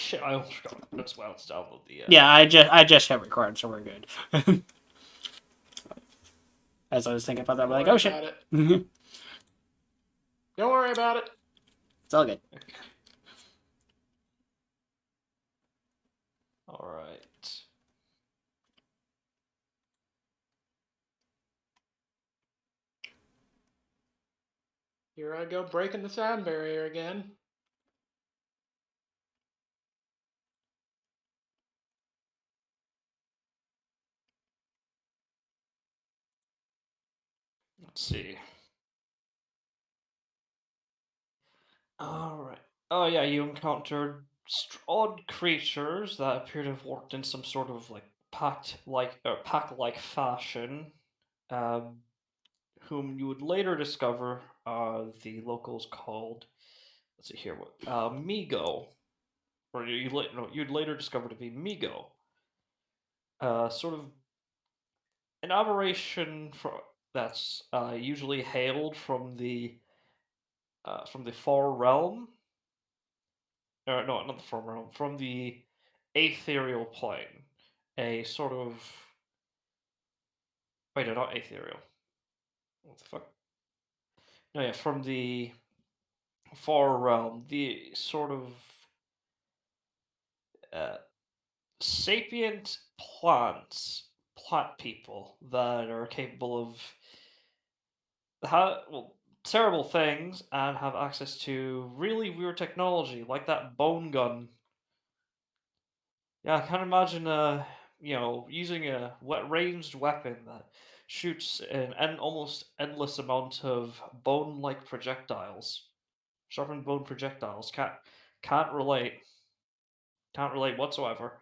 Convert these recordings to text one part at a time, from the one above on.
shit, I almost forgot as well to download the. Yeah, I just hit record, so we're good. As I was thinking about that, I'm like, oh shit. It's Don't worry about it. all good. Okay. All right. Here I go breaking the sound barrier again. Let's see. All right. Oh yeah, you encountered odd creatures that appear to have worked in some sort of like pack-like fashion, um, whom you would later discover the locals called. Let's see here. What Migo, or you'd later discover to be Migo. Sort of an aberration that's usually hailed from the far realm. No, not the far realm. From the ethereal plane. A sort of. Wait, no, not ethereal. What the fuck? No, yeah, from the far realm. The sort of. Uh, sapient plant people that are capable of terrible things and have access to really weird technology like that bone gun. Yeah, I can't imagine using a ranged weapon that shoots an almost endless amount of bone-like projectiles, sharpened bone projectiles. Can't relate. Can't relate whatsoever.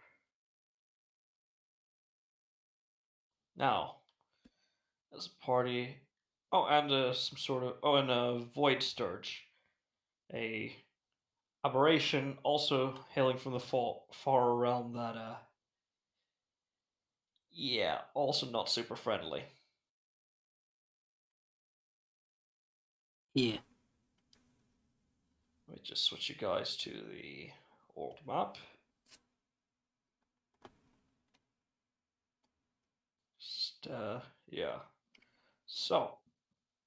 Now, as a party. Oh, and some sort of and a void sturge, a aberration also hailing from the far realm that yeah, also not super friendly. Yeah. Let me just switch you guys to the old map. Just yeah. So,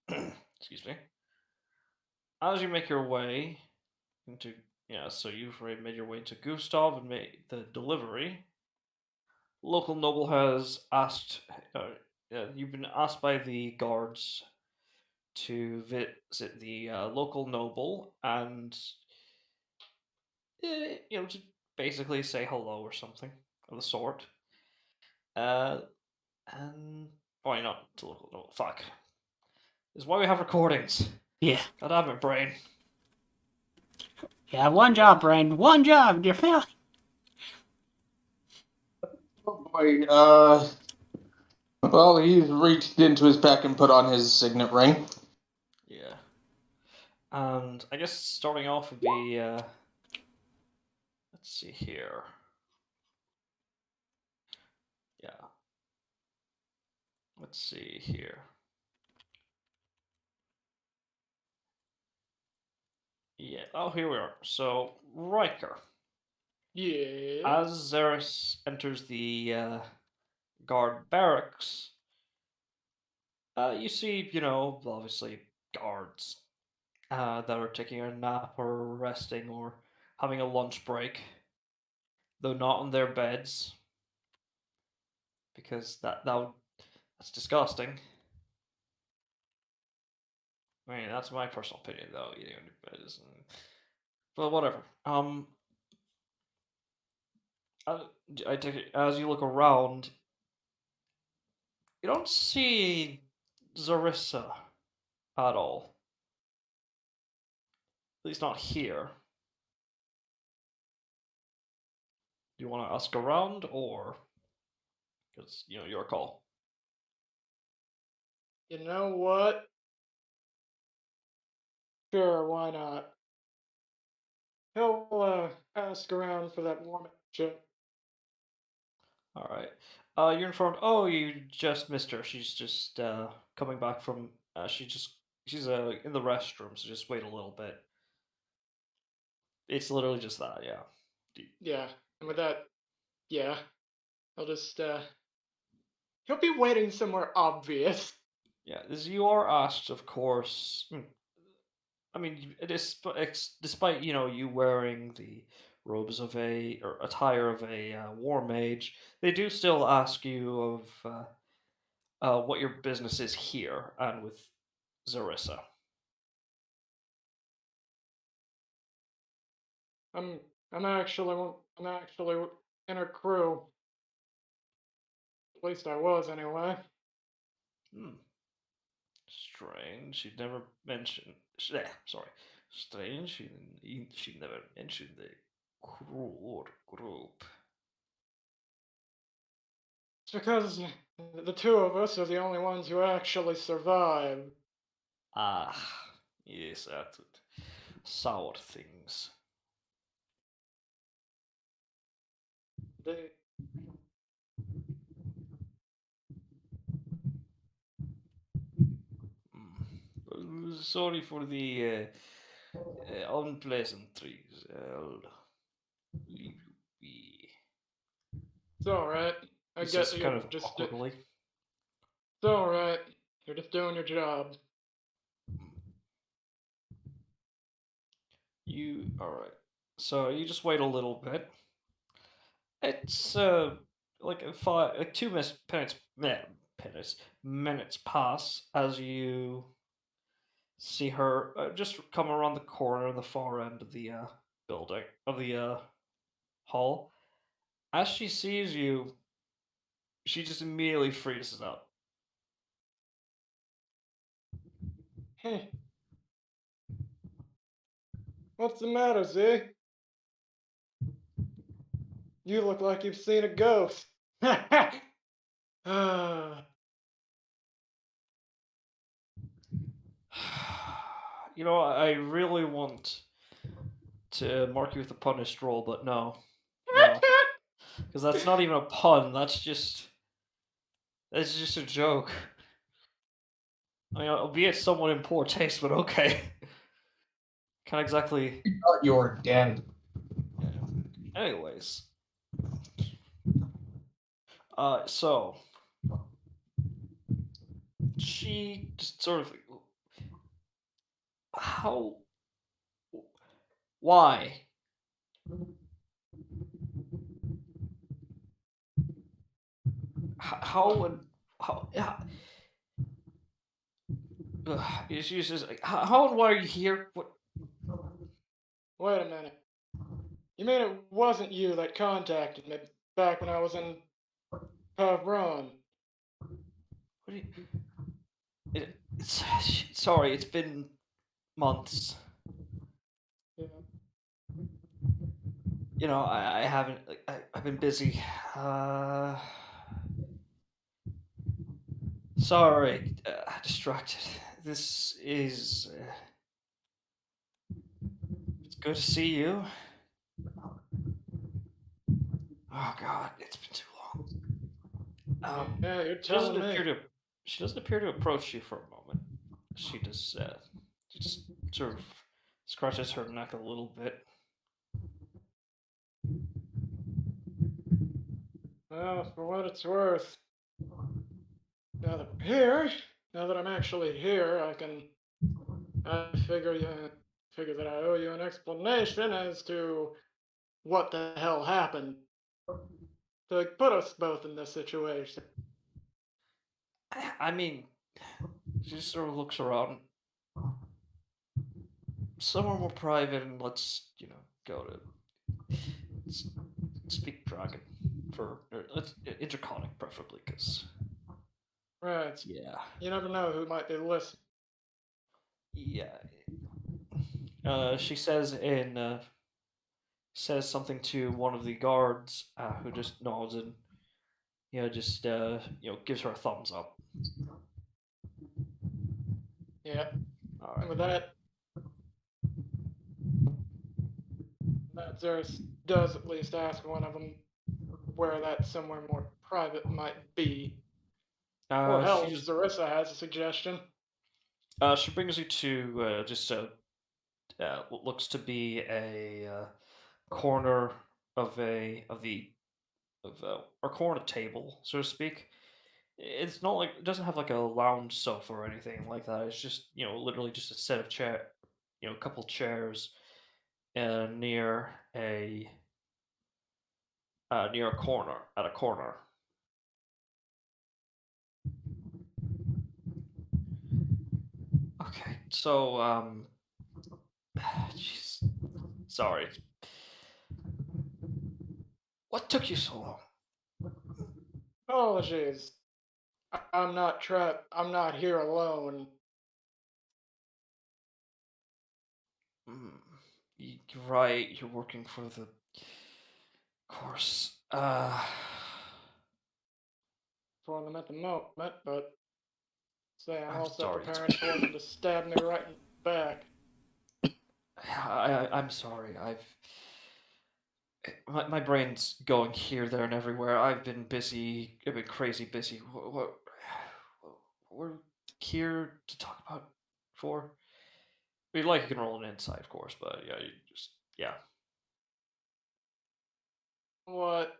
excuse me. As you make your way into so you've already made your way to Gustav and made the delivery. Local noble has asked. You've been asked by the guards to visit the local noble and to basically say hello or something of the sort. Uh, and why not to local noble? Fuck. This is why we have recordings. Yeah. God damn it, brain. Yeah, one job, Brian. One job. You're failing. Oh boy. Well, he's reached into his pack and put on his signet ring. Yeah. And I guess starting off would be let's see here. Yeah. Let's see here. Yeah. Oh, here we are. So Riker. Yeah. As Zeris enters the guard barracks, you see, obviously guards that are taking a nap or resting or having a lunch break, though not on their beds, because that's disgusting. I mean, that's my personal opinion, though. Eating on your bed is, but whatever. I take it as you look around, you don't see Zarissa at all. At least not here. Do you want to ask around, or it's your call? You know what? Sure, why not? He'll ask around for that woman chick. All right. You're informed. Oh, you just missed her. She's just coming back from. She's in the restroom. So just wait a little bit. It's literally just that. Yeah. Yeah, and with that, yeah, I'll just he'll be waiting somewhere obvious. Yeah, as you are asked, of course. I mean, it is despite you wearing the robes of a or attire of a war mage, they do still ask you of what your business is here and with Zarissa. I'm I'm actually in her crew. At least I was anyway. Hmm. Strange. She never mentioned. Sorry. Strange. She never mentioned the crew or group. It's because the two of us are the only ones who actually survived. Ah, yes, that would sour things. They, Sorry for the unpleasantries. I'll leave you be. it's all right. I He get says that kind you're of just. It's awkwardly. all right. You're just doing your job. You alright. So you just wait a little bit. It's like like 2 minutes pass as you see her just come around the corner in the far end of the building of the hall. As she sees you, she just immediately freezes up. Hey, what's the matter, Z? You look like you've seen a ghost. Ah, I really want to mark you with a punished roll, but no, because that's not even a pun. That's just a joke. I mean, albeit somewhat in poor taste, but okay. Can't exactly. Thought you were dead. Yeah. Anyways, so she just sort of how, why, how and how. She's just like, how and why are you here? What? wait a minute. You mean it wasn't you that contacted me back when I was in Pub Run? What? It's sorry. It's been months. Yeah. I haven't. Like, I've been busy. Uh, Sorry, distracted. This is. It's good to see you. Oh God, it's been too long. Yeah, you're She doesn't telling me. appear to. She doesn't appear to approach you for a moment. She does. She just sort of scratches her neck a little bit. Well, for what it's worth, now that we're here, now that I'm actually here, I figure that I owe you an explanation as to what the hell happened to put us both in this situation. I mean, she just sort of looks around. Somewhere more private, and let's go to speak dragon or let's interconic preferably, because Right. yeah, You never know who might be listening. yeah. She says something to one of the guards, who just nods and just gives her a thumbs up. Yeah. All And right. with that Zeus does at least ask one of them where that somewhere more private might be. Or She hell, just Zarissa has a suggestion. she brings you to just what looks to be a corner our corner table, so to speak. It's not like it doesn't have like a lounge sofa or anything like that. It's just literally just a set of a couple chairs near a corner at a corner. Okay, so jeez, sorry. What took you so long? Apologies. I'm not trapped. I'm not here alone. Mm, you're right. You're working for the course. For them at the moment, but say I'm I'm all set sorry. preparing for them to stab me right in the back. I'm sorry. My brain's going here, there, and everywhere. I've been busy. I've been crazy busy. What we're here to talk about for? We'd like you can roll an insight, of course, but yeah, you just yeah. What?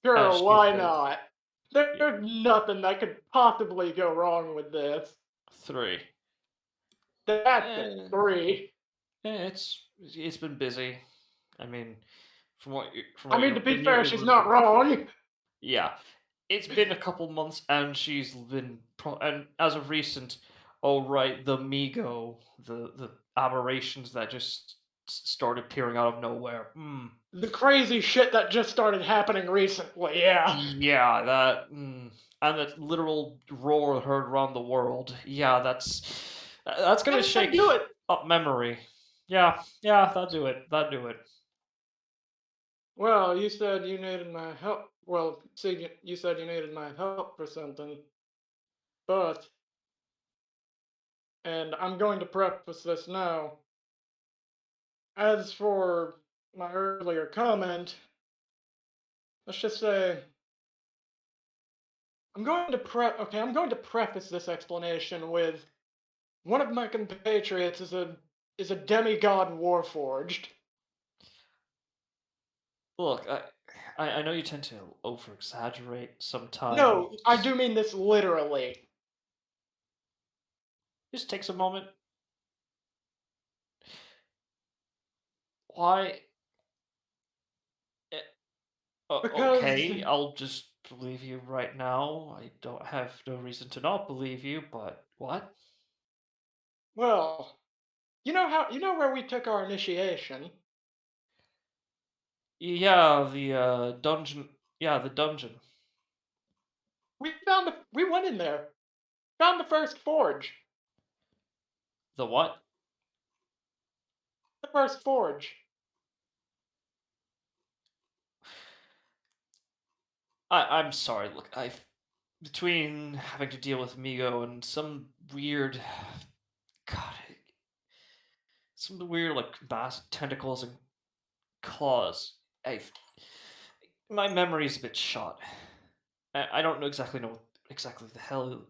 I Sure, just need why a not? yeah, There's nothing that could possibly go wrong with this. 3. That's a Eh, 3. it's been busy. I mean, from I what mean, to you're be in your fair, she's not wrong. yeah, it's been a couple months, and she's been and as of recent, oh right, the Migo, the aberrations that just started appearing out of nowhere. The crazy shit that just started happening recently, yeah. Yeah, and that literal roar heard around the world. Yeah, that's gonna How did I shake do it? up memory. Yeah, that'll do it. That'll do it. Well, you said you needed my help. Well, see, you said you needed my help for something. But, and I'm going to preface this now. As for my earlier comment, let's just say I'm going to preface this explanation with one of my compatriots is a demigod warforged. Look, I know you tend to over exaggerate sometimes. No, I do mean this literally. Just takes a moment. Why? Eh, Because, okay, I'll just believe you right now. I don't have no reason to not believe you, but what? well, you know where we took our initiation? Yeah, the dungeon. Yeah, the dungeon. We went in there. Found the first forge. The what? The first forge. I'm sorry. Look, I've between having to deal with Migo and God, some weird like mass tentacles and claws. I My memory's a bit shot. I don't know exactly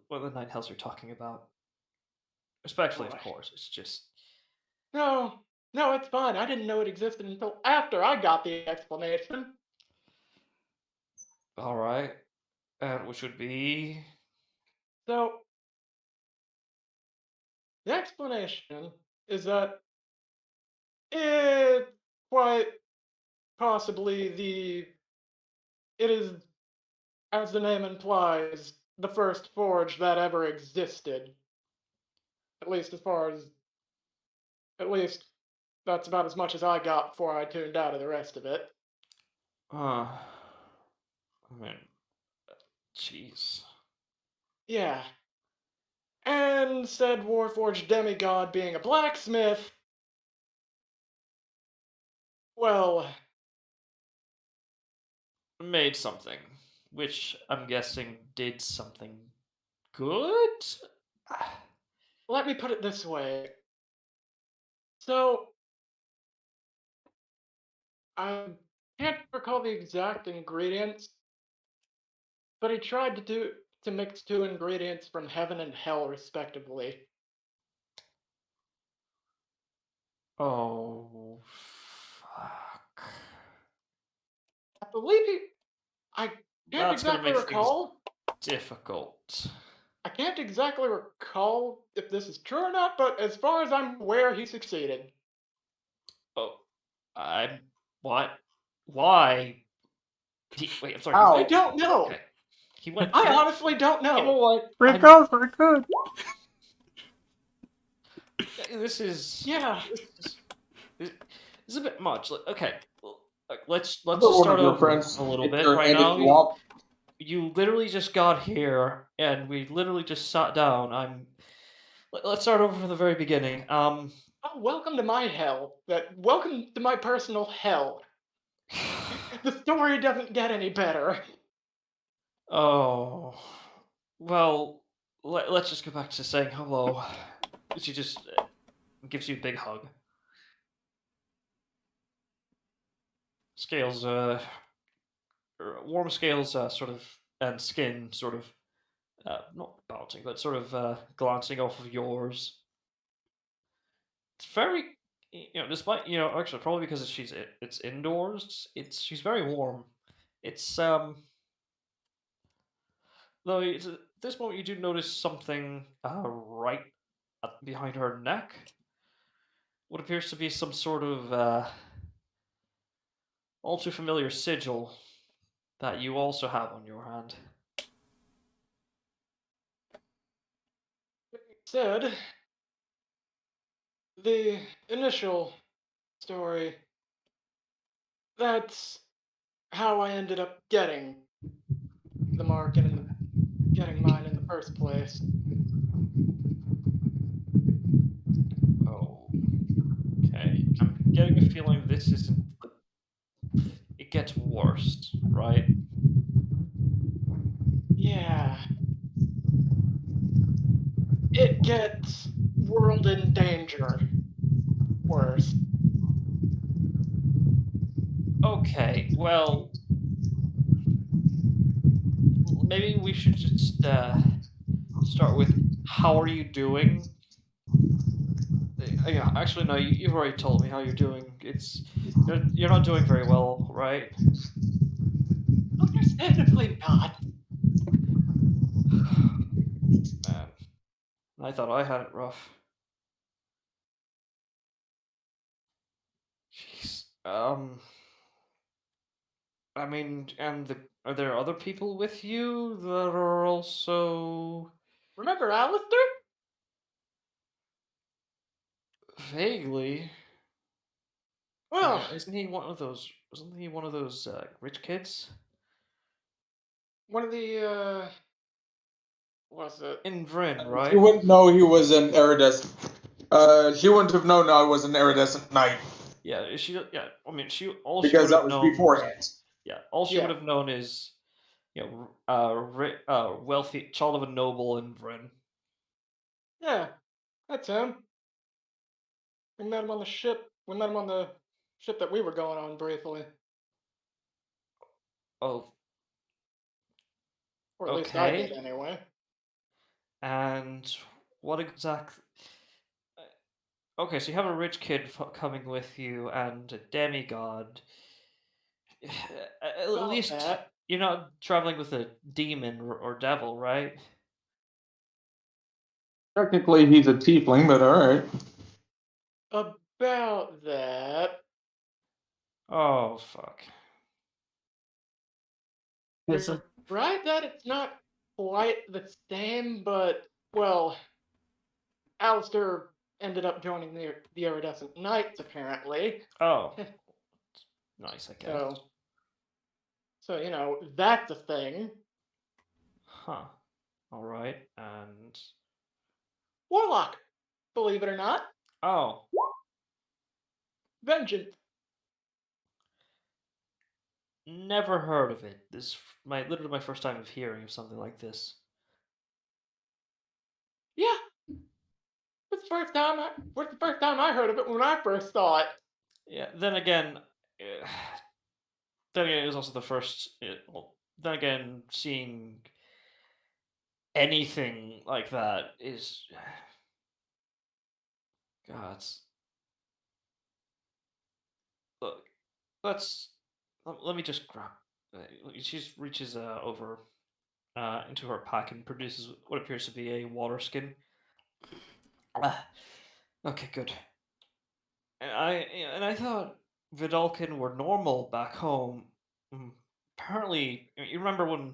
what the nine hells you're talking about. Respectfully, of Boy. course. It's just No, no, it's fine. I didn't know it existed until after I got the explanation. all right, and which would be So, the explanation is that it quite possibly it is, as the name implies, the first forge that ever existed. At least as far as, at least that's about as much as I got before I tuned out of the rest of it. uh. I mean, jeez. Yeah. And said Warforged demigod being a blacksmith, well, Made something, which I'm guessing did something good. let me put it this way. So, I can't recall the exact ingredients, but he tried to mix two ingredients from heaven and hell respectively. Oh, fuck. believe I can't That's gonna exactly make things recall. difficult. I can't exactly recall if this is true or not, but as far as I'm aware, he succeeded. Oh, I'm what? Why? Wait, I'm sorry. I Ow! don't know. Okay. He went I through. honestly don't You know know. what? We're good. We're good. This is Yeah. this is a bit much. Okay, let's Another just one start of your over friends a little hit bit your right hand now. you up. You literally just got here, and we literally just sat down. Let's start over from the very beginning. Oh, welcome to my hell. Welcome to my personal hell. The story doesn't get any better. Oh, well, let's just go back to saying hello. She just gives you a big hug. Scales, warm scales, sort of, and skin, sort of, not bouncing, but sort of glancing off of yours. It's very, despite actually probably because it's indoors. She's very warm. It's though at this moment you do notice something right behind her neck. What appears to be some sort of all too familiar sigil that you also have on your hand. Said the initial story. That's how I ended up getting the mark and getting mine in the first place. Oh, okay. I'm getting a feeling this isn't. It gets worse, right? Yeah, it gets world in danger worse. Okay. Well, maybe we should just start with how are you doing? Yeah, actually, no. You've already told me how you're doing. You're not doing very well, right? Understandably not. Man, I thought I had it rough. Jeez. I mean, are there other people with you that are also Remember Alistair? vaguely? Well, Isn't he one of those? Wasn't he one of those rich kids one of the was it? in Vryn, She right? wouldn't know he was an iridescent. She wouldn't have known I was an iridescent knight Yeah, she. Yeah, I mean, all she because would that have was known was. beforehand. Yeah, all she would Yeah, have known is, wealthy child of a noble in Vryn. yeah, that's him. We met him on the ship. We met him on the ship that we were going on briefly, Oh, or at least I did okay. anyway. And what exactly? Okay, so you have a rich kid coming with you and a demigod. At About least that. you're not traveling with a demon or devil, right? Technically, he's a tiefling, but all right. About that. Oh, fuck. It's You're right that it's not quite the same, but well, Alistair ended up joining the Iridescent Knights apparently. Oh, nice, I guess. so that's a thing. Huh. All right. And Warlock, believe it or not, oh, vengeance. never heard of it. This is literally my first time of hearing of something like this. Yeah, it's the first time I heard of it when I first saw it. Yeah. Then again, then again, it was also the first. Well, then again, seeing anything like that is, God. Look, let's. Let me just grab She just reaches over into her pack and produces what appears to be a water skin. Ah, okay, good. And I thought Vidalkin were normal back home. Mm, Apparently, you remember when we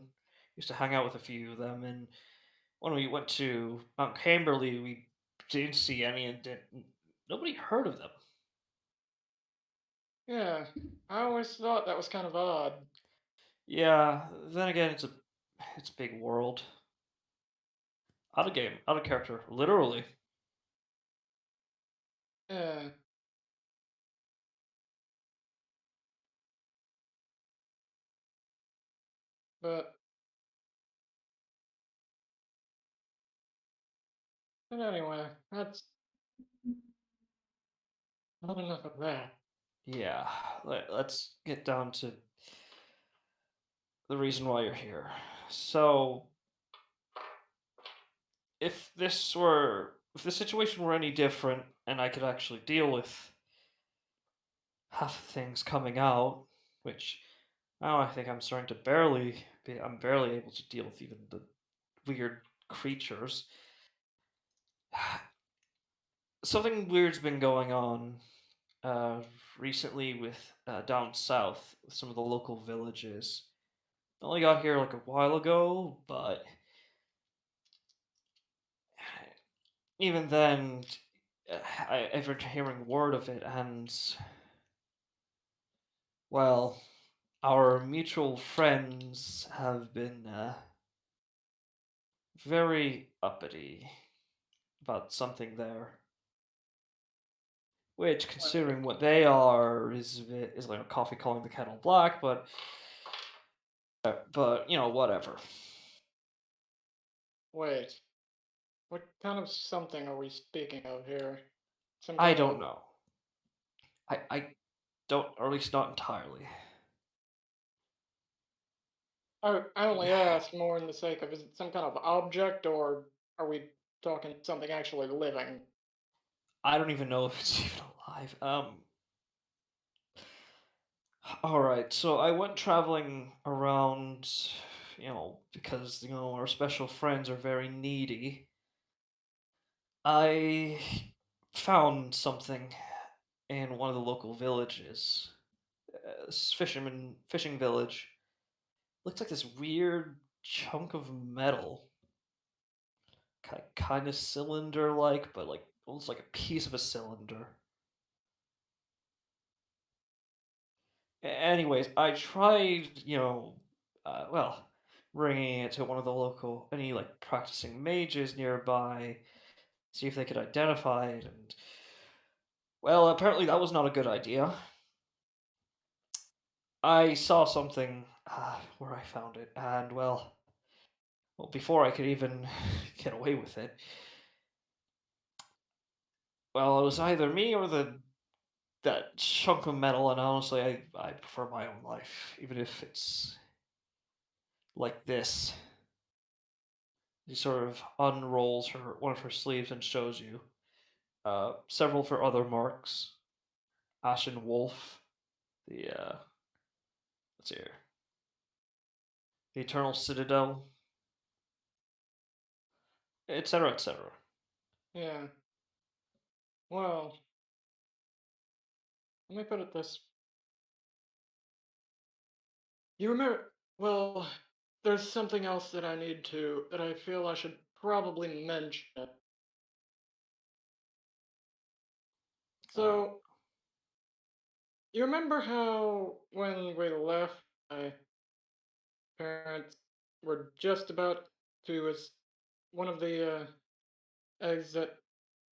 used to hang out with a few of them, and when we went to Mount Camberley, we didn't see any, and nobody heard of them. Yeah, I always thought that was kind of odd. Yeah. Then again, it's a big world. Out of game, out of character, literally. Yeah, but anyway, that's not enough of that. Yeah. Let's get down to the reason why you're here. So, if the situation were any different, and I could actually deal with half the things coming out, which now I think I'm barely able to deal with even the weird creatures. Something weird's been going on uh, recently with down south with some of the local villages. I only got here like a while ago, but even then, I've been hearing word of it, and well, our mutual friends have been very uppity about something there. Which, Wait, considering what they are, is like a coffee calling the kettle black. But whatever. wait. What kind of something are we speaking of here? Some I kind don't of. know. I don't, or at least not entirely. I only ask more in the sake of, is it some kind of object, or are we talking something actually living? I don't even know if it's even alive. All right. So I went traveling around, because our special friends are very needy. I found something in one of the local villages. This fishing village. Looks like this weird chunk of metal, kind of cylinder-like, but like almost like a piece of a cylinder. Anyways, I tried, well, bringing it to one of the local, any like practicing mages nearby, see if they could identify it, and well, apparently that was not a good idea. I saw something where I found it, and well, before I could even get away with it, well, it was either me or that chunk of metal, and honestly, I prefer my own life, even if it's like this. He sort of unrolls one of her sleeves and shows you several of her other marks. Ashen Wolf, the let's see here, the Eternal Citadel, etc., etc. Yeah. Well, let me put it this. You remember? Well, there's something else that that I feel I should probably mention. Uh, So, you remember how when we left, my parents were just about to, as one of the eggs that,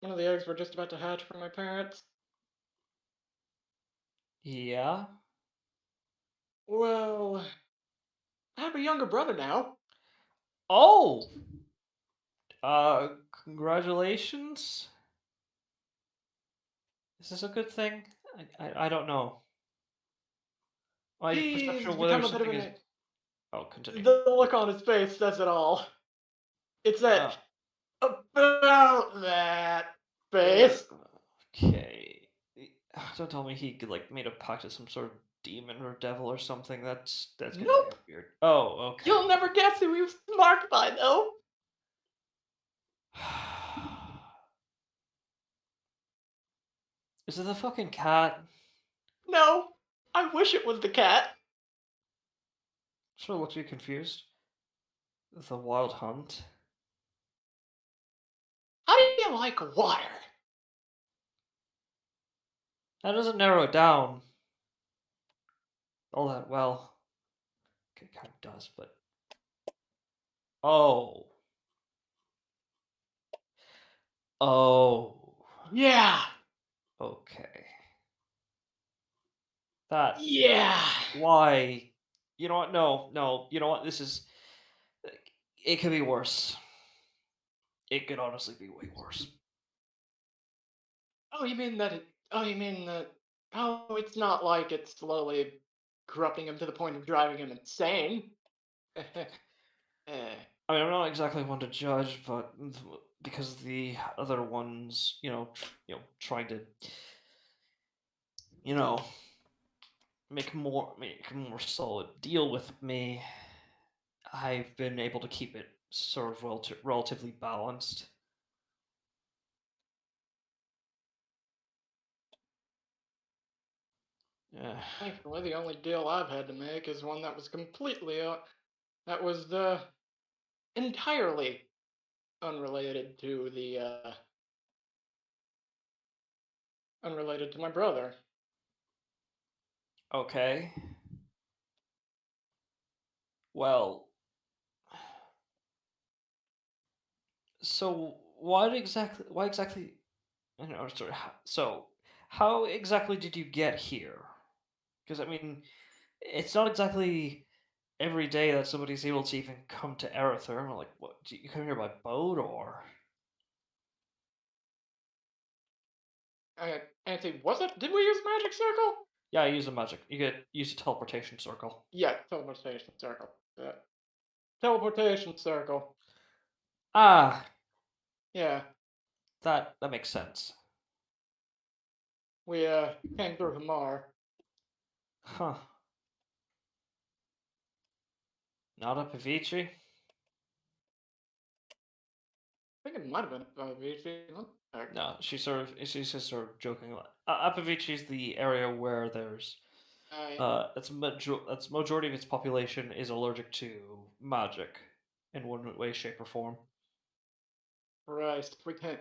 one of the eggs were just about to hatch from my parents? yeah. Well, I have a younger brother now. Oh, congratulations. Is this a good thing? I don't know. My perception He's of whether become a bit of something an. is. Oh, continue. The look on his face says it all. It's that Uh, about that uh, face. okay. Don't tell me he like made a pact of some sort of demon or devil or something. That's gonna be Nope. weird. Oh, okay. You'll never guess who he was marked by, though. Is it the fucking cat? No. I wish it was the cat. Sort of looks you confused. The Wild Hunt. How do you like water? That doesn't narrow it down all that well. Okay, kind of does, but oh, oh, Yeah. okay. That Yeah. why? You know what? No, no. You know what? This is. It could be worse. It could honestly be way worse. Oh, you mean that it. Oh, you mean that. Oh, it's not like it's slowly corrupting him to the point of driving him insane. Eh. I mean, I'm not exactly one to judge, but because the other ones, trying to, you know, make a more solid deal with me, I've been able to keep it sort of relatively balanced. Yeah. Thankfully, the only deal I've had to make is one that was completely, that was entirely unrelated to unrelated to my brother. Okay. Well, so why exactly, I don't know, sorry, so how exactly did you get here? Because I mean, it's not exactly every day that somebody's able to even come to Erether. Like, what? Do you come here by boat or? Auntie, was it? Did we use magic circle? Yeah, I use a magic. You could use a teleportation circle. Yeah, teleportation circle. Teleportation circle. Ah, Yeah, that makes sense. we came through Hamar. Huh. Not a Pavici? I think it might have been a VC. No, she's just sort of joking. Apavici is the area where there's I that's majority of its population is allergic to magic in one way, shape, or form. Christ, we can't.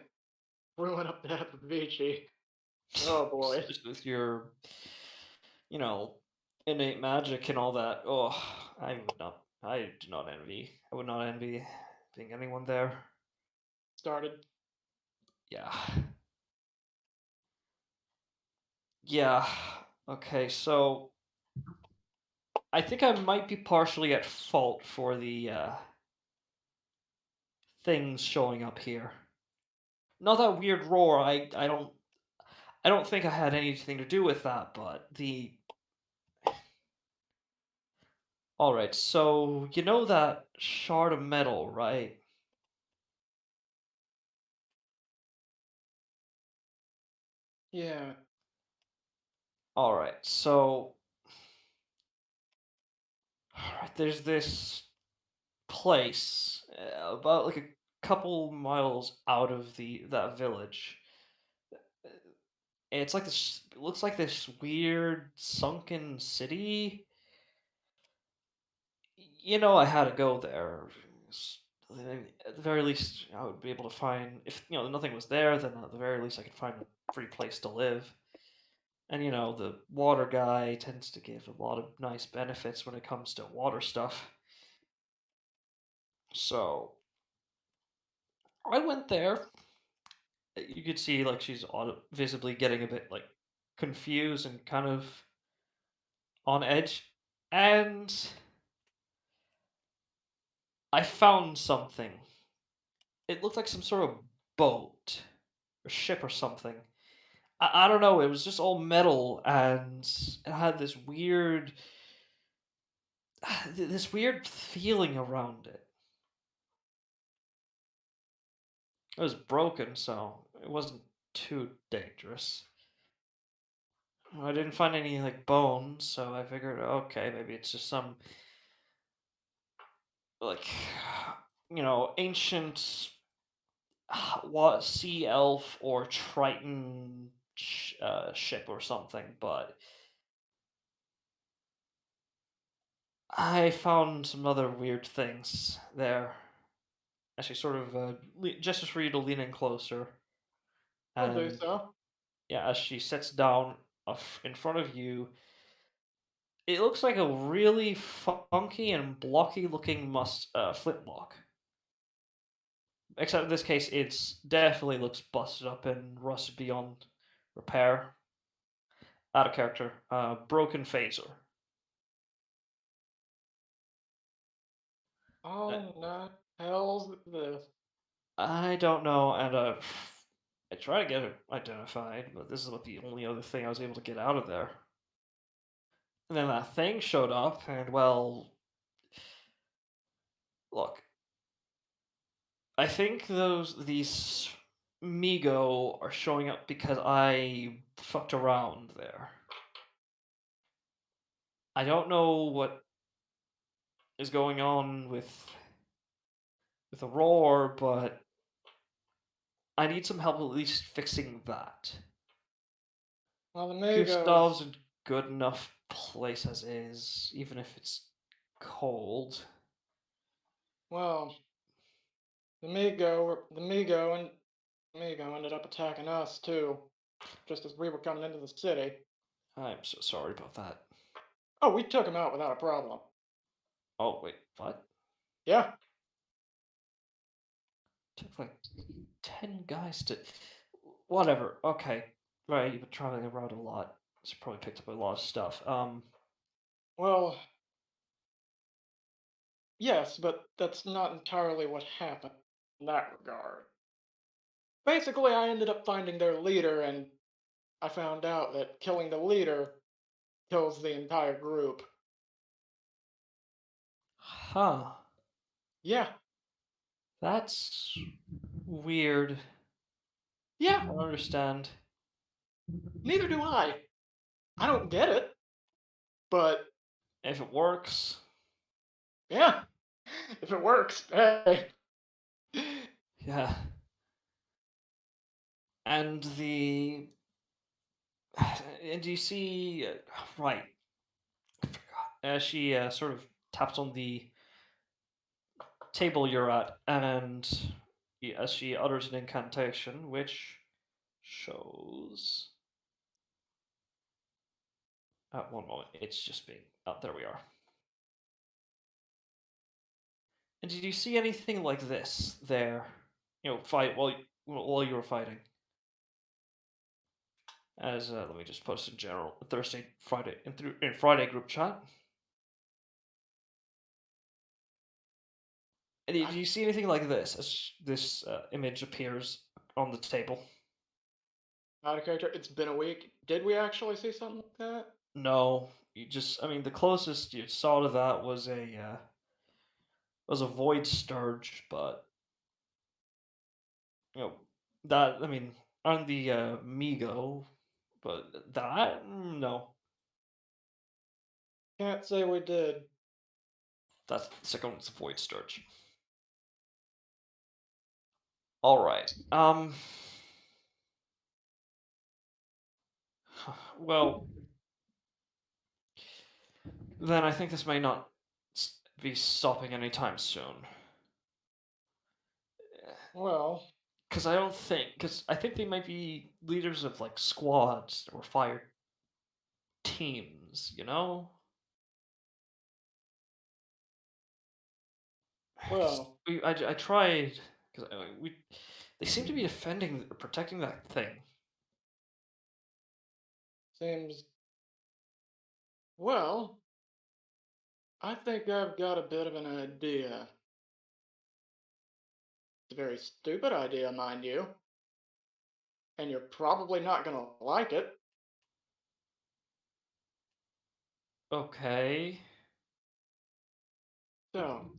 We went up to Appavici. Oh boy. Just with your, you know, innate magic and all that. Oh, I would not. I do not envy. I would not envy being anyone there. Started. Yeah. Yeah. Okay, so I think I might be partially at fault for the things showing up here. Not that weird roar. I don't think I had anything to do with that, but the all right. So you know that shard of metal, right? Yeah. All right. So all right, there's this place about like a couple miles out of the that village. It's like this. It looks like this weird sunken city. I had to go there. At the very least, I would be able to find if nothing was there. Then at the very least, I could find a free place to live. And the water guy tends to give a lot of nice benefits when it comes to water stuff. So I went there. You could see like she's visibly getting a bit like confused and kind of on edge. And I found something. It looked like some sort of boat or ship or something. I don't know. It was just all metal, and it had this weird feeling around it. It was broken, so it wasn't too dangerous. I didn't find any like bones, so I figured, okay, maybe it's just some like ancient what sea elf or triton ship or something. But I found some other weird things there. Actually, sort of just for you to lean in closer, I'll do and so. yeah, as she sits down in front of you, it looks like a really funky and blocky looking flintlock. Except in this case, it's definitely looks busted up and rusted beyond repair. Out of character. Broken phaser. Uh, Oh, no. Hell's this? I don't know, and I try to get it identified, but this is what the only other thing I was able to get out of there. And then that thing showed up, and well, look, I think these Migo are showing up because I fucked around there. I don't know what is going on with Aurora, but I need some help at least fixing that. Well, the Gustav's Migos. a good enough place as is, even if it's cold. Well, the Migo ended up attacking us too, just as we were coming into the city. I'm so sorry about that. Oh, we took him out without a problem. Oh, wait, what? Yeah. Took like 10 guys to. Whatever, okay. Right, you've been traveling around a lot. So you probably picked up a lot of stuff. Well, yes, but that's not entirely what happened in that regard. Basically, I ended up finding their leader, and I found out that killing the leader kills the entire group. Huh. Yeah, That's weird. yeah, I don't understand. neither do I. I don't get it, but If it works. yeah, if it works, hey. Yeah. And the. And do you see. Right. I forgot. She sort of taps on the table you're at, and as she utters an incantation, which shows. At one moment, it's just being. Oh, there we are. And did you see anything like this there? Fight while you were fighting. As let me just post in general Thursday, Friday, in Friday group chat. And did I, you see anything like this as this image appears on the table? out of character. It's been a week. Did we actually see something like that? No, I mean, the closest you saw to that was a void sturge, but you know that I mean on the Migo, but that no, Can't say we did. that's the second one's a void sturge. All right. Well, then I think this may not be stopping anytime soon. Well, Because I think they might be leaders of like squads or fire teams. 'Cause well, I tried because we they seem to be defending protecting that thing. seems. Well, I think I've got a bit of an idea. It's a very stupid idea, mind you, and you're probably not gonna like it. Okay. So,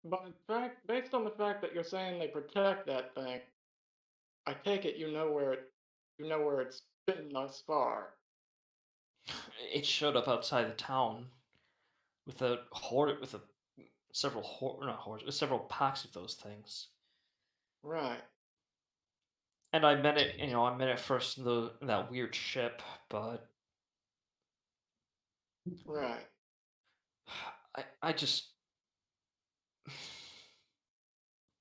but in fact, based on the fact that you're saying they protect that thing, I take it you know where it's been thus far. It showed up outside the town with a horde, with a several not hordes, with several packs of those things. Right, And I met it, I met it first in that weird ship, but right. I just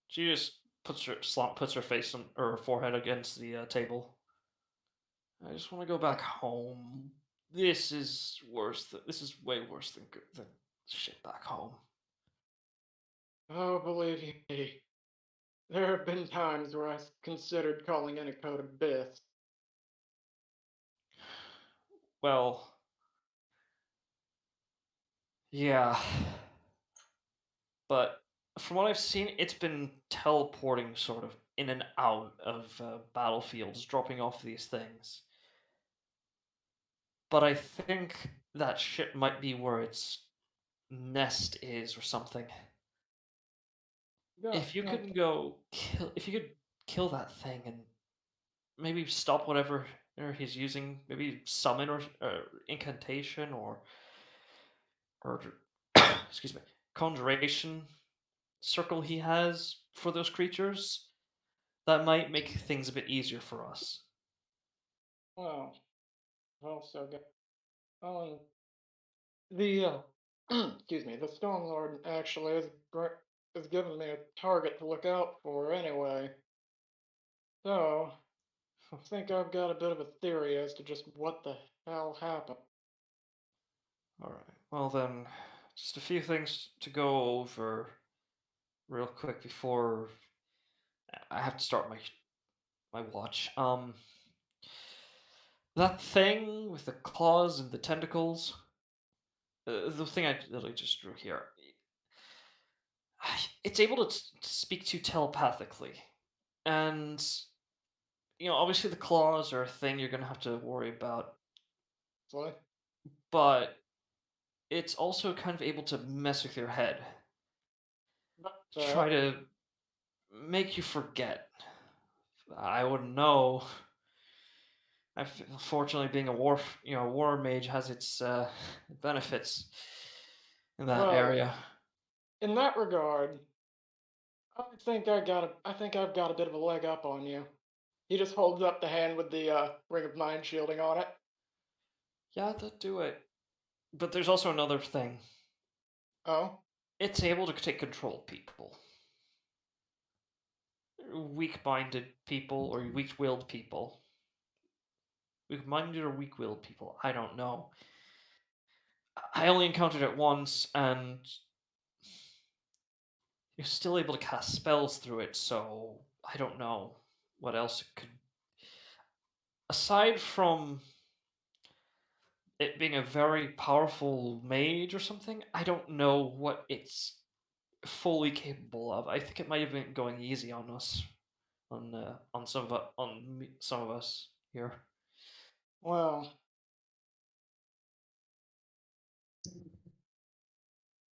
she just puts her face on or her forehead against the table. I just want to go back home. This is worse. This is way worse than shit back home. Oh, believe me, there have been times where I considered calling in a code abyss. Well, yeah, but from what I've seen, it's been teleporting sort of in and out of battlefields, dropping off these things. But I think that shit might be where its nest is or something. Got, If you got, could if you could kill that thing and maybe stop whatever he's using, maybe summon or incantation or excuse me, conjuration circle he has for those creatures, that might make things a bit easier for us. well, I've also got, oh, the, excuse me, the Stormlord actually has given me a target to look out for anyway. So, I think I've got a bit of a theory as to just what the hell happened. All right. Well then, just a few things to go over real quick before I have to start my watch. That thing with the claws and the tentacles, the thing I literally just drew here, it's able to speak to you telepathically, and obviously the claws are a thing you're gonna have to worry about, So, but it's also kind of able to mess with your head but, to try to make you forget. I wouldn't know. Unfortunately, being a war mage has its benefits in that well, area. in that regard, I think I've got a bit of a leg up on you. He just holds up the hand with the ring of mind shielding on it. Yeah, that do it. But there's also another thing. Oh, It's able to take control of people. Weak-minded people or weak-willed people. Weak-minded or weak-willed people. I don't know. I only encountered it once, and you're still able to cast spells through it, so I don't know what else it could. Aside from it being a very powerful mage or something, I don't know what it's fully capable of. I think it might have been going easy on us, on some of us here. well,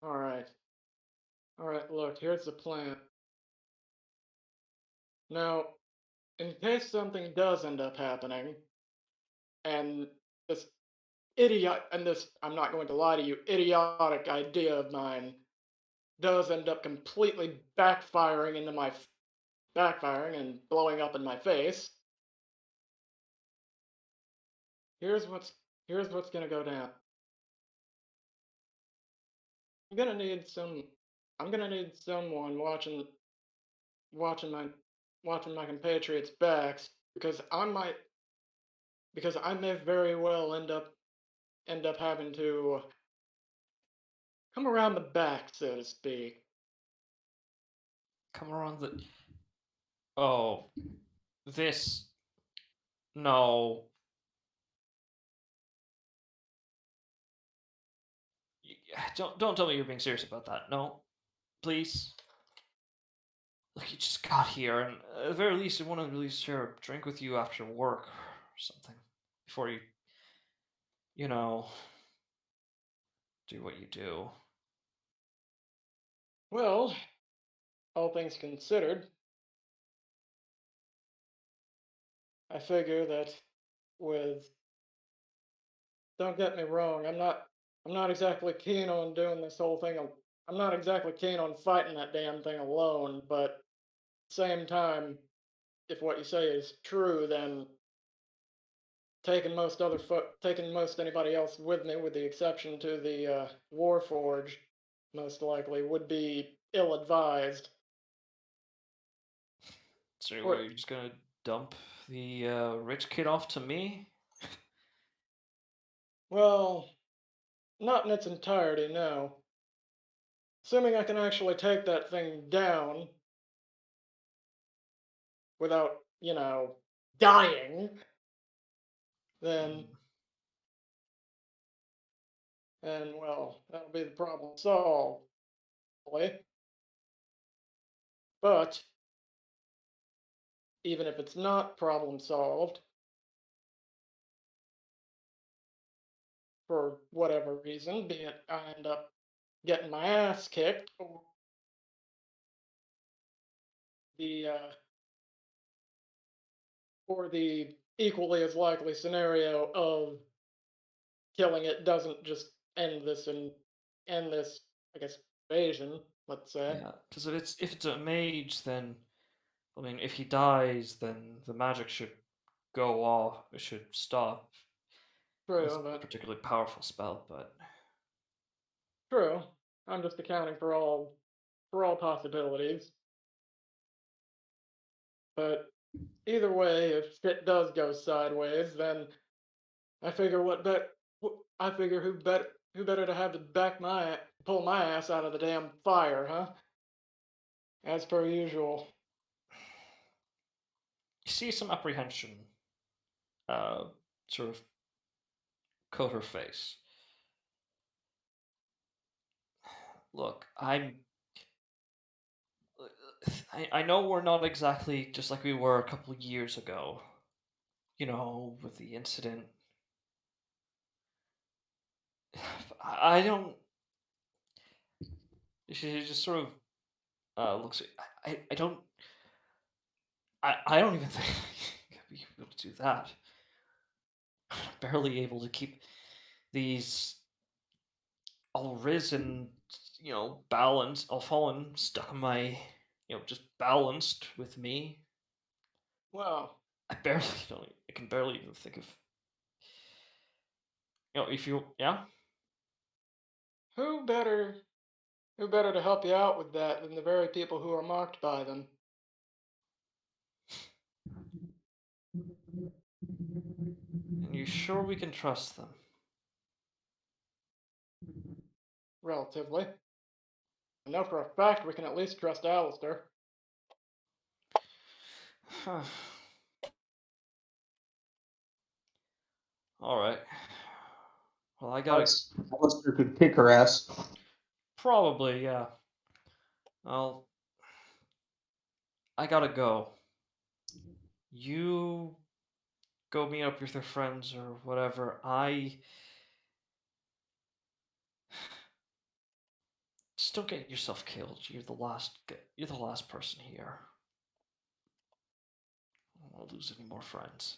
all right. All right, look, here's the plan. Now, in case something does end up happening, and this I'm not going to lie to you, idiotic idea of mine does end up completely backfiring and blowing up in my face, here's what's here's what's gonna go down. I'm gonna need some I'm gonna need someone watching my watching my compatriots' backs because I may very well end up having to come around the back, so to speak. Come around the. Oh, this. No. Don't tell me you're being serious about that. No, please. Look, you just got here, and at the very least, I want to at least share a drink with you after work or something before you know, do what you do. Well, all things considered, I figure that with. Don't get me wrong. I'm not exactly keen on doing this whole thing. I'm not exactly keen on fighting that damn thing alone. But at the same time, if what you say is true, then taking most anybody else with me, with the exception to the Warforged, most likely would be ill-advised. So Or, we're just gonna dump the rich kid off to me? well, not in its entirety, no. Assuming I can actually take that thing down without, dying, then, Mm, and well, that'll be the problem solved, hopefully. But even if it's not problem solved, for whatever reason, be it I end up getting my ass kicked, the uh, or the equally as likely scenario of killing it doesn't just end this, I guess, invasion, let's say. yeah, because if it's a mage, then I mean, if he dies, then the magic should go off. It should stop. It's True, a but particularly powerful spell, but true. I'm just accounting for all possibilities. But either way, if shit does go sideways, then I figure I figure who better to have to pull my ass out of the damn fire, huh? As per usual. you see some apprehension, uh, sort of coat her face. Look, I know we're not exactly just like we were a couple of years ago. With the incident. I don't. She just sort of looks. I don't. I don't even think I'd be able to do that. Barely able to keep these all risen, balanced, all fallen, stuck in my, just balanced with me. Well, I barely don't. I can barely even think of, if you, yeah. who better who better to help you out with that than the very people who are marked by them? And you sure we can trust them? Relatively. I know for a fact we can at least trust Alistair. All right. Well, I gotta Alistair could kick her ass. probably, yeah. Well, I gotta go. You go meet up with your friends or whatever. Just don't get yourself killed. You're the last person here. I don't want to lose any more friends.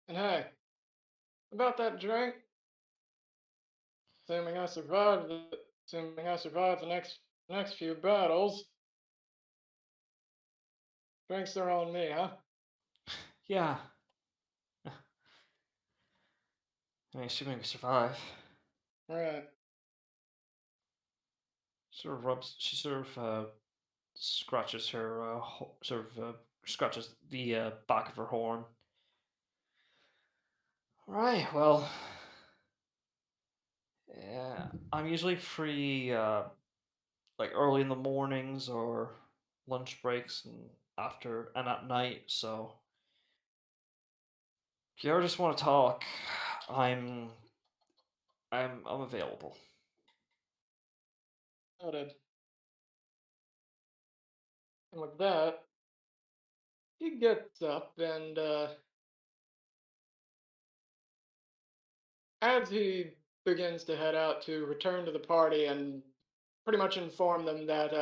And hey, about that drink, assuming I survive the next few battles, drinks are on me, huh? Yeah. I mean, assuming we survive. Right. Sort of rubs. She sort of scratches her scratches the back of her horn. Right. Well, yeah. I'm usually free like early in the mornings or lunch breaks and after and at night. So if you ever just want to talk, I'm I'm available. Noted. And with that, he gets up and as he begins to head out to return to the party and pretty much inform them that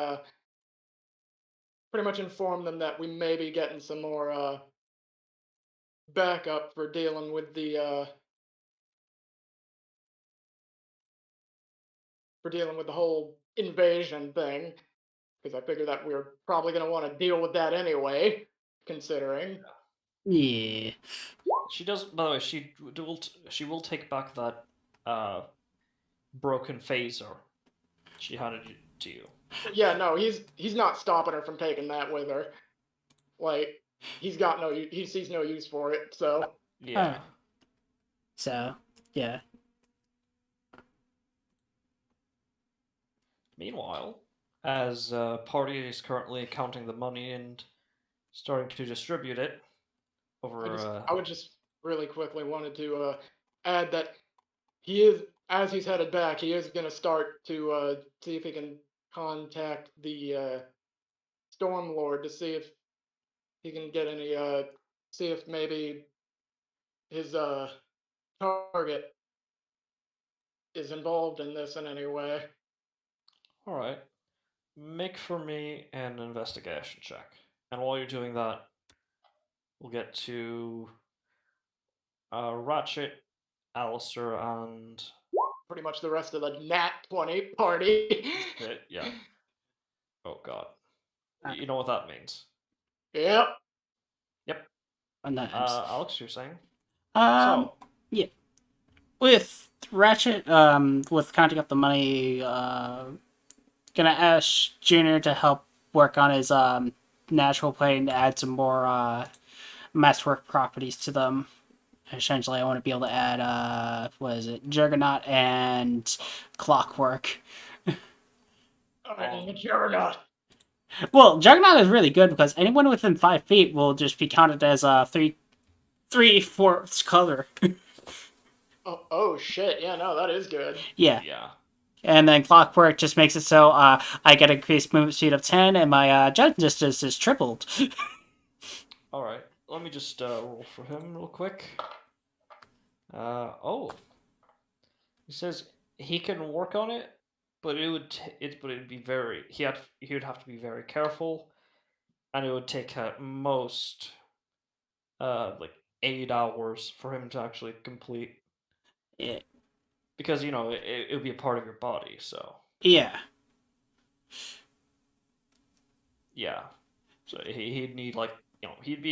pretty much inform them that we may be getting some more backup for dealing with the whole invasion thing, because I figure that we're probably going to want to deal with that anyway, considering. Yeah. She does. By the way, she will take back that broken phaser she handed to you. Yeah, no, he's not stopping her from taking that with her. Like, he sees no use for it. So Yeah. Alright. So, yeah. Meanwhile, as party is currently counting the money and starting to distribute it over. I would just really quickly wanted to add that he is, as he's headed back, he is going to start to see if he can contact the Storm Lord to see if he can get any see if maybe his target is involved in this in any way. All right, make for me an investigation check, and while you're doing that, we'll get to Ratchet, Alistair, and Pretty much the rest of the Nat 20 party. Pit. Yeah. Oh God. You know what that means. Yep. Yep. On that Alex, you're saying? Um, So, yeah. With Ratchet, with counting up the money, gonna ask Junior to help work on his natural plane to add some more masterwork properties to them. Essentially, I want to be able to add what is it, Juggernaut and Clockwork. I'm the Juggernaut. Well, Juggernaut is really good because anyone within 5 feet will just be counted as a three-fourths color. Oh shit! Yeah, no, that is good. Yeah. yeah. And then Clockwork just makes it so I get increased movement speed of 10 and my judge distance is tripled. All right. Let me just roll for him real quick. Oh, he says he can work on it, but it'd be very he would have to be very careful, and it would take at most like 8 hours for him to actually complete Yeah. because it would be a part of your body, so Yeah. yeah. So he'd need like he'd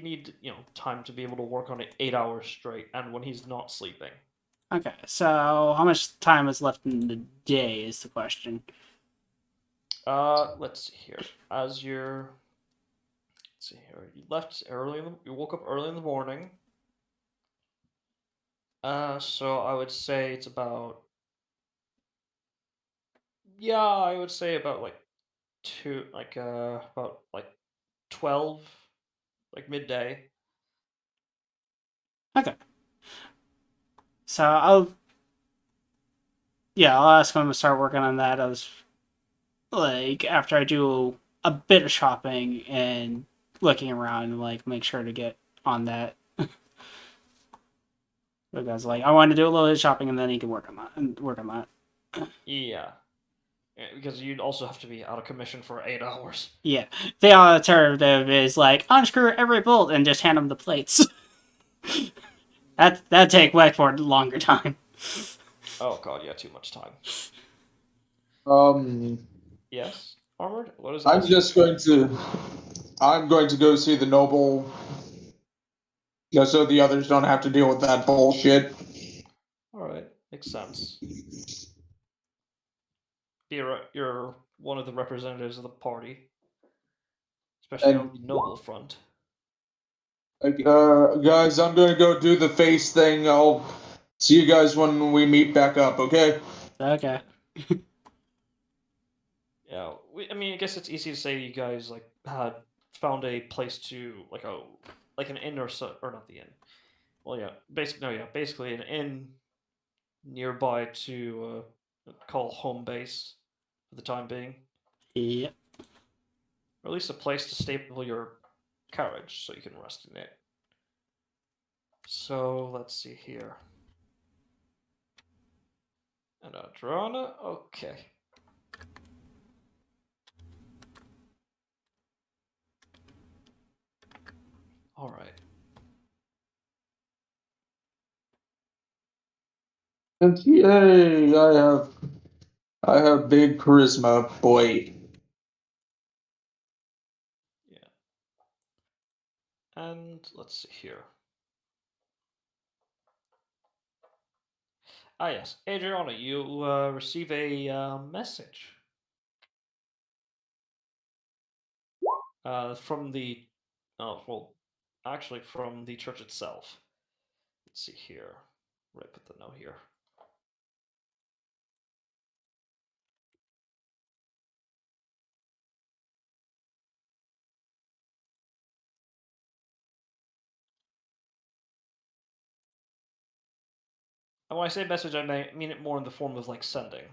need time to be able to work on it 8 hours straight, and when he's not sleeping. Okay, so how much time is left in the day is the question. Let's see here. As you're Let's see here. You woke up early in the morning. So I would say it's about I would say about like about like 12, like midday. Okay. So I'll ask him to start working on that as like after I do a bit of shopping and looking around and like make sure to get on that. Because like I want to do a little bit of shopping and then he can work on that and work on that. Yeah. Because you'd also have to be out of commission for 8 hours. Yeah. The alternative is like unscrew every bolt and just hand him the plates. That'd take way for a longer time. Oh god, yeah, too much time. Um, Yes, Armored. What is I'm that? just going to. I'm going to go see the noble. Just so the others don't have to deal with that bullshit. All right, makes sense. You're one of the representatives of the party, especially on And the noble front. guys, I'm going to go do the face thing. I'll see you guys when we meet back up. Okay? Okay. Yeah, I mean, I guess it's easy to say you guys like had found a place to like an inn or not the inn. Well, yeah, basically an inn nearby to call home base for the time being, Yep. or at least a place to stable your carriage so you can rest in it. So let's see here. And Adriana, okay. All right. And yay! I have big charisma, boy. Yeah. And let's see here. Ah, yes, Adriana, you receive a message from the. Oh, well, actually, from the church itself. Let's see here. Where did I put the note here? And when I say message, I mean it more in the form of like sending.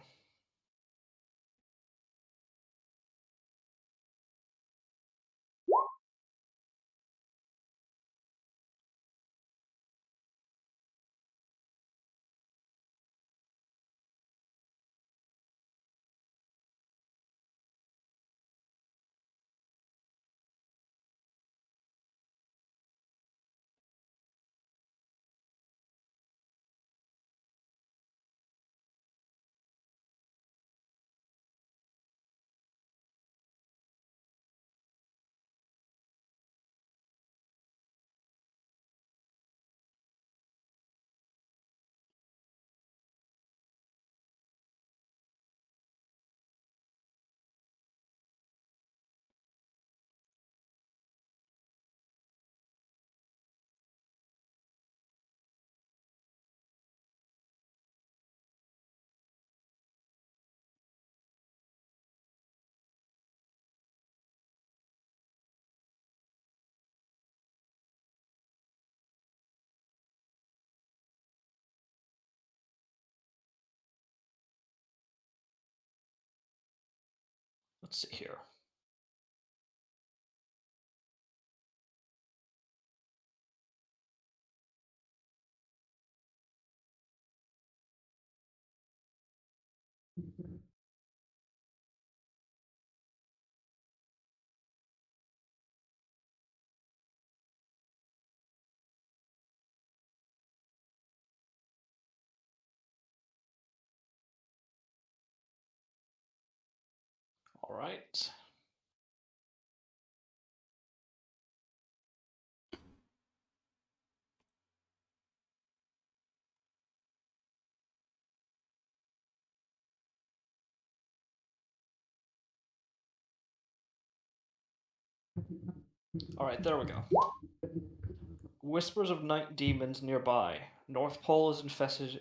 Let's see here. All right. All right, there we go. Whispers of night demons nearby. North Pole is infested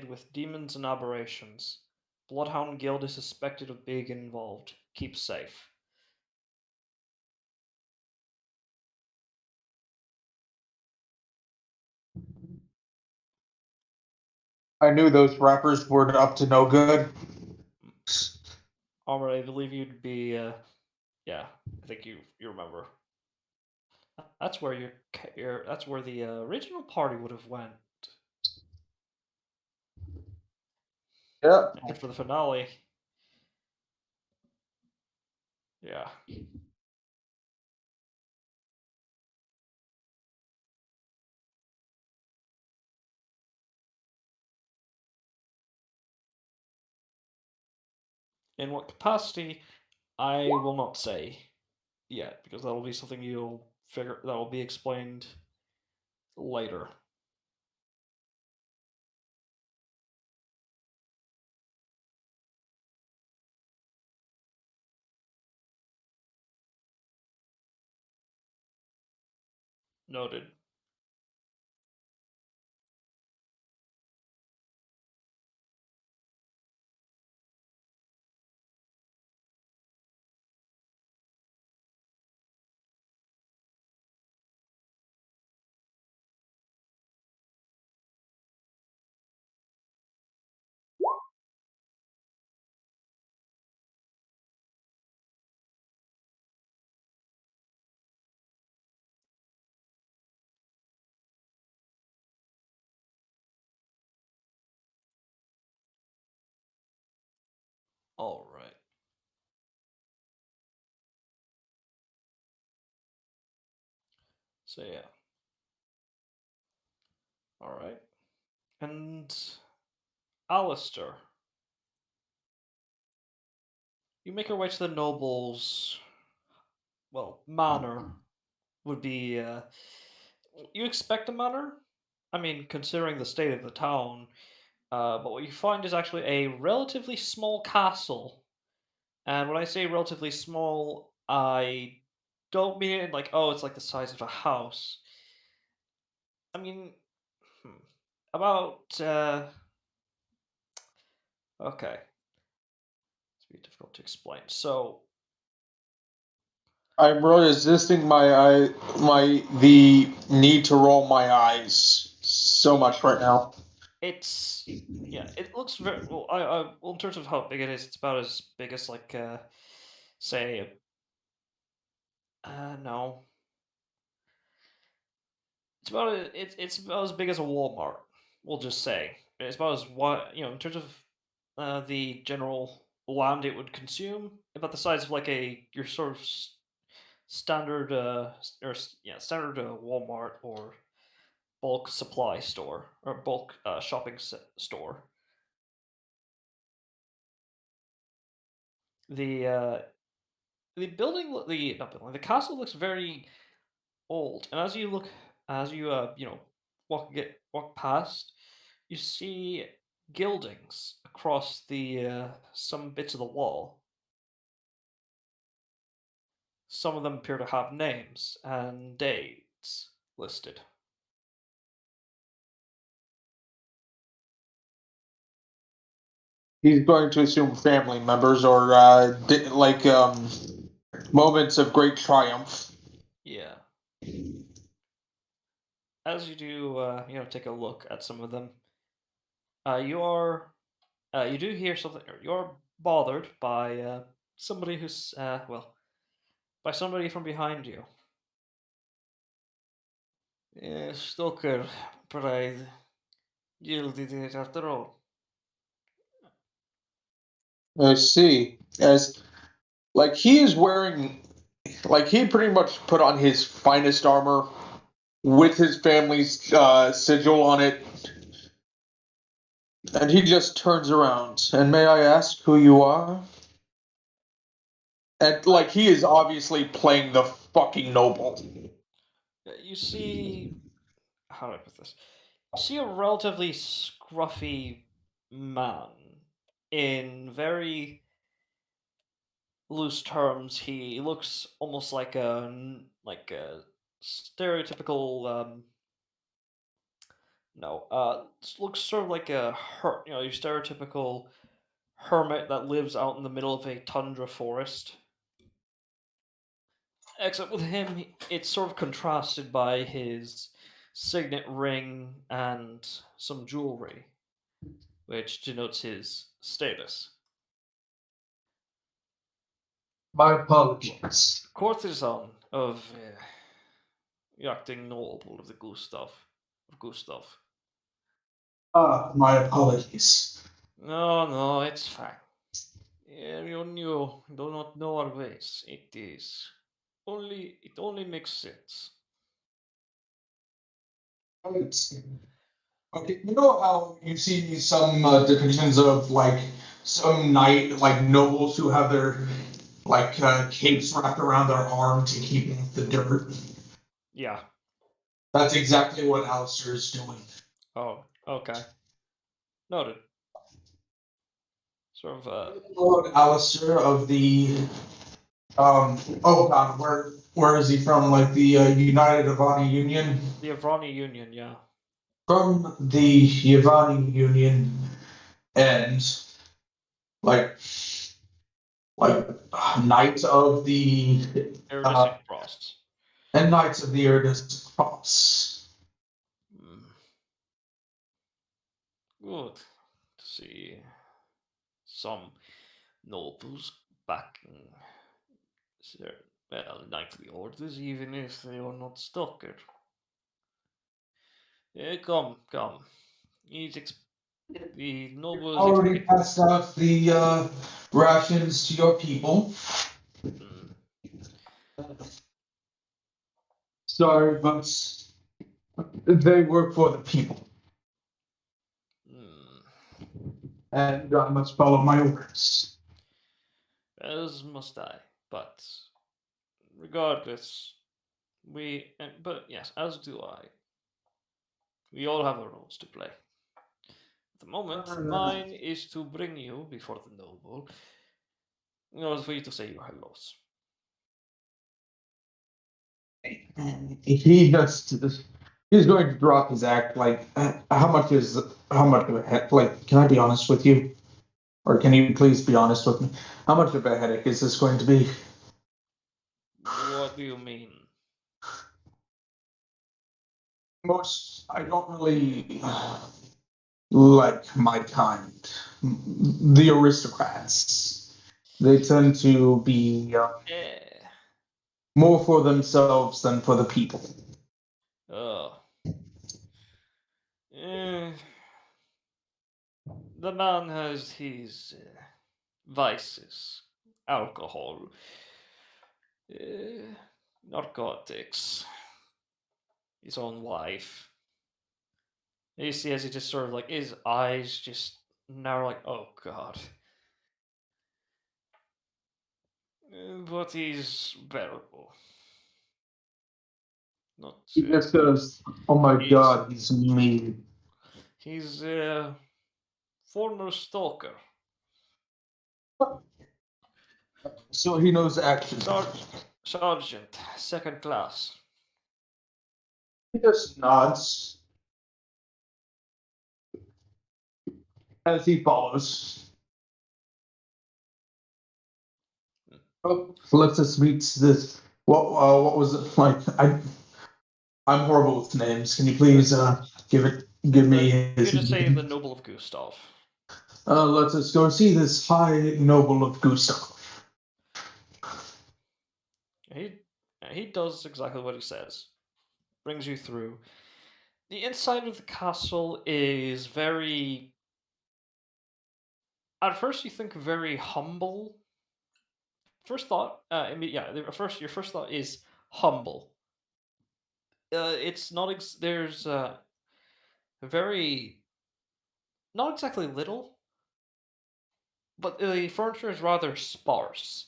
with demons and aberrations. Bloodhound Guild is suspected of being involved. Keep safe. I knew those rappers were up to no good. Alright, I believe you'd be, yeah, I think you remember. That's where that's where the original party would have went. Yeah. And for the finale, yeah. In what capacity, I will not say yet, because that will be something that will be explained later. Noted. Alright. So yeah. All right. And Alistair, you make your way to the nobles. Well, manor would be. You expect a manor? I mean, considering the state of the town. But what you find is actually a relatively small castle. And when I say relatively small, I don't mean it like, oh, it's like the size of a house. I mean, hmm, about. Okay, it's be difficult to explain. So I'm resisting the need to roll my eyes so much right now. it's yeah, it looks very well. Well, in terms of how big it is, it's about as big as like say no, it's about as big as a Walmart. We'll just say it's about as what in terms of the general land it would consume, about the size of like your sort of standard standard Walmart or bulk supply store or bulk shopping store. The the building, the not building, the castle looks very old, and as you walk past, you see gildings across the some bits of the wall. Some of them appear to have names and dates listed. He's going to assume family members or moments of great triumph. Yeah. As you do, take a look at some of them, you do hear something. Or you're bothered by somebody who's by somebody from behind you. Stoker pride yielded it after all. I see. As like he is wearing, like he pretty much put on his finest armor with his family's sigil on it, and he just turns around. And may I ask who you are? And like I he is obviously playing the fucking noble. You see, how do I put this? You see a relatively scruffy man. In very loose terms, he looks almost like a stereotypical no looks sort of like a your stereotypical hermit that lives out in the middle of a tundra forest. Except with him, it's sort of contrasted by his signet ring and some jewelry, which denotes his status. My apologies. Courtesan of acting noble of Gustav. Ah, my apologies. No, no, it's fine. You do not know our ways. It only makes sense. Okay, you know how you see some depictions of like some knight, like nobles who have their capes wrapped around their arm to keep off the dirt. Yeah. That's exactly what Alistair is doing. Oh, okay. Noted. Sort of Lord Alistair of the oh god, where is he from? Like the United Avani Union? the Avrani Union, yeah. From the Yavani Union and like like Knights of the uh, Iridescent Cross. and Knights of the Iridescent Cross. Hmm. Good to see some nobles backing knightly orders, even if they are not stalkered. Come. He's the nobles Already expect. passed out the rations to your people. Hmm. Sorry, but they work for the people, Hmm. and I must follow my orders. As must I. But regardless, but yes, as do I. We all have our roles to play. At the moment, mine is to bring you before the noble in order for you to say your hellos. He just he's going to drop his act. Like, how much of a head? Like, can I be honest with you, or can you please be honest with me? How much of a headache is this going to be? What do you mean? Most I don't really like my kind, the aristocrats. They tend to be Eh. more for themselves than for the people. Oh. Eh. The man has his vices, alcohol, uh, narcotics, his own wife. You see, as he just sort of like his eyes just narrow, like, oh god. But he's bearable. Not. He just goes, "Oh my He's God, he's mean." he's a former stalker. So he knows action. Sergeant, second class. He just nods as he follows. Oh, let's just meet this. What was it like? I'm horrible with names. Can you please give me You his could just say the name? noble of Gustav. Let us go see this high noble of Gustav. He he does exactly what he says. Brings you through. The inside of the castle is very. At first, you think very humble. First thought, first your first thought is humble. It's not. There's very not exactly little, but the furniture is rather sparse.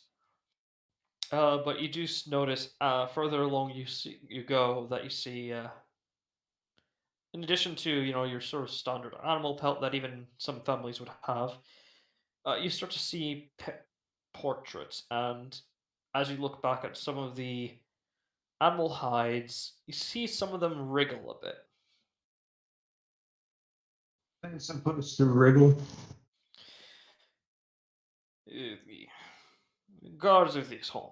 But you do notice further along you go that you see in addition to your sort of standard animal pelt that even some families would have, you start to see portraits, and as you look back at some of the animal hides, you see some of them wriggle a bit. I'm supposed to wriggle. The guards of this home,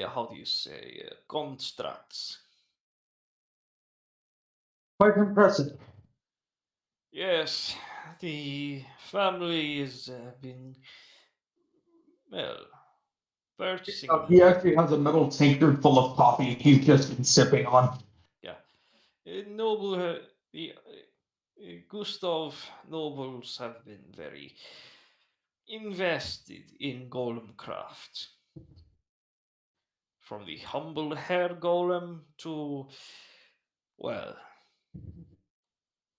how do you say, constructs. Quite impressive. Yes, the family has been, well, purchasing. He actually has a metal tankard full of coffee he's just been sipping on. Yeah, noble. The Gustav nobles have been very invested in golem craft. From the humble hair golem to, well,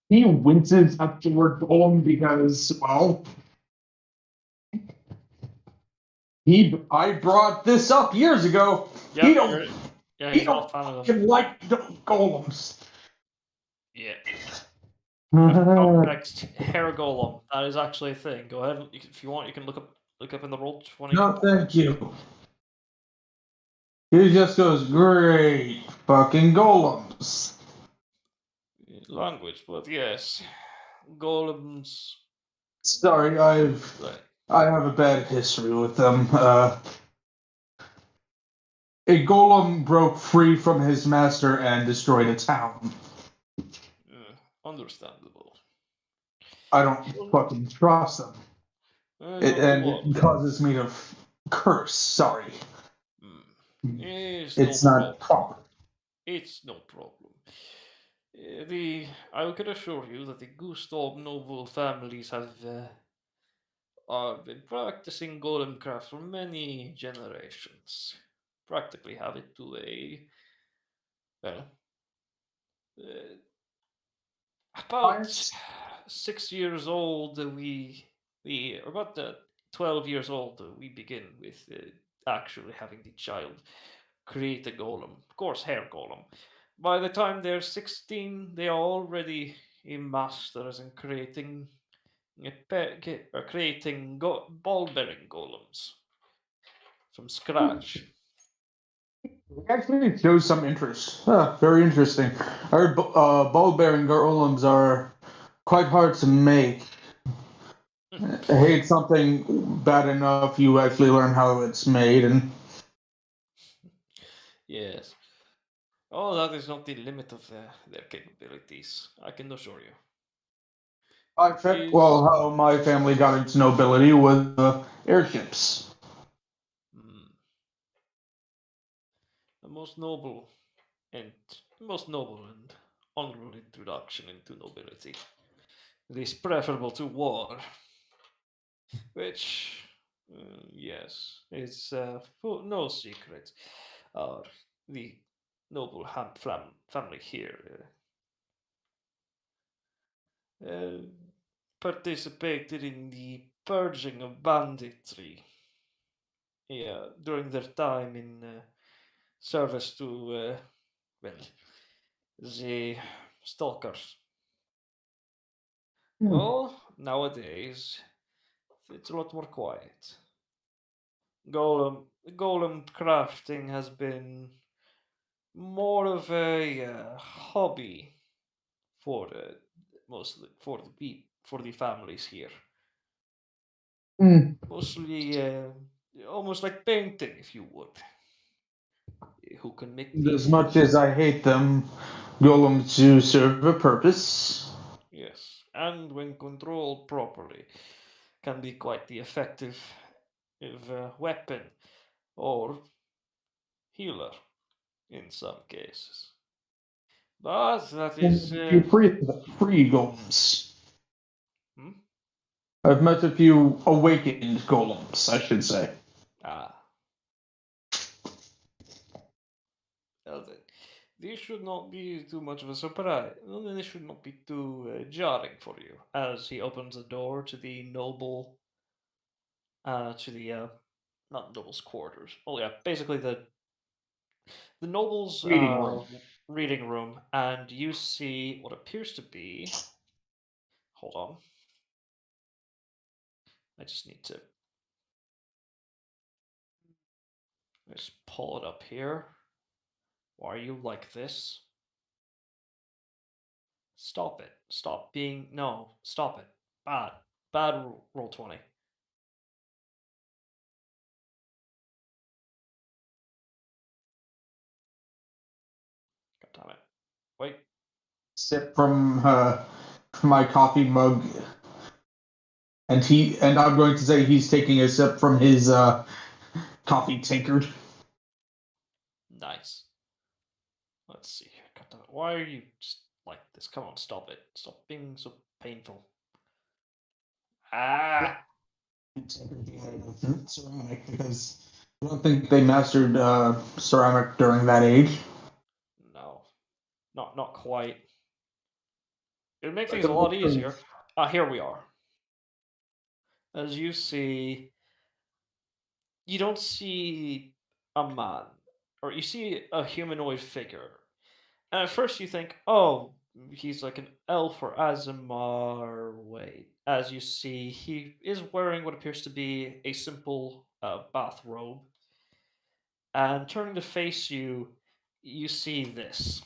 He winces at the word golem because, well, I brought this up years ago. He yep, don't yeah, he he's not don't a fan of them. fucking like golems. Yeah, that's context. Hair golem. That is actually a thing. Go ahead, if you want, you can look up in the roll 20 No, component. thank you. He just goes, great fucking golems. Language, but yes, golems. Sorry, Right. I have a bad history with them. A golem broke free from his master and destroyed a town. Understandable. I don't Well, fucking trust them. not to And worry. it causes me to curse. Sorry. It's no It's not problem. proper. It's no problem. I can assure you that the Gustav noble families have been practicing golem craft for many generations. Practically have it to a Well, uh, I about 6 years old, we about 12 years old, we begin with actually having the child create a golem, of course, hair golem. By the time they're 16, they are already masters in creating creating ball bearing golems from scratch. actually shows some interest. Very interesting. I heard ball-bearing golems are quite hard to make. I hate something bad enough. You actually learn how it's made, and Yes. Oh, that is not the limit of their capabilities, I can assure you. I It checked. is Well, how my family got its nobility was airships. mm, the most noble and most noble and honorable introduction into nobility. It is preferable to war, which, yes, is no secret. Our the noble family here uh, participated in the purging of banditry. Yeah, during their time in service to well, the stalkers. Hmm. Well, nowadays it's a lot more quiet. Golem crafting has been more of a hobby for mostly for the families here. Hmm. Mostly almost like painting, if you would. Who can make As the much as I hate them, golems do serve a purpose. yes, and when controlled properly, can be quite the effective weapon or healer in some cases. But that is And a few free golems. hmm? I've met a few awakened golems, I should say. Ah, well then. This should not be too much of a surprise. Well, then this should not be too jarring for you. As he opens the door to the noble, to the not noble's quarters. Oh yeah, basically the noble's Reading room. reading room, and you see what appears to be. Hold on, I just need to just pull it up here. Why are you like this? Stop it. Stop being. No, stop it. Bad. Bad roll 20. God damn it. Wait. Sip from my coffee mug, and I'm going to say he's taking a sip from his coffee tinkered. Nice. Let's see here. God damn it. Why are you just like this? Come on, stop it. Stop being so painful. Ah! Ceramic, because I don't think they mastered ceramic during that age. No. Not quite. It would make Like things a a lot modern easier. Ah, here we are. As you see, you don't see a man, or you see a humanoid figure. And at first you think, oh, he's like an elf or Azamar. Wait, as you see, he is wearing what appears to be a simple bathrobe. And turning to face you, you see this.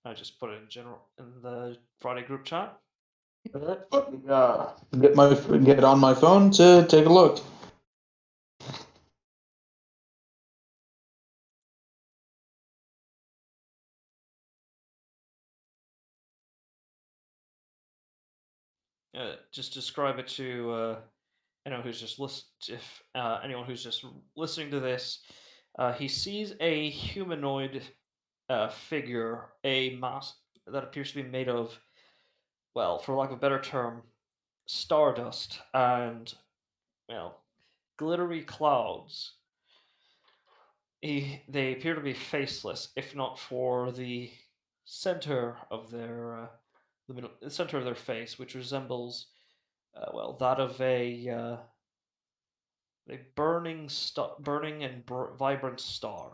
I just put it in general in the Friday group chat. Get on my phone to take a look. Just describe it to anyone who's just if anyone who's just listening to this. He sees a humanoid figure, a mask that appears to be made of, well, for lack of a better term, stardust and, well, glittery clouds. they appear to be faceless, if not for the center of the center of their face, which resembles, well, that of a burning and vibrant star.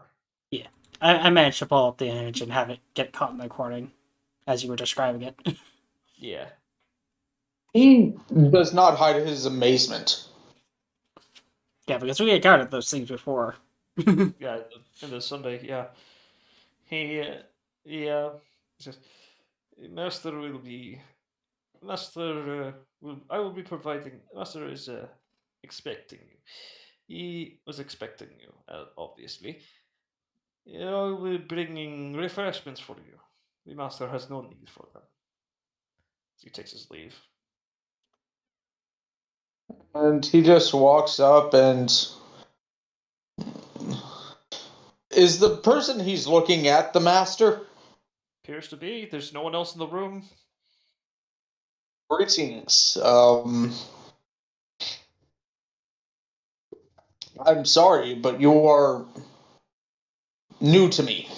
Yeah, I managed to pull up the image and have it get caught in the recording as you were describing it. Yeah. So He does not hide his amazement. Yeah, because we encountered those things before. yeah, in the Sunday, yeah, he yeah, he says, Master will be Master I will be providing. Master is expecting you. He was expecting you, obviously. I will be bringing refreshments for you. The master has no need for them. He takes his leave. And he just walks up and is the person he's looking at the master? Appears to be. There's no one else in the room. Greetings. I'm sorry, but you are new to me.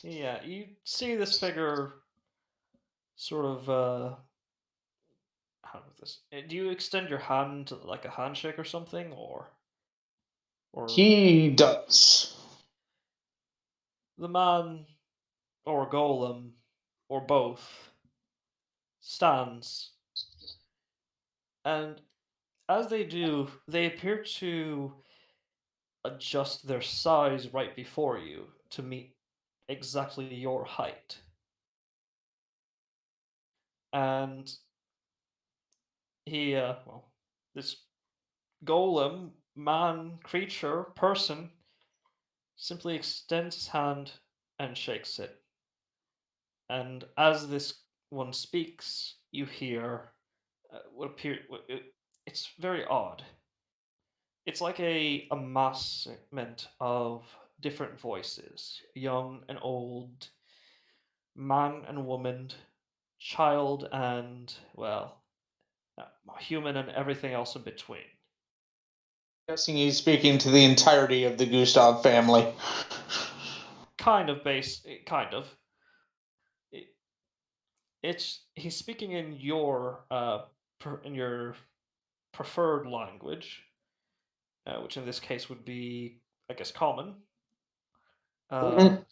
Yeah, you see this figure sort of how with this? Do you extend your hand like a handshake or something, or He does. the man or golem or both stands, and as they do, they appear to adjust their size right before you to meet exactly your height. And well, this golem, man, creature, person, simply extends his hand and shakes it. And as this one speaks, you hear what appear. It's very odd. It's like a amassment of different voices, young and old, man and woman, child and, well, human and everything else in between. Guessing he's speaking to the entirety of the Gustav family. Kind of. It, it's he's speaking in your preferred language, which in this case would be, I guess, Mhm.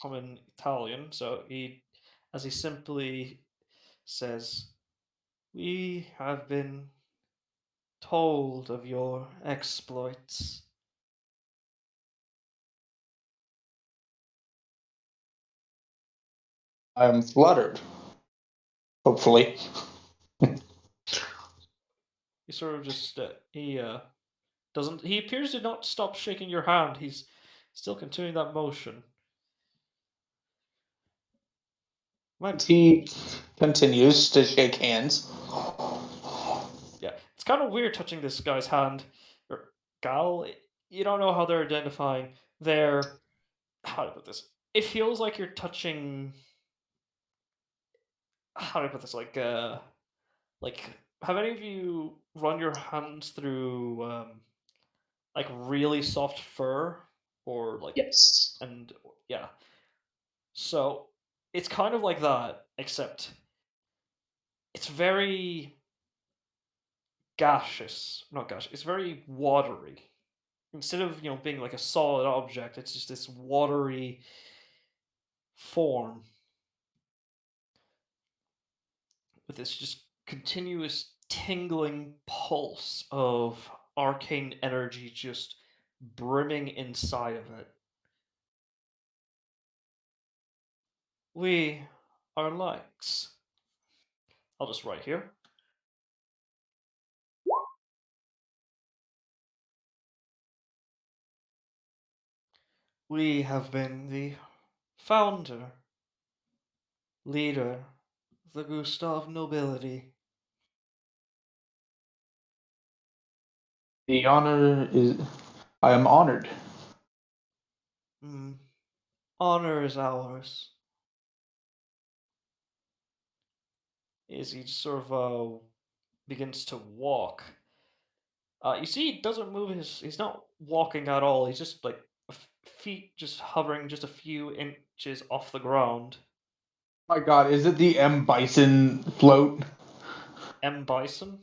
common Italian. So as he simply says, "We have been told of your exploits." I'm fluttered. Hopefully. He sort of just he doesn't. He appears to not stop shaking your hand. He's still continuing that motion. And Might he continues to shake hands. Yeah, it's kind of weird touching this guy's hand or gal. You don't know how they're identifying. They're how do I put this? It feels like you're touching. How do I put this? Like have any of you run your hands through like really soft fur or like Yes. and yeah. So it's kind of like that, except it's very gaseous. Not gaseous. It's very watery. Instead of being like a solid object, it's just this watery form with this just continuous tingling pulse of arcane energy just brimming inside of it. We are likes. I'll just write here. We have been the founder, leader, the Gustav nobility. The honor is. I am honored. Mm. Honor is ours. As he just sort of begins to walk. You see, he doesn't move his. He's not walking at all. He's just like feet just hovering just a few inches off the ground. My God, is it the M Bison float? M Bison.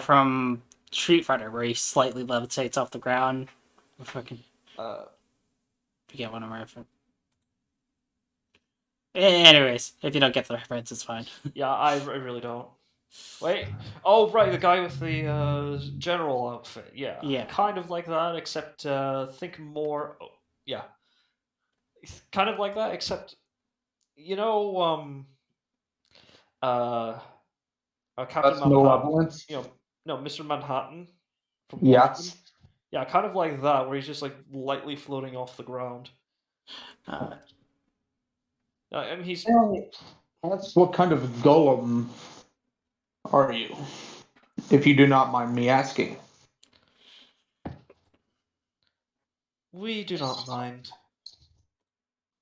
From Street Fighter, where he slightly levitates off the ground. If I can Uh, forget what I'm referencing. Anyways, if you don't get the reference, it's fine. yeah, I really don't. Wait. Oh, right, the guy with the general outfit. Yeah, Yeah. kind of like that, except think more. Oh, yeah, it's kind of like that, except you know, uh, Captain That's Manhattan. malevolence. No, Mr. Manhattan from Watchmen. Yes. Yeah, kind of like that, where he's just like lightly floating off the ground. Uh, I mean, he's Well, that's what kind of golem are you, if you do not mind me asking? we do not mind.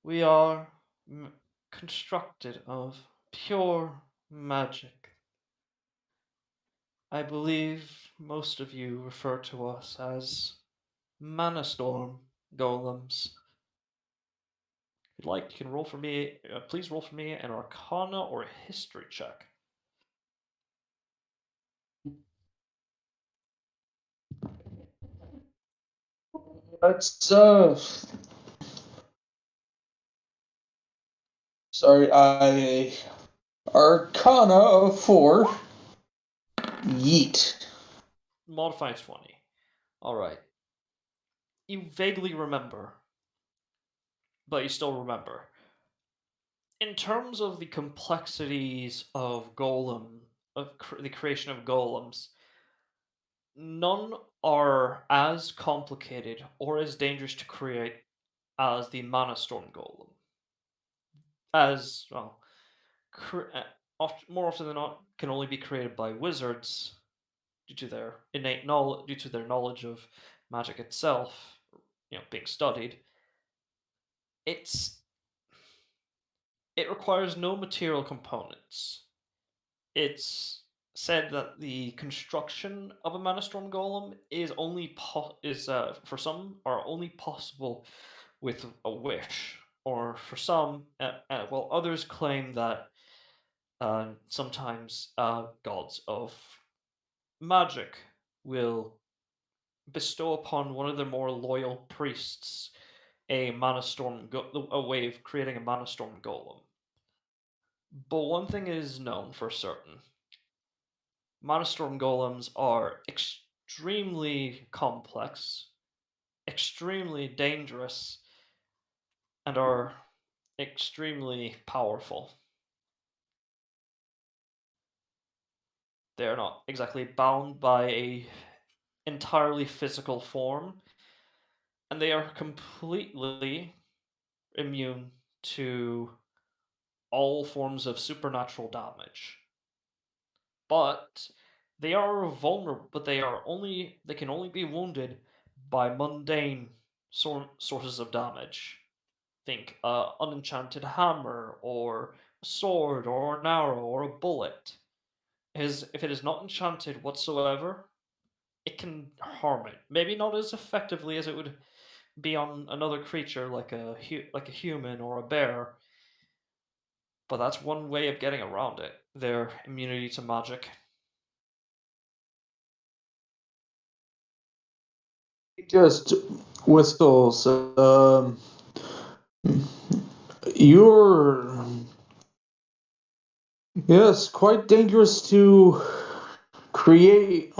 We are constructed of pure magic. I believe most of you refer to us as mana storm golems. If you'd like, you can roll for me. Please roll for me an Arcana or a History check. That's sorry, I Arcana of 4. Yeet. Modify 20. All right. You vaguely remember, but you still remember. In terms of the complexities of the creation of golems, none are as complicated or as dangerous to create as the Mana Storm Golem. As well, more often than not, can only be created by wizards due to their innate knowledge, due to their knowledge of magic itself, being studied. It's it requires no material components. It's said that the construction of a Mana Storm Golem is for some are only possible with a wish, or for some, while others claim that sometimes gods of magic will bestow upon one of their more loyal priests a way of creating a mana storm golem. But one thing is known for certain: mana storm golems are extremely complex, extremely dangerous, and are extremely powerful. They are not exactly bound by a entirely physical form, and they are completely immune to all forms of supernatural damage. But they are vulnerable. But they can only be wounded by mundane sources of damage. Think unenchanted hammer, or a sword, or an arrow, or a bullet. If it is not enchanted whatsoever, it can harm it. Maybe not as effectively as it would be on another creature like a human or a bear, but that's one way of getting around it. Their immunity to magic. Just whistles. You're yes, quite dangerous to create.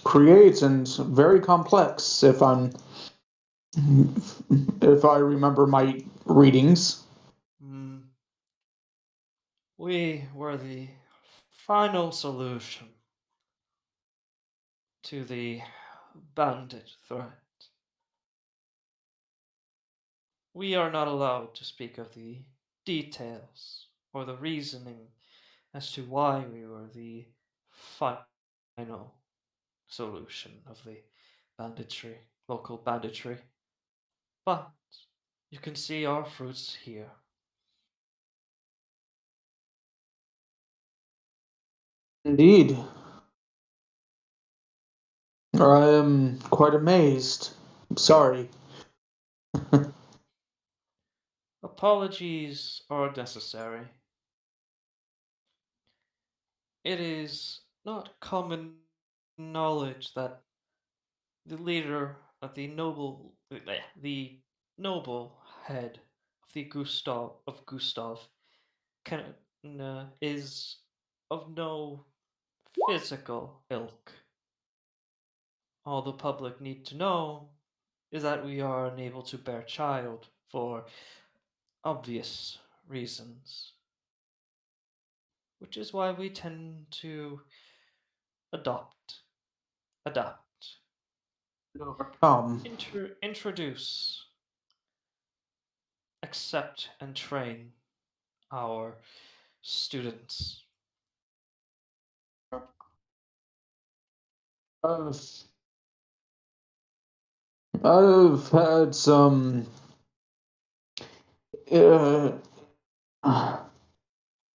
Create and very complex. If I remember my readings. Mm. We were the final solution to the bandit threat. We are not allowed to speak of the details or the reasoning as to why we were the final solution of the local banditry. But you can see our fruits here. Indeed. I am quite amazed. Sorry. Apologies are necessary. It is not common knowledge that the leader of the noble head of the Gustav can is of no physical ilk. All the public need to know is that we are unable to bear child for obvious reasons, which is why we tend to adopt, adapt, Overcome. introduce, accept, and train our students. I've, I've had some uh,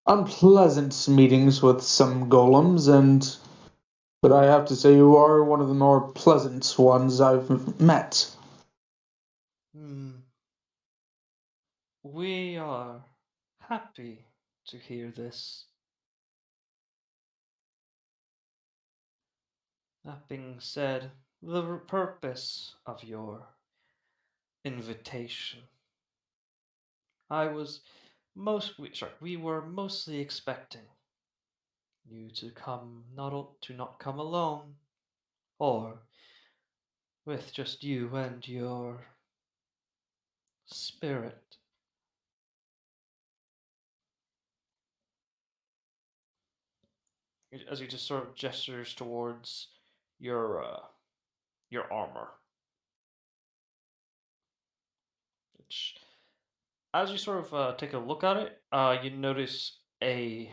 unpleasant meetings with some golems, and but I have to say you are one of the more pleasant ones I've met. Hmm. We are happy to hear this. That being said, the purpose of your invitation. I was we were mostly expecting you to come to not come alone, or with just you and your spirit. As he just sort of gestures towards your uh, your armor, which, as you sort of take a look at it, you notice a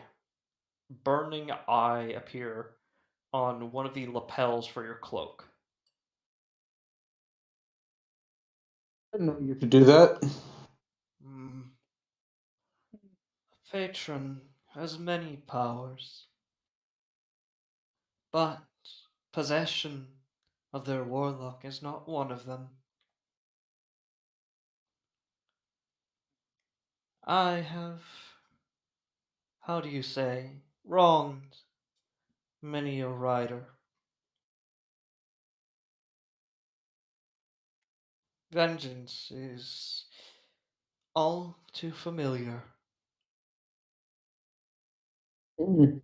burning eye appear on one of the lapels for your cloak. I didn't know you could do that. Mm, patron has many powers, but possession of their warlock is not one of them. I have, how do you say, wronged many a rider. Vengeance is all too familiar. Mm.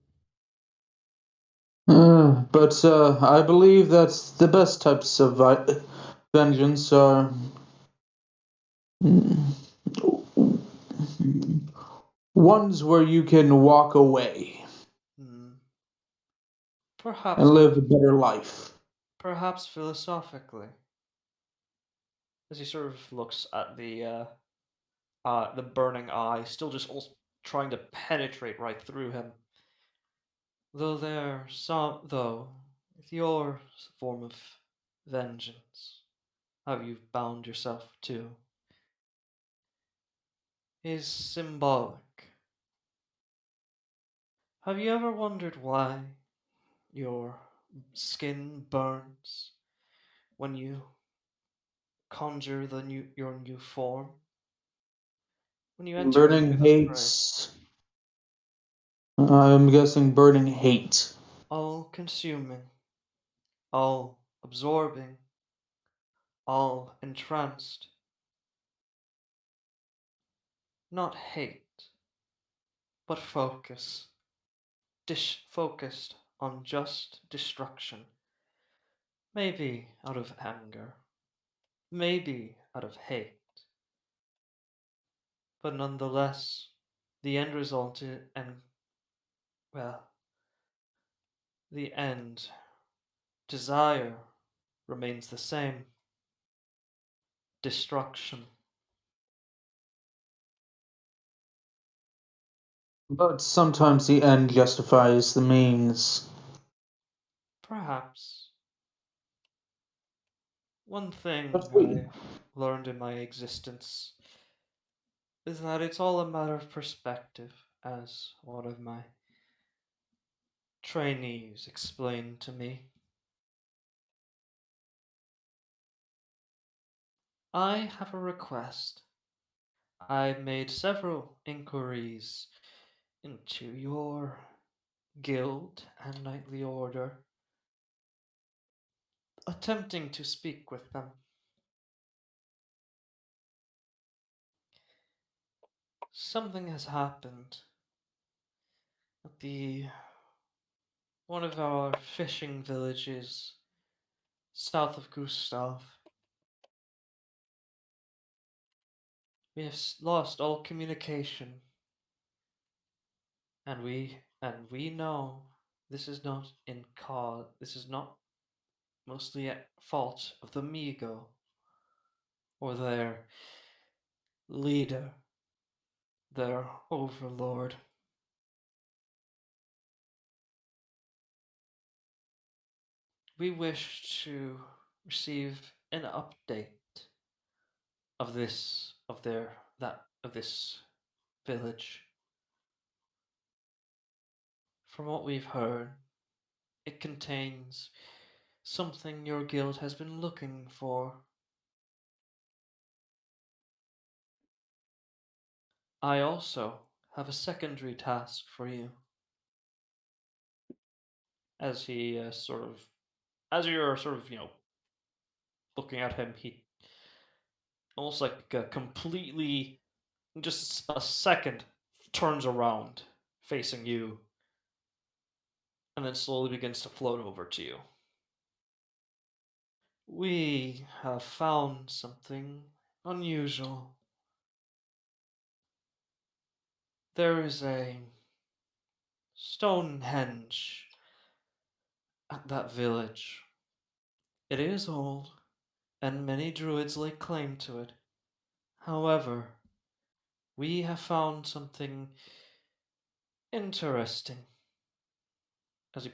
But I believe that the best types of vengeance are mm, ones where you can walk away Hmm. and Perhaps, live a better life. perhaps philosophically, as he sort of looks at the burning eye, still just trying to penetrate right through him. Though with your form of vengeance, how you've bound yourself to, is symbolic. Have you ever wondered why your skin burns when you conjure your new form? When you enter into Burning the fray, hates. I'm guessing burning hate. all consuming, all absorbing, all entranced, not hate, but focus, focused on just destruction, maybe out of anger, maybe out of hate, but nonetheless, the end result and well, the end desire remains the same: destruction. But sometimes the end justifies the means. Perhaps one But thing we, I've learned in my existence is that it's all a matter of perspective, as one of my trainees explained to me. I have a request. I made several inquiries into your guild and knightly order, attempting to speak with them. Something has happened at one of our fishing villages south of Gustav. We have lost all communication, and we know this is not this is not mostly at fault of the Migo or their leader, their overlord. We wish to receive an update of this village. From what we've heard, it contains something your guild has been looking for. I also have a secondary task for you. As he as you're looking at him, he almost like completely, just a second, turns around, facing you, and then slowly begins to float over to you. We have found something unusual. There is a Stonehenge at that village. It is old, and many druids lay claim to it. However, we have found something interesting. As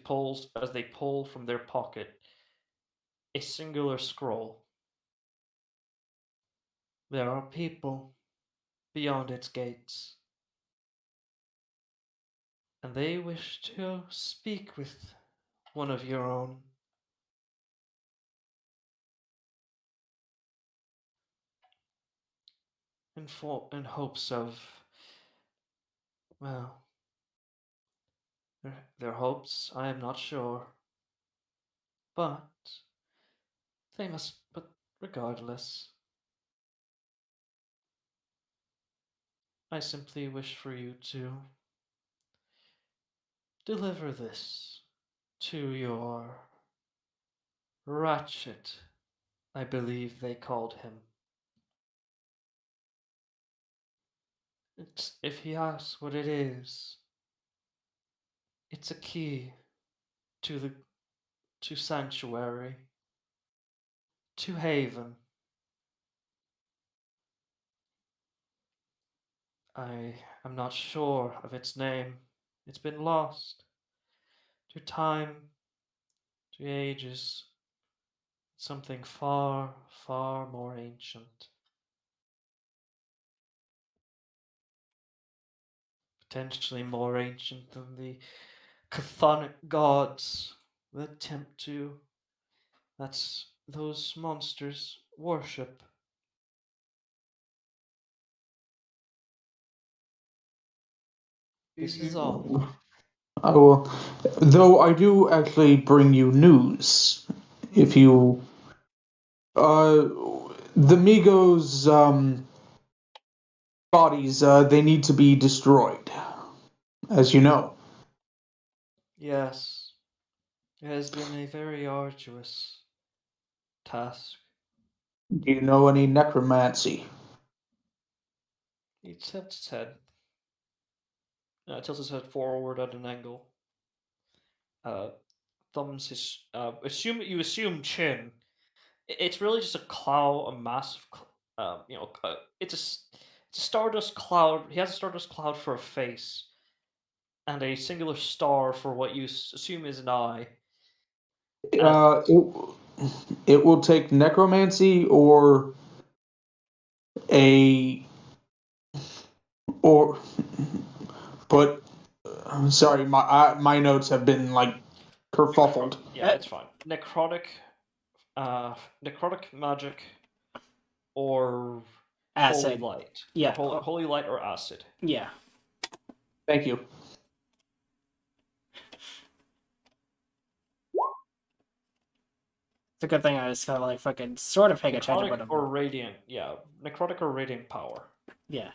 they pull from their pocket a singular scroll. There are people beyond its gates, and they wish to speak with one of your own. In hopes of, well, their hopes, I am not sure, but but regardless, I simply wish for you to deliver this to your Ratchet, I believe they called him. If he asks what it is, it's a key to Sanctuary, to Haven. I am not sure of its name. It's been lost to time, to ages. Something far, far more ancient. Potentially more ancient than the chthonic gods that those monsters worship. This is all. I will, though I do actually bring you news. If you, uh, the Migos, bodies, they need to be destroyed, as you know. Yes, it has been a very arduous task. Do you know any necromancy? He tilts his head. Tilts his head forward at an angle. Thumbs his. Assume chin. It's really just a cloud, a massive. It's a stardust cloud. He has a stardust cloud for a face, and a singular star for what you assume is an eye. And It will take necromancy a or but sorry, my notes have been like kerfuffled. yeah, it's fine. Necrotic magic or holy Acid. light. Yeah. Or holy light or acid. Yeah. Thank you. It's a good thing I was kind of like fucking sort of paying attention, Necrotic but or radiant, yeah. Necrotic or radiant power. yeah.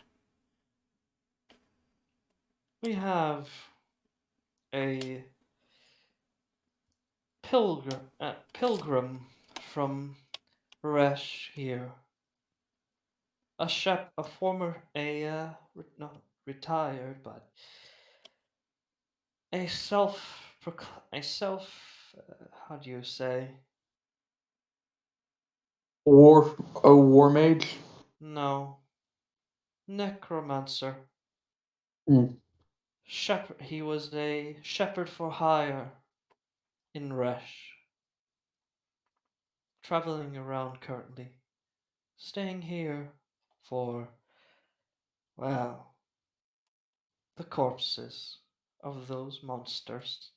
We have a pilgrim from Resh here. A former, not retired, but a how do you say? A war mage. No, necromancer. Hmm. Shepherd. He was a shepherd for hire in Resh, traveling around currently, staying here for, well, the corpses of those monsters.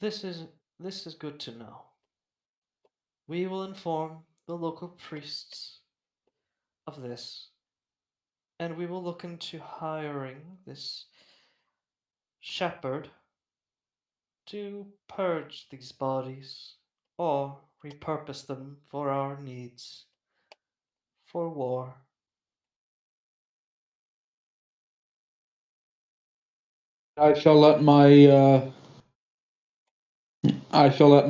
This is this is good to know. We will inform the local priests of this, and we will look into hiring this shepherd to purge these bodies or repurpose them for our needs for war. I shall let my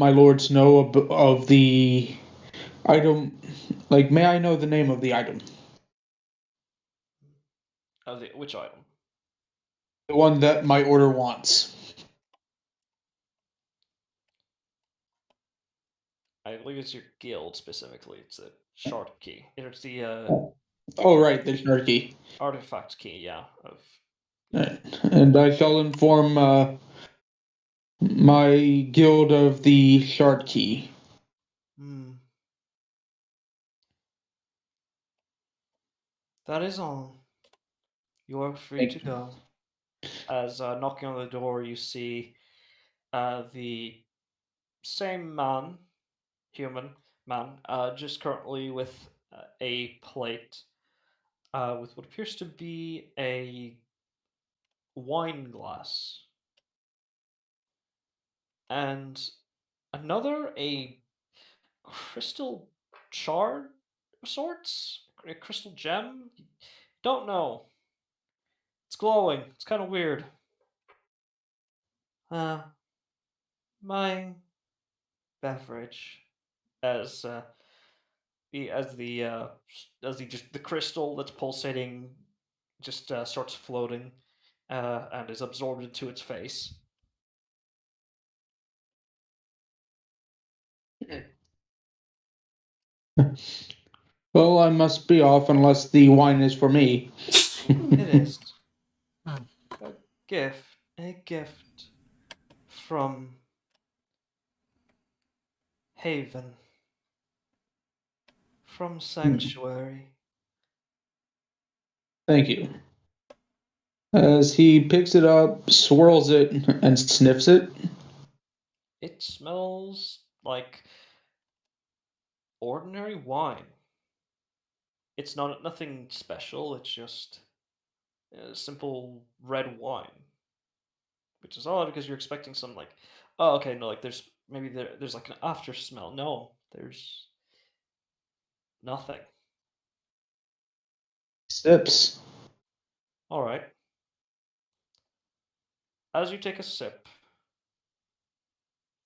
lords know of the item. Like, may I know the name of the item? Which item? The one that my order wants. I believe it's your guild specifically. It's a shard key. It's the Oh, right, the Snarky. artifact key, yeah. And I shall inform my guild of the shard key. Hmm. That is all. You are free to Thank you. go. As knocking on the door, you see the same man, human man, just currently with a plate with what appears to be a wine glass and a crystal shard of sorts, a crystal gem. Don't know. It's glowing. It's kind of weird. Uh, my beverage, as the as the as the just the crystal that's pulsating just starts floating and is absorbed into its face. Well, I must be off unless the wine is for me. It is a a gift from Haven, from Sanctuary. Thank you. As he picks it up, swirls it, and sniffs it. It smells like ordinary wine. It's nothing special. It's just simple red wine, which is odd because you're expecting some like, oh, okay, no, like there's like an after smell. No, there's nothing. Sips. All right. As you take a sip,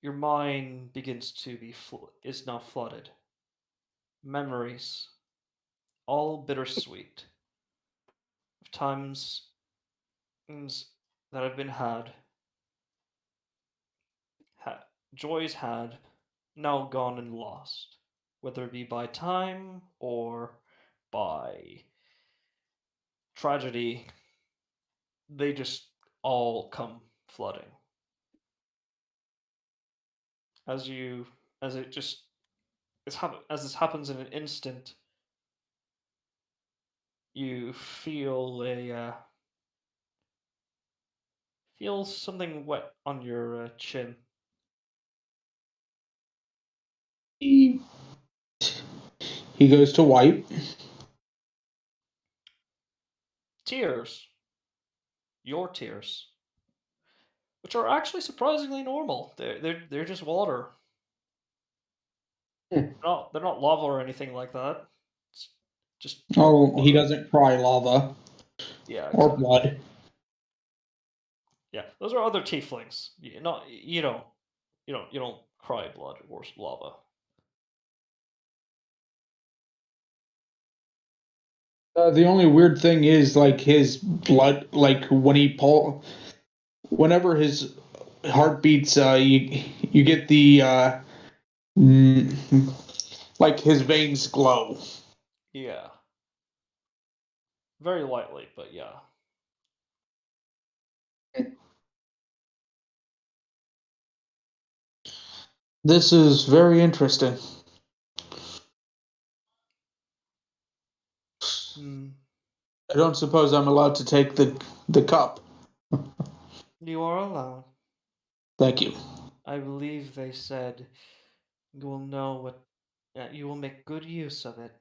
your mind begins to is now flooded. Memories, all bittersweet, of times that have been ha- joys had, now gone and lost, whether it be by time or by tragedy, they just all come flooding. As you, as it just, as this happens in an instant, you feel something wet on your chin. He goes to wipe. Tears. Your tears. Which are actually surprisingly normal. They're just water. They're not lava or anything like that. It's just normal Oh, he water. doesn't cry lava Yeah, or exactly. blood. Yeah, those are other tieflings. You don't cry blood or lava. The only weird thing is like his blood, like whenever his heart beats, you get the mm, like his veins glow. Yeah, very lightly, but yeah. This is very interesting. Hmm. I don't suppose I'm allowed to take the cup. You are allowed. Thank you. I believe they said you will know what. You will make good use of it.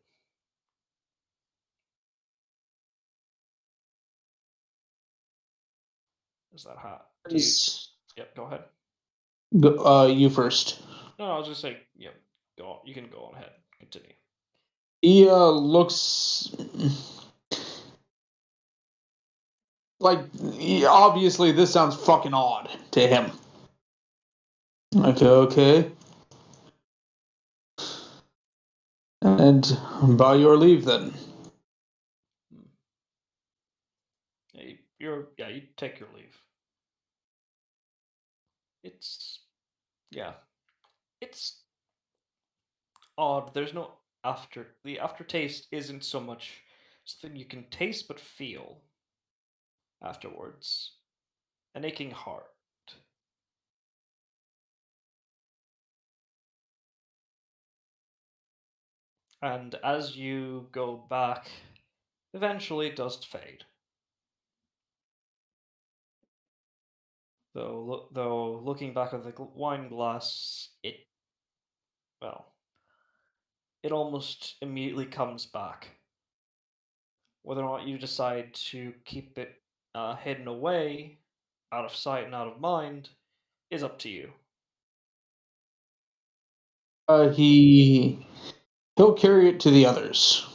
Is that hot? Do you? Yep. Go ahead. You first. No, I was just saying. Yep. Go on. You can go on ahead. Continue. He looks like obviously this sounds fucking odd to him. Okay. And by your leave then. Hmm. Yeah. You take your leave. It's yeah. It's odd. There's no after. The aftertaste isn't so much something you can taste but feel afterwards. An aching heart. And as you go back, eventually it does fade. Though looking back at the wine glass, well, it almost immediately comes back. Whether or not you decide to keep it hidden away, out of sight and out of mind, is up to you. He'll carry it to the others.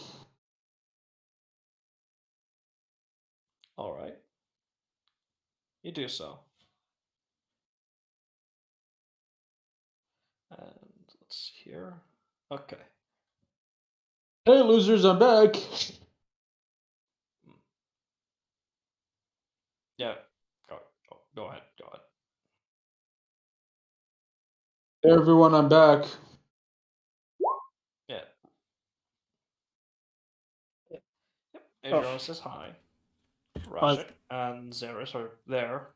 All right, you do so. And let's see here. Okay. Hey losers, I'm back. Hmm. Yeah. Go ahead. Go ahead. Hey everyone, I'm back. Yeah. Yep. Oh, Adriana says hi. well, Ratchet and Zeris are there.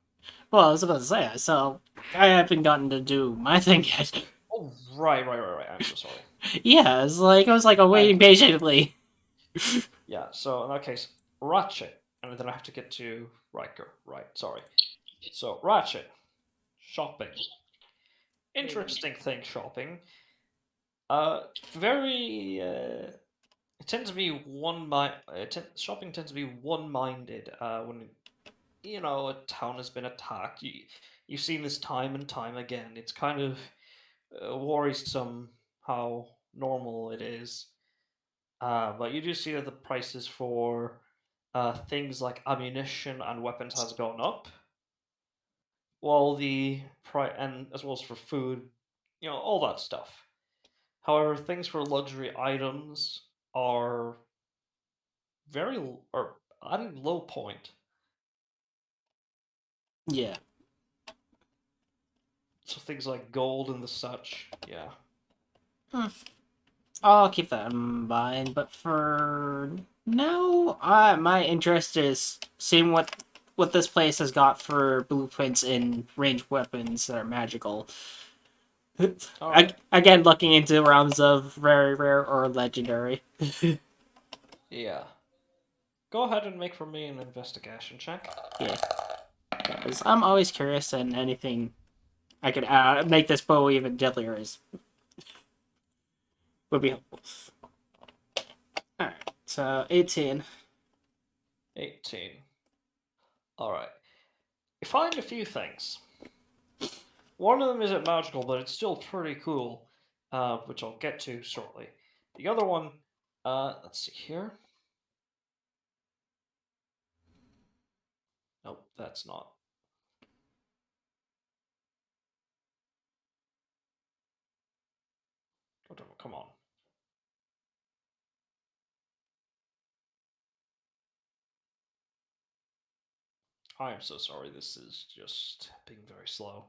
well, I was about to say, so I haven't gotten to do my thing yet. Oh, right. I'm so sorry. Yeah, I was like waiting patiently. Yeah, so in that case, Ratchet, and then I have to get to Riker. Right, sorry. So, Ratchet, shopping. Interesting thing, shopping. Uh, very, it tends to be shopping tends to be one-minded, when, a town has been attacked. You've seen this time and time again. It's kind of worrisome how normal it is. But you do see that the prices for things like ammunition and weapons has gone up, while the price and as well as for food, all that stuff. However, things for luxury items are are at a low point. Yeah. So things like gold and the such, yeah. Hmm. I'll keep that in mind, but for now, my interest is seeing what this place has got for blueprints in ranged weapons that are magical. All right, Again, looking into realms of very rare or legendary. yeah. Go ahead and make for me an investigation check. Yeah, because I'm always curious, and anything I could make this bow even deadlier is would be helpful. So 18. 18. Alright. You find a few things. One of them isn't magical, but it's still pretty cool, which I'll get to shortly. The other one, let's see here. Nope, that's not. Oh, come on. I am so sorry, this is just being very slow.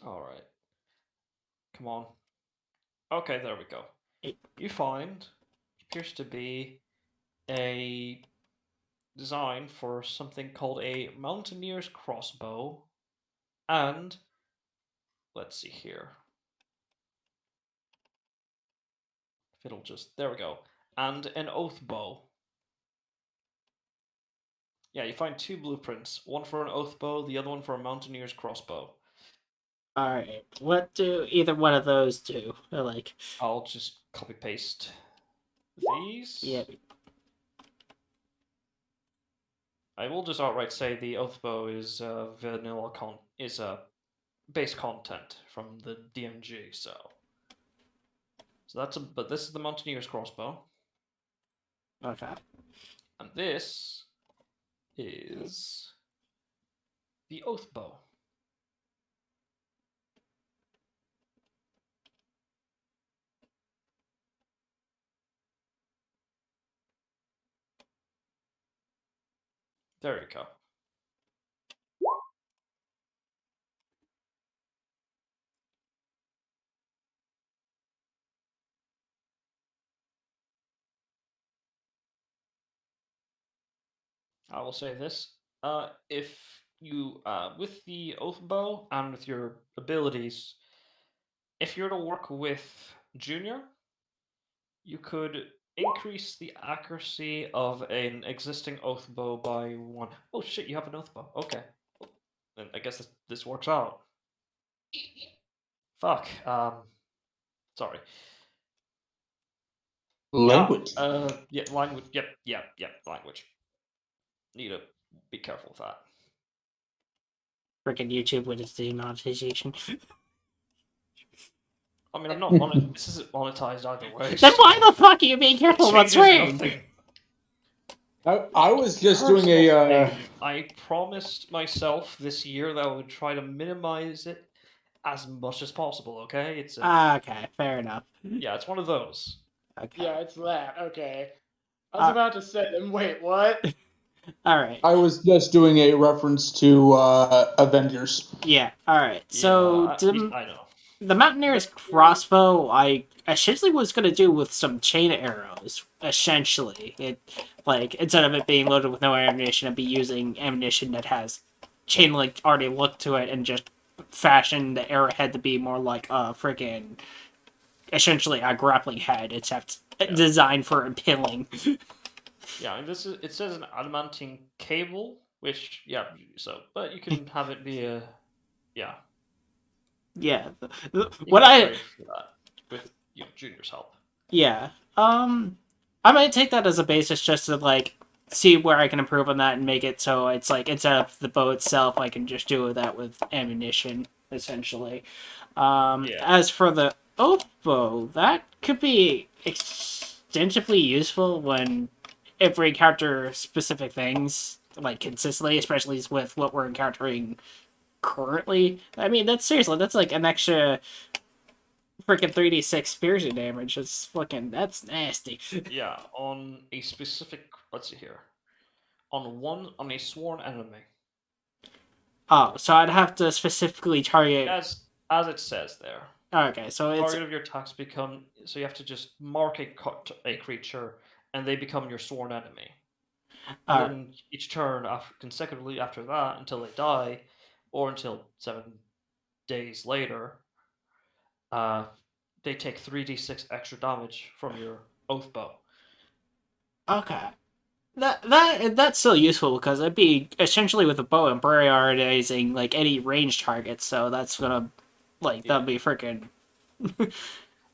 Alright. Come on. Okay, there we go. You find appears to be a design for something called a mountaineer's crossbow, and let's see here. If it'll just there we go. And an oath bow. Yeah, you find two blueprints. One for an oath bow, the other one for a mountaineer's crossbow. Alright. What do either one of those do? Like, I'll just copy paste these. yeah. I will just outright say the oath bow is base content from the DMG, so that's but this is the mountaineer's crossbow, Okay. and this is the oath bow. There you go. I will say this: if you, with the oath bow and with your abilities, if you're to work with Junior, you could increase the accuracy of an existing oath bow by 1. Oh shit! You have an oath bow. Okay, then I guess this works out. Fuck. Sorry. Language. Yeah, language. Yep, language. Need to be careful with that. Freaking YouTube with its demonetization. I mean, I'm not on this isn't monetized either way. Then why the fuck are you being It careful about changes swearing? nothing. I was just doing Personal a. thing. I promised myself this year that I would try to minimize it as much as possible. Okay, it's Okay, fair enough. yeah, it's one of those. Okay. Yeah, it's that. Okay. I was about to say, wait, what? Alright. I was just doing a reference to Avengers. Yeah, alright. Yeah, So, I know. the Mountaineer's crossbow, I essentially was going to do with some chain arrows, essentially. It, like, instead of it being loaded with no ammunition, I'd be using ammunition that has chain link already looked to it and just fashion the arrowhead to be more like a freaking, essentially a grappling head, except designed for impaling. Yeah, and it says an adamantine cable, which but you can have it be a yeah. Yeah. You What can I upgrade for that with Junior's help. Yeah. I might take that as a basis just to like see where I can improve on that and make it so it's like instead of the bow itself, I can just do that with ammunition essentially. Yeah. As for the oath bow, that could be extensively useful when if we encounter specific things like consistently, especially with what we're encountering currently. I mean, that's like an extra freaking 3d6 piercing damage. That's nasty. Yeah, on a specific let's see here. On a sworn enemy. Oh, so I'd have to specifically target. As it says there. Okay, so it's Target of your attacks become so you have to just mark a creature and they become your sworn enemy. And then each turn consecutively after that until they die, or until 7 days later, they take 3d6 extra damage from your oath bow. okay. That's still useful because it'd be essentially with a bow and prioritizing like any range targets. So that's gonna like Yeah. that'd be freaking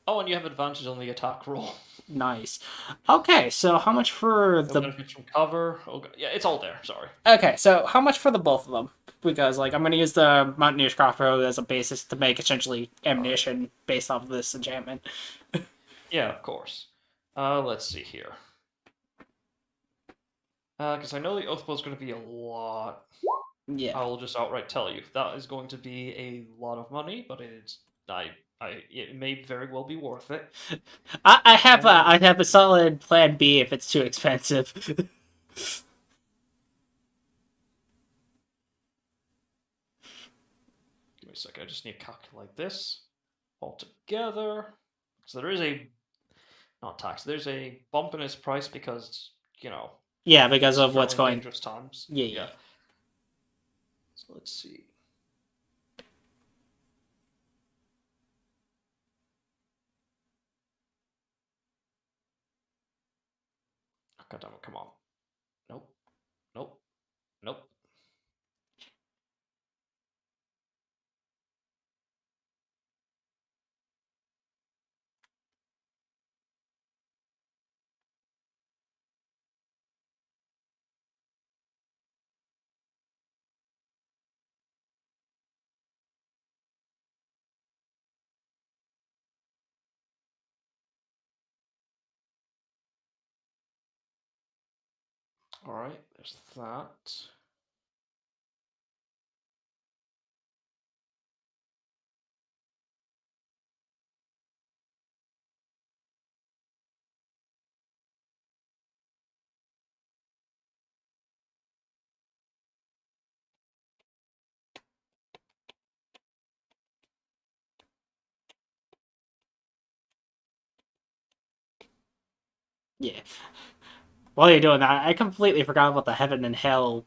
Oh, and you have advantage on the attack roll. nice. Okay, so how much for No the benefits from cover. Oh, yeah, it's all there. Sorry. okay? So how much for the both of them? Because like I'm gonna use the Mountaineer's crossbow as a basis to make essentially All right. ammunition based off of this enchantment. Yeah, of course. Let's see here. Because I know the oath bow is going to be a lot. Yeah, I will just outright tell you that is going to be a lot of money, but it's it may very well be worth it. I have a solid plan B if it's too expensive. Give me a second. I just need to calculate this all together. So there is a not tax. There's a bump in its price because Yeah, because it's of what's currently going. dangerous times. Yeah, Yeah. yeah. So let's see. Oh, God damn it! Come on. Nope. Nope. Nope. All right. There's that. Yeah. While you're doing that, I completely forgot about the heaven and hell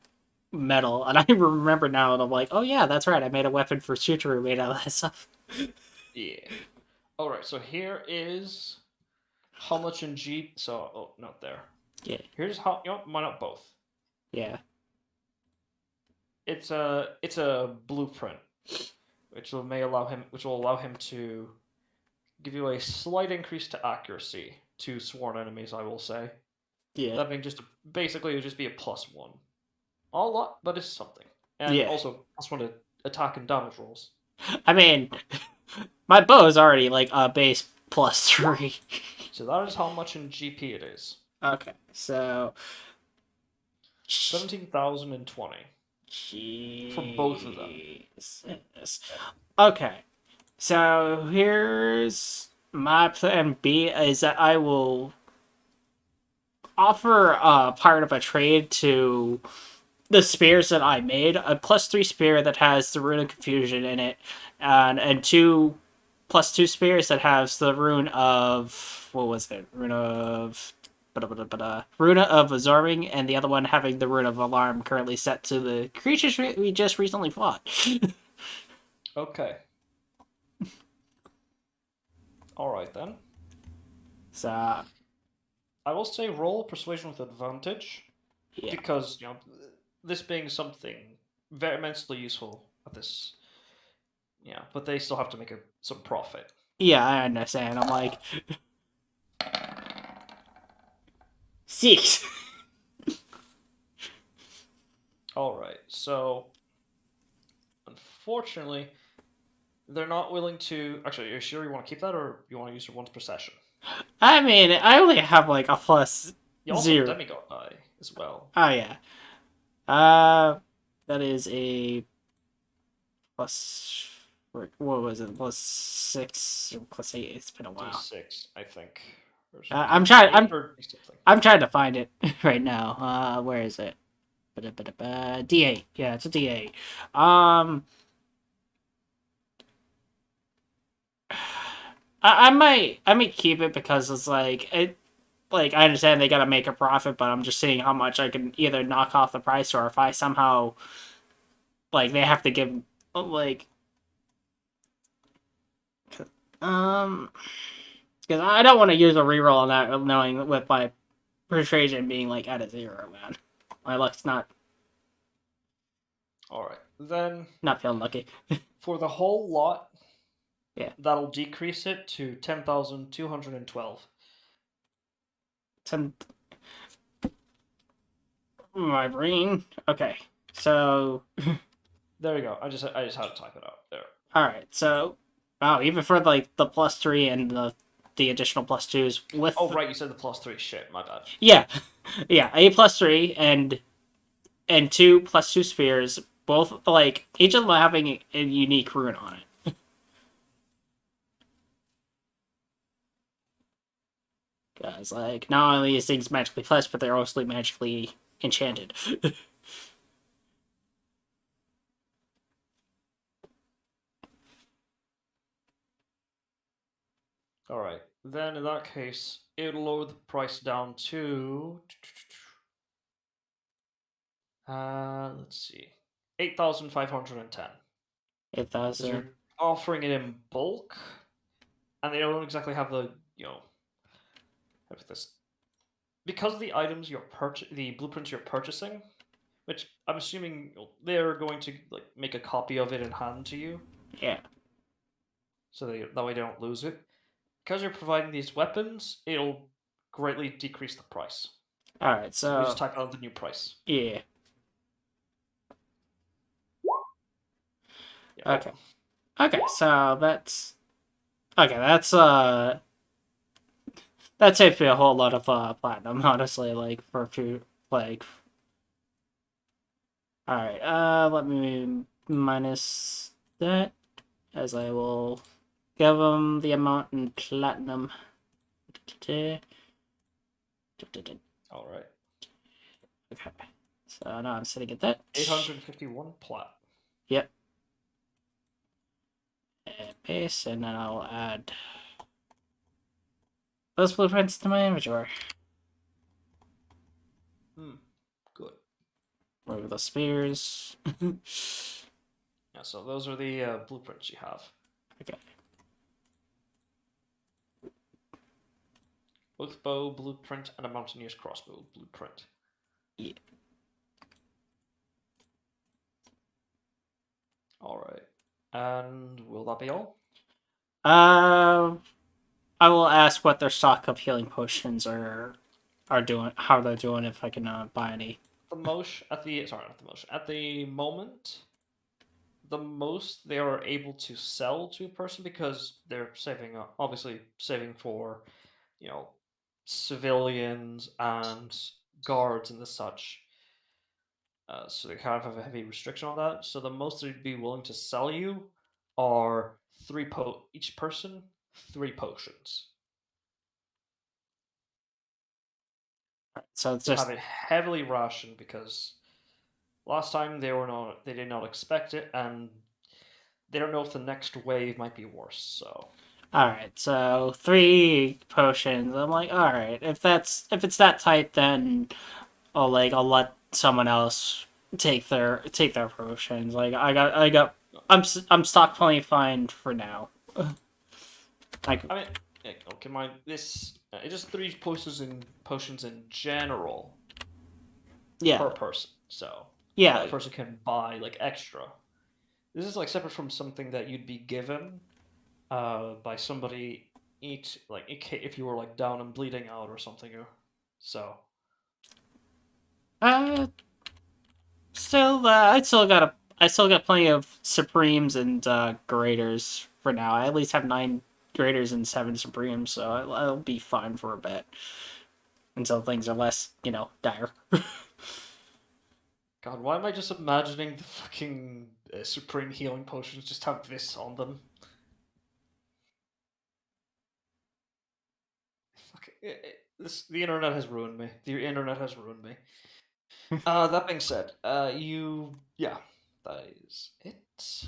metal, and I remember now, and I'm like, oh yeah, that's right. I made a weapon for Suteru made out of that stuff. Yeah. All right. So here is how much in G. So not there. Yeah, Here's how. Why not both? yeah, It's a blueprint, which will allow him to give you a slight increase to accuracy to sworn enemies. I will say yeah, that being basically it would just be a +1. Not a lot, but it's something, and yeah. also +1 to attack and damage rolls. I mean, my bow is already like a base +3. So that is how much in GP it is. Okay, so 17,020 for both of them. Jesus. Okay, so here's my plan B is that I will offer part of a trade to the spears that I made, a +3 spear that has the rune of confusion in it, and two +2 spears that has the rune of what was it? Rune of absorbing, and the other one having the rune of alarm currently set to the creatures we just recently fought. Okay. All right then. So I will say roll persuasion with advantage yeah, because this being something very immensely useful at this. Yeah, but they still have to make some profit. yeah, I understand. I'm like 6. All right, so unfortunately, they're not willing to. Actually, are you sure you want to keep that, or you want to use it once per session? I mean, I only have like a plus You also have 0. demigod die as well. Oh yeah. Uh, that is a plus. What was it? +6 or +8? It's been a while. D6, I think. Or is it I'm trying. D8 or D something? I'm trying to find it right now. Where is it? D8. Yeah, it's a D8. Um, I might keep it because it's like it. Like I understand they gotta make a profit, but I'm just seeing how much I can either knock off the price or if I somehow like they have to give like um because I don't want to use a reroll on that knowing with my persuasion being like at a 0, man. My luck's not Alright. Then feeling lucky. for the whole lot, Yeah. that'll decrease it to 10,212. 10. My brain. Okay. So There you go. I just had to type it out there. all right. So wow, even for like the +3 and the additional +2s with Oh right, you said the +3. Shit, my bad. yeah, yeah, a +3 and 2 +2 spheres, both like each of them having a unique rune on it. Guys, like not only is things magically blessed, but they're also magically enchanted. Alright. Then in that case, it'll lower the price down to let's see. 8,510. Because 8,000. you're offering it in bulk, and they don't exactly have the, how about this? Because the items the blueprints you're purchasing, which I'm assuming they're going to like make a copy of it and hand to you, Yeah. so that way they don't lose it. Because you're providing these weapons, it'll greatly decrease the price. All right. Let me So just type out the new price. yeah. Yeah, Okay. Okay. So that's okay. That saves me a whole lot of platinum, honestly. Like for a few, like. All right. Let me minus that, as I will give them the amount in platinum. all right. Okay. So now I'm sitting at that. 851 plat. Yep. And paste, and then I'll add those blueprints to my inventory. Good. Remove the spears. Yeah, so those are the blueprints you have. Okay. Oathbow blueprint and a mountaineer's crossbow blueprint. Yeah. All right. And will that be all? Uh, I will ask what their stock of healing potions are doing, how they're doing, if I can buy any. The most at the sorry, not the most at the moment. The most they are able to sell to a person because they're saving, obviously saving for, you know, civilians and guards and the such. So they kind of have a heavy restriction on that. So the most they'd be willing to sell you are each person 3 potions. So it's They have just it heavily rationed because last time they did not expect it, and they don't know if the next wave might be worse. So all right. So 3 potions. I'm like, all right. If it's that tight, then I'll let someone else take their potions. Like I'm stockpiling fine for now. Like I mean, yeah, okay, this it's just 3 potions in general per yeah, person, so yeah. that person can buy like extra. This is like separate from something that you'd be given by somebody if you were like down and bleeding out or something. So Uh, still, I still got plenty of Supremes and Graders for now. I at least have 9 Graders and 7 Supremes, so I'll be fine for a bit until things are less, dire. God, why am I just imagining the fucking supreme healing potions just have this on them? Fuck the internet has ruined me. The internet has ruined me. That being said, yeah, that is it.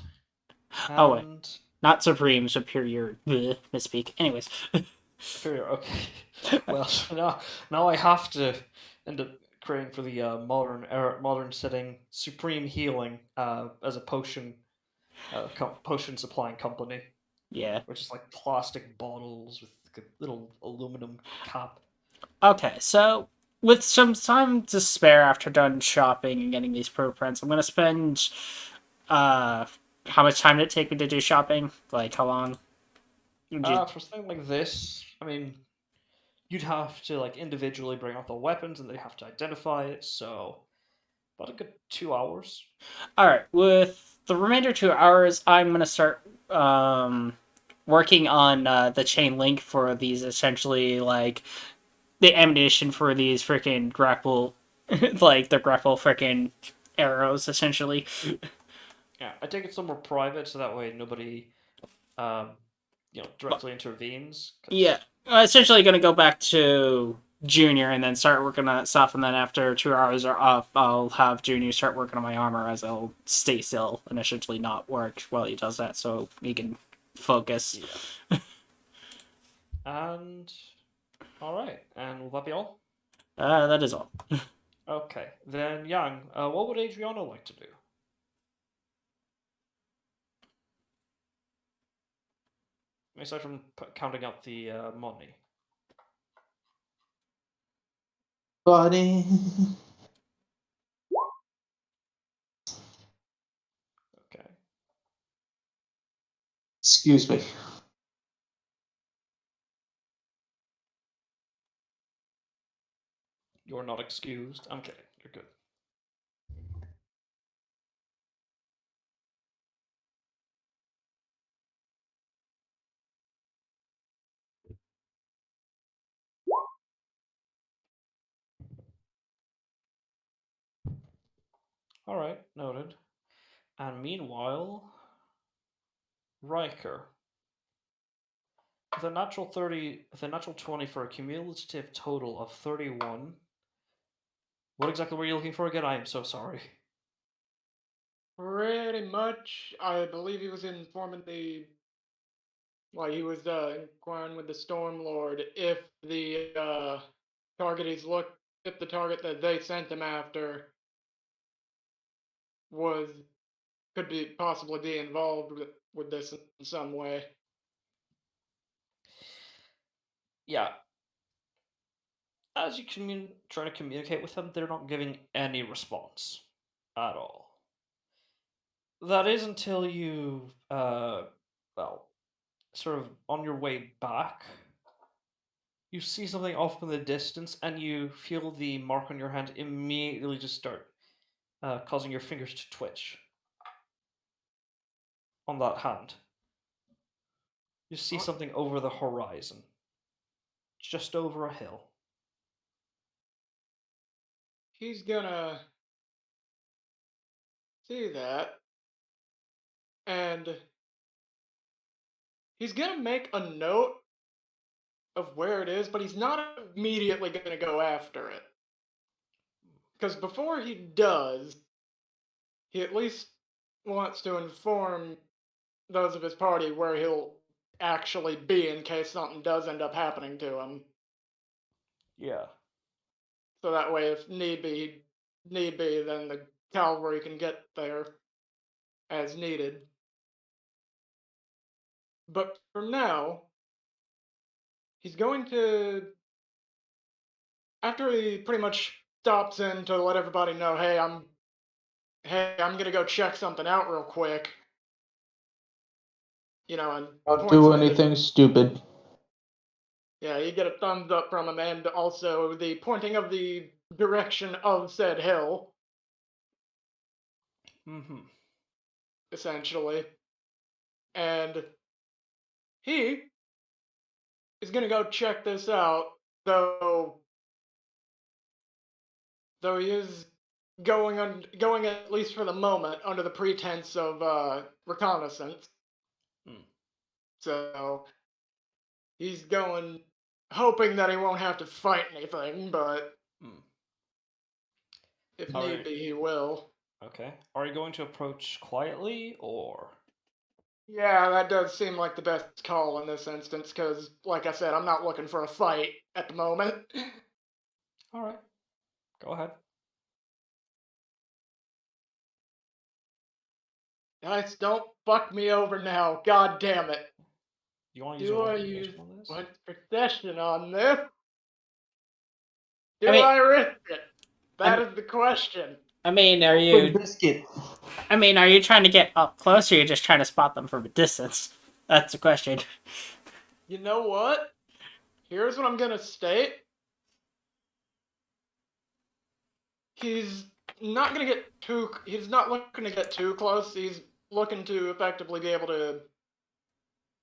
Oh wait, And not Supreme, Superior. Bleh, misspeak. Anyways, superior. Okay. Well, now I have to end up creating for the modern setting supreme healing as a potion supplying company, yeah. which is like plastic bottles with like a little aluminum cap. Okay, so with some time to spare after done shopping and getting these blueprints, I'm gonna spend uh how much time did it take me to do shopping? Like how long? For something like this, I mean, you'd have to like individually bring out the weapons, and they have to identify it. So about a good 2 hours. All right, with the remainder 2 hours, I'm gonna start working on the chain link for these essentially like the ammunition for these freaking grapple, like the grapple freaking arrows essentially. Yeah, I take it somewhere private, so that way nobody, um, directly intervenes. Yeah, Because essentially gonna go back to Junior and then start working on stuff, and then after 2 hours are up, I'll have Junior start working on my armor as I'll stay still and essentially not work while he does that, so he can focus. yeah, and all right, and will that be all? That is all. Okay, then Yang, what would Adriana like to do? Aside from counting out the money. Buddy. Okay. Excuse me. You're not excused. I'm kidding. You're good. All right, noted. And meanwhile, Riker. With a natural 20 for a cumulative total of 31. What exactly were you looking for again? I am so sorry. Pretty much, I believe he was informing the. Well, he was inquiring with the Storm Lord if the target he's looked, if the target that they sent him after was could be possibly be involved with this in some way. Yeah, as you try to communicate with them, they're not giving any response at all. That is until you, well, sort of on your way back, you see something off in the distance, and you feel the mark on your hand immediately just start causing your fingers to twitch on that hand. You see Uh, something over the horizon, just over a hill. He's gonna see that, and he's gonna make a note of where it is, but he's not immediately gonna go after it. Because before he does, he at least wants to inform those of his party where he'll actually be in case something does end up happening to him. Yeah. So that way, if need be, then the cavalry can get there as needed. But for now, he's going to, after he pretty much stops in to let everybody know, hey, I'm gonna go check something out real quick, and Don't points do him in the. anything stupid. Yeah, you get a thumbs up from him, and also the pointing of the direction of said hill, Mm-hmm. essentially. And he is gonna go check this out, though he is going at least for the moment under the pretense of reconnaissance. Mm. So he's going hoping that he won't have to fight anything, but Mm. if All need right. be, he will. Okay. Are you going to approach quietly or? Yeah, that does seem like the best call in this instance, because, like I said, I'm not looking for a fight at the moment. All right. Go ahead. Guys, don't fuck me over now. God damn it. You want to use Do your I weapon use on this? what procession on this? Do I risk it? That I'm- is the question. I mean, For the biscuit. are you trying to get up close, or are you just trying to spot them from a distance? That's the question. You know what? Here's what I'm gonna state. He's not gonna get too. He's not looking to get too close. He's looking to effectively be able to.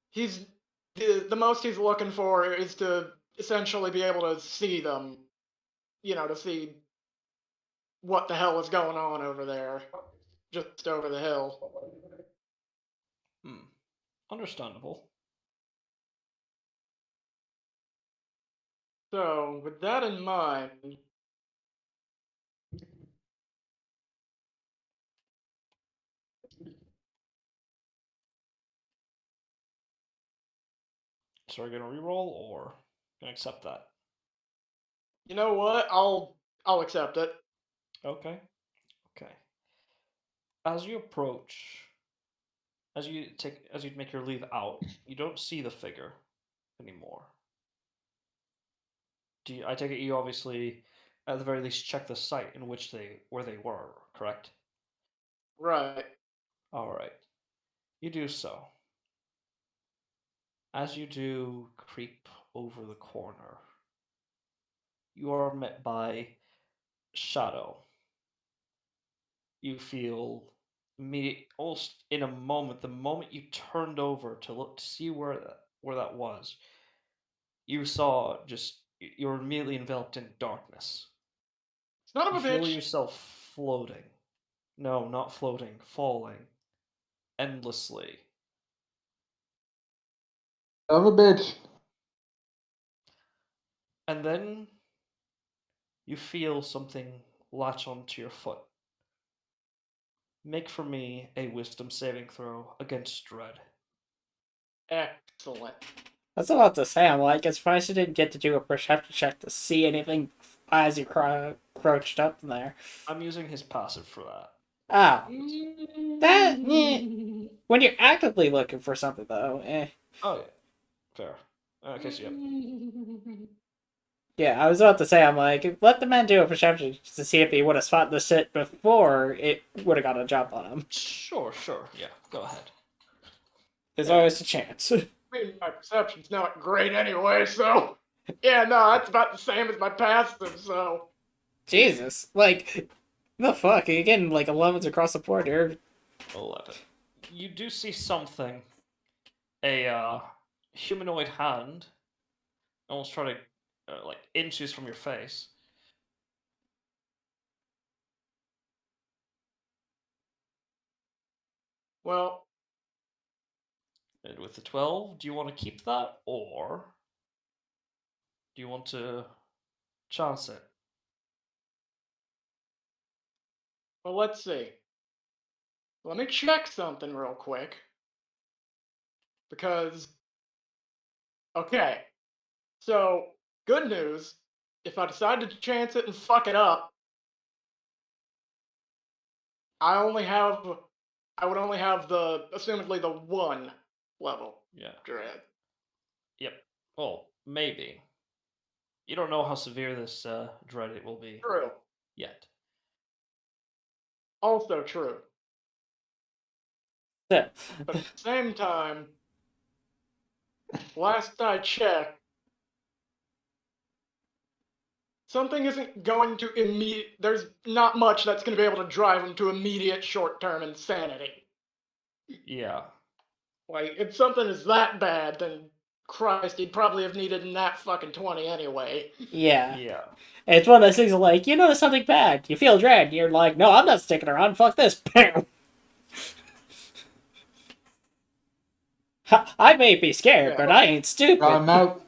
He's the most he's looking for is to essentially be able to see them. You know, to see what the hell is going on over there, just over the hill. Hmm. Understandable. So, with that in mind, So are you gonna reroll or gonna accept that? you know what? I'll accept it. Okay. Okay. As you approach, as you make your leave out, you don't see the figure anymore. I take it you obviously, at the very least, check the site in which where they were, correct? Right. All right. You do so. As you do creep over the corner, you are met by shadow. You feel immediate, almost in a moment, the moment you turned over to look to see where that was, you saw just you're immediately enveloped in darkness. Son You of a feel bitch. yourself floating. No, not floating, falling endlessly. Son of a bitch. And then you feel something latch onto your foot. Make for me a wisdom saving throw against dread. Excellent. That's about to say. I'm like, it's surprised you didn't get to do a perception check to see anything as you crouched up there. I'm using his passive for that. Oh, that. When you're actively looking for something, though, eh. Oh yeah, fair. Okay, so yep. Yeah, I was about to say, I'm like, let the man do a perception to see if he would have spotted the shit before it would have got a jump on him. Sure, sure, yeah. Go ahead. There's Yeah. always a chance. I mean, my perception's not great anyway, so yeah, no, that's about the same as my passive. So Jesus, like, the fuck? Are you getting like 11s across the board here? 11. You do see something. A humanoid hand, almost try to like inches from your face. well, And with the 12, do you want to keep that or do you want to chance it? let's see. Let me check something real quick because okay. So good news. If I decide to chance it and fuck it up, I only have I would only have the assumedly the one level Yeah. dread. Yep. Well, maybe. You don't know how severe this dread it will be True. yet. Also true. Yeah. But at the same time, last I checked, something isn't going to immediate. There's not much that's going to be able to drive him to immediate short-term insanity. Yeah. Like, if something is that bad, then Christ, he'd probably have needed that fucking 20 anyway. Yeah. Yeah. It's one of those things like, you notice something bad, you feel dread, you're like, no, I'm not sticking around, fuck this. Bam! I may be scared, Yeah. but I ain't stupid. I'm out.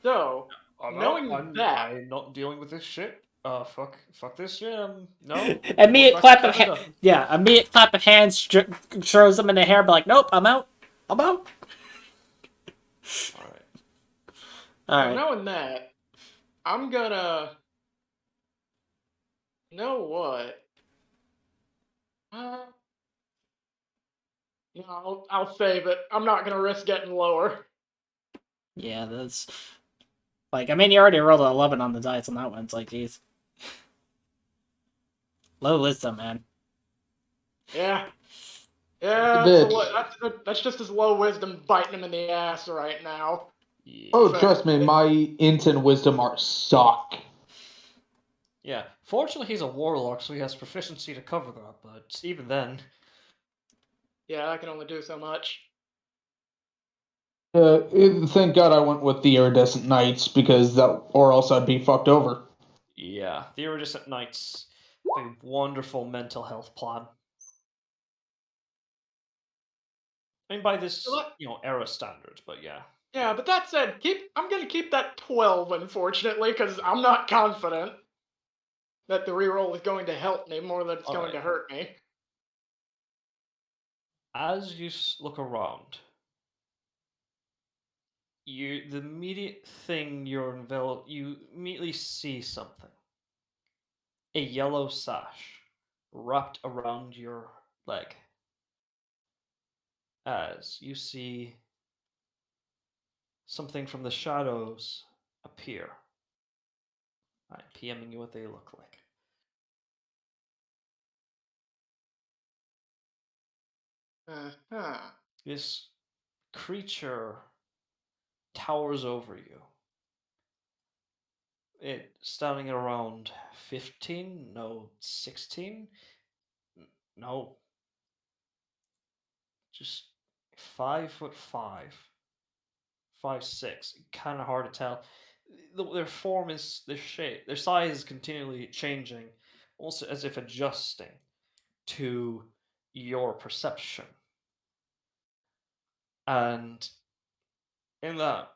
So, I'm out. knowing that, I'm not dealing with this shit. Fuck this shit. No. I'm going Immediate back to clap of Canada. immediate clap of hands throws them in the hair, but like, nope, I'm out. I'm out. All right. All so right. knowing that, I'm gonna. You know what? Uh, no, I'll save it. I'm not gonna risk getting lower. Yeah, that's Like, I mean, you already rolled an 11 on the dice on that one. It's like, geez. Low wisdom, man. Yeah. A Yeah, bit. that's just his low wisdom biting him in the ass right now. Oh, Yeah. trust me, my int and wisdom are suck. Yeah. Fortunately, he's a warlock, so he has proficiency to cover that, but even then. Yeah, I can only do so much. Thank God I went with the iridescent knights because that, or else I'd be fucked over. Yeah. The Iridescent Knights have a wonderful mental health plan. I mean, by this, era standards, but yeah. Yeah, but that said, I'm gonna keep that 12, unfortunately, because I'm not confident that the reroll is going to help me more than it's going Alright. to hurt me. As you look around, the immediate thing you immediately see something. A yellow sash wrapped around your leg. As you see something from the shadows appear. I'm PMing you what they look like. Uh-huh. This creature towers over you. It standing around 15, no, 16, no, just 5'5", 5'6". Kind of hard to tell. Their form is their shape, their size is continually changing, also as if adjusting to your perception. And in that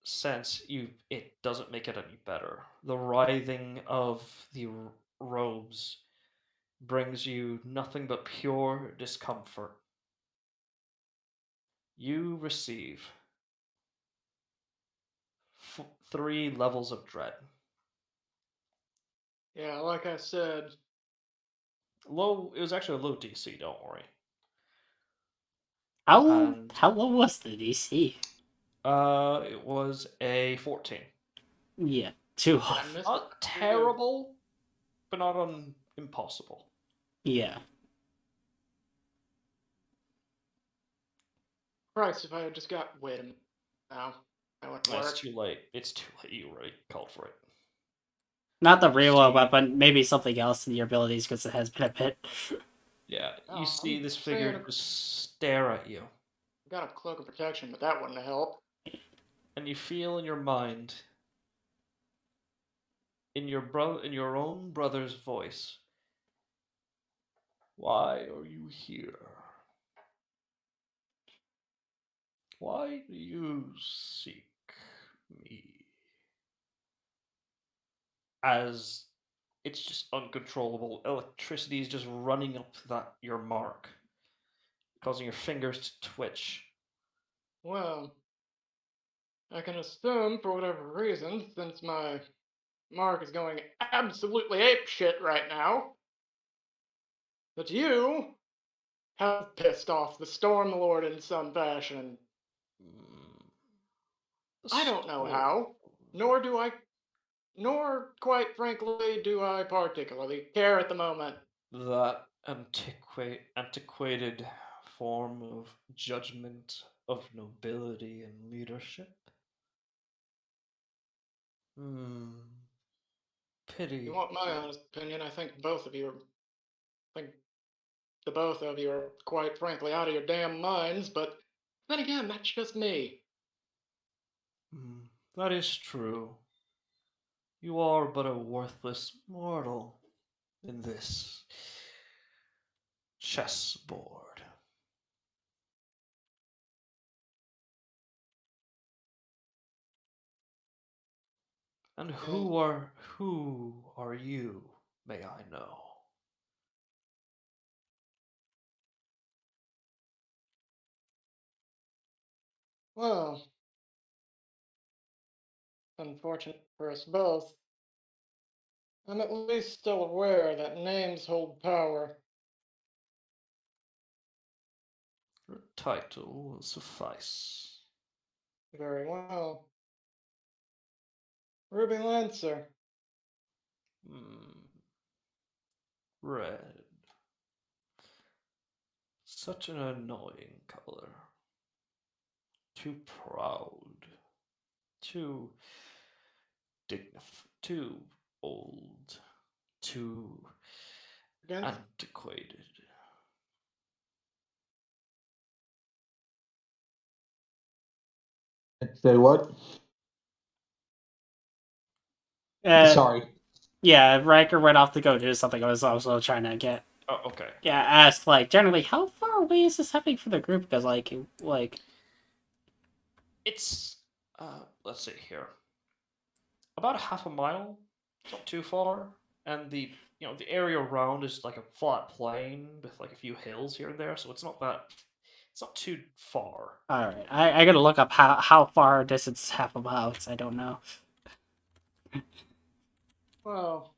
sense, it doesn't make it any better. The writhing of the robes brings you nothing but pure discomfort. You receive 3 levels of dread. Yeah, like I said, Low. It was actually a low DC. Don't worry. How And how low was the DC? it was a 14. Yeah, too did low. I miss it? Not terrible, but not impossible. Yeah. Christ, if I had just got. Wait a minute. No, that wouldn't It's work. too late. It's too late. You already called for it. Not the You reload see, weapon, maybe something else in your abilities because it has been a bit. yeah, you No, see I'm this saying figure just stare at you, I got a cloak of protection, but that wouldn't have helped. and you feel in your mind, in your own brother's voice, why are you here? Why do you seek me? As it's just uncontrollable. Electricity is just running up your mark, causing your fingers to twitch. Well, I can assume, for whatever reason, since my mark is going absolutely apeshit right now, that you have pissed off the Storm Lord in some fashion. Mm, I don't know Storm. how, nor do I, nor, quite frankly, do I particularly care at the moment. That antiquated form of judgment of nobility and leadership. Hmm. If you Pity. want my honest opinion, I think the both of you are, quite frankly, out of your damn minds, but then again, that's just me. Hmm. That is true. You are but a worthless mortal in this chessboard. And And, who are you, may I know? well, unfortunate for us both, I'm at least still aware that names hold power. Your title will suffice. Very well. Ruby Lancer. Hmm. Red. Such an annoying color. Too proud. Too dignified. Too old. Too Against antiquated. Say what? Uh, Sorry. yeah, Riker went off to go do something. I was also trying to get Oh, okay. ask like generally how far away is this happening for the group? Because like It's let's see here. About a half a mile. It's not too far. And the area around is like a flat plain with like a few hills here and there, so it's not too far. all right, I gotta look up how far distance half a mile. 'Cause I don't know. well,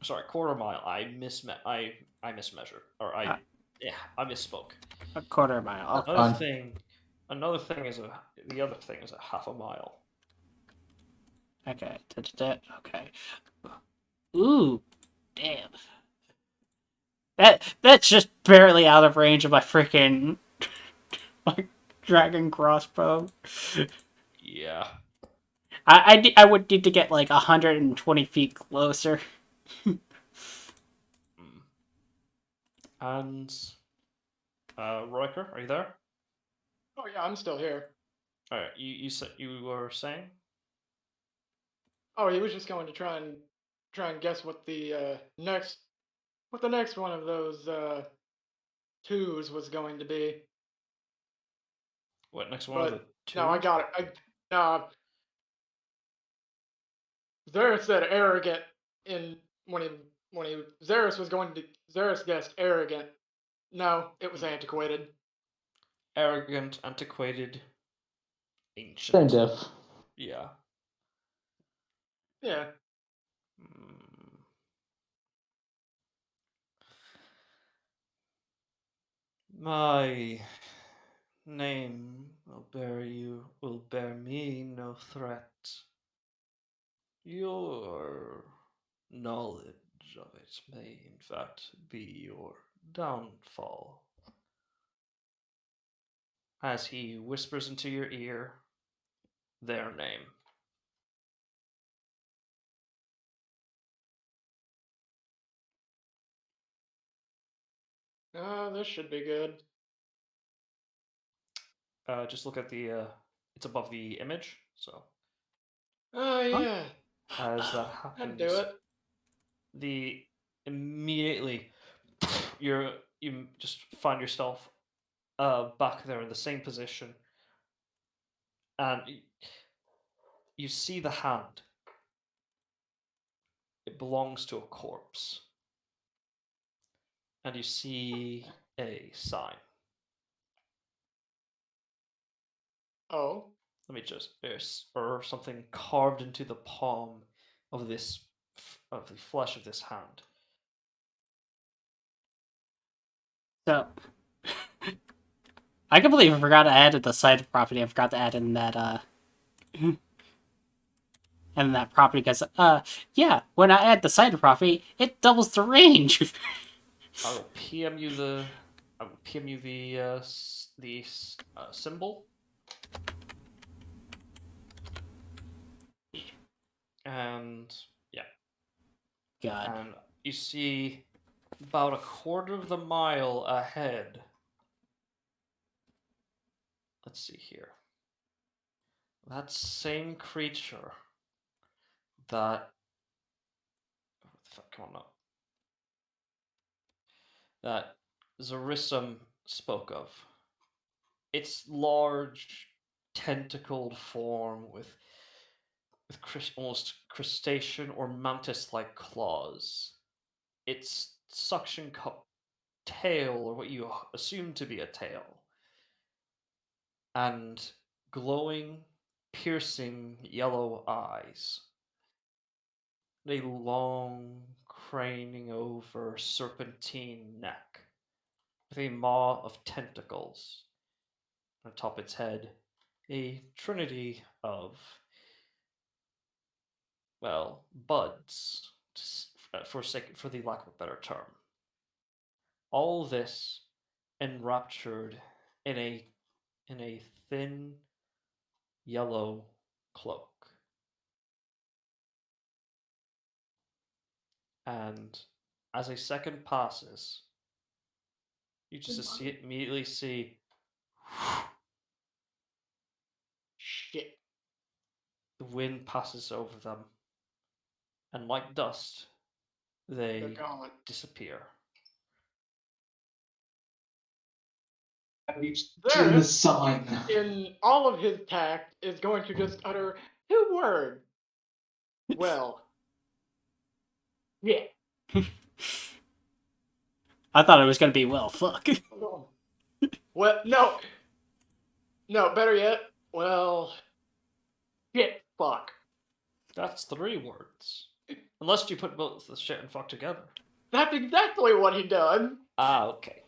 Sorry, quarter mile. I mismeasured. Or Uh, I misspoke. a quarter mile. Okay. Another Fine. thing another thing is the other thing is a half a mile. Okay. Okay. Ooh, damn. That's just barely out of range of my freaking like dragon crossbow. Yeah. I would need to get like 120 feet closer. Mm. And Riker, are you there? oh yeah, I'm still here. Alright, you said you were saying? Oh, he was just going to try and guess what the next one of those twos was going to be. What, next one of the But no, I twos? got it. Zeris said arrogant in when he Zeris was going to Zeris guessed arrogant. No, it was antiquated. Arrogant, antiquated, Same ancient. diff. Yeah. Yeah. Mm. My name will bear me no threat. Your knowledge of it may, in fact, be your downfall. As he whispers into your ear their name. This should be good. Just look at it's above the image. So Oh Huh? yeah, as that I'd do happens, it. the immediately you just find yourself back there in the same position, and you see the hand. It belongs to a corpse, and you see a sign. Oh, Let me just or something carved into the palm of this of the flesh of this hand. So I can believe I forgot to add the site of property. I forgot to add in that and that property because yeah, when I add the site of property, it doubles the range. I will PM you the symbol, and yeah, God. and you see about a quarter of the mile ahead. Let's see here. That same creature that what the fuck, come on up. That Zarissum spoke of. Its large tentacled form with almost crustacean or mantis-like claws. Its suction cup tail, or what you assume to be a tail, and glowing, piercing yellow eyes. A long, craning over serpentine neck, with a maw of tentacles atop its head. A trinity of well, buds, for the lack of a better term. All this enraptured in a thin yellow cloak. And as a second passes, you just immediately see Shit. the wind passes over them, and like dust, They're they gone. disappear. In There, the sign. in all of his tact, is going to just utter 2 words. Well. Yeah. I thought it was gonna be well, fuck. Well, no. No, better yet. Well. Shit. Fuck. That's 3 words. Unless you put both the shit and fuck together. That's exactly what he does. Ah, okay.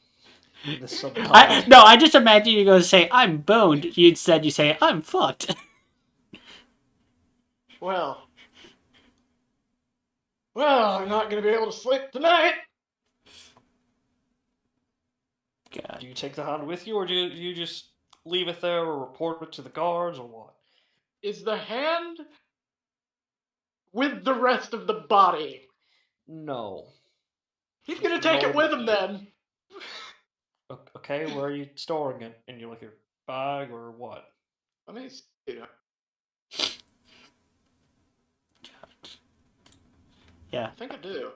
The subtitle. No, I just imagine you go to say, I'm boned. Instead, you say, I'm fucked. Well. Well, I'm not gonna be able to sleep tonight. God. Do you take the hand with you, or do you just leave it there, or report it to the guards, or what? Is the hand with the rest of the body? No. He's gonna take it with him then. Okay, where are you storing it? In your bag or what? Let me see. Yeah. I think I do.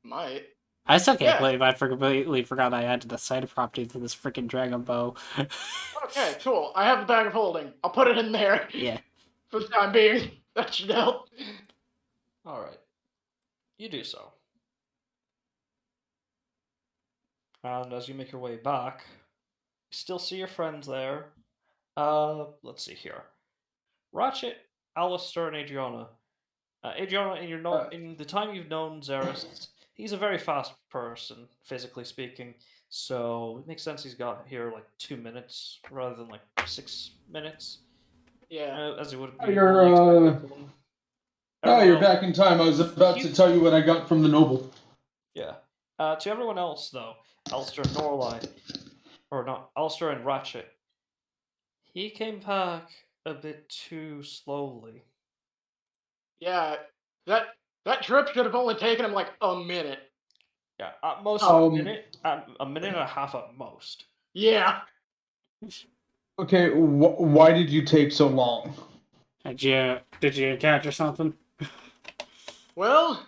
Might. I still can't Yeah. believe I completely forgot I added the side property to this freaking dragon bow. Okay, cool. I have the bag of holding. I'll put it in there. Yeah. For the time being. That should help. Alright. You do so. And as you make your way back, you still see your friends there. Let's see here. Ratchet, Alistair, and Adriana. Adriana, in the time you've known Xeris, he's a very fast person, physically speaking. So it makes sense he's got here 2 minutes rather than 6 minutes, Yeah. as it would Oh, be you're, normally expected from him. Oh, you're Everyone else, back in time. I was about to tell you what I got from the noble. yeah. To everyone else, though, Alistair and Norlai, or not, Alistair and Ratchet, he came back a bit too slowly. Yeah. That trip should have only taken him like a minute. Yeah, at most Um, a minute and a half at most. Yeah. Okay, why did you take so long? Did you encounter something? Well,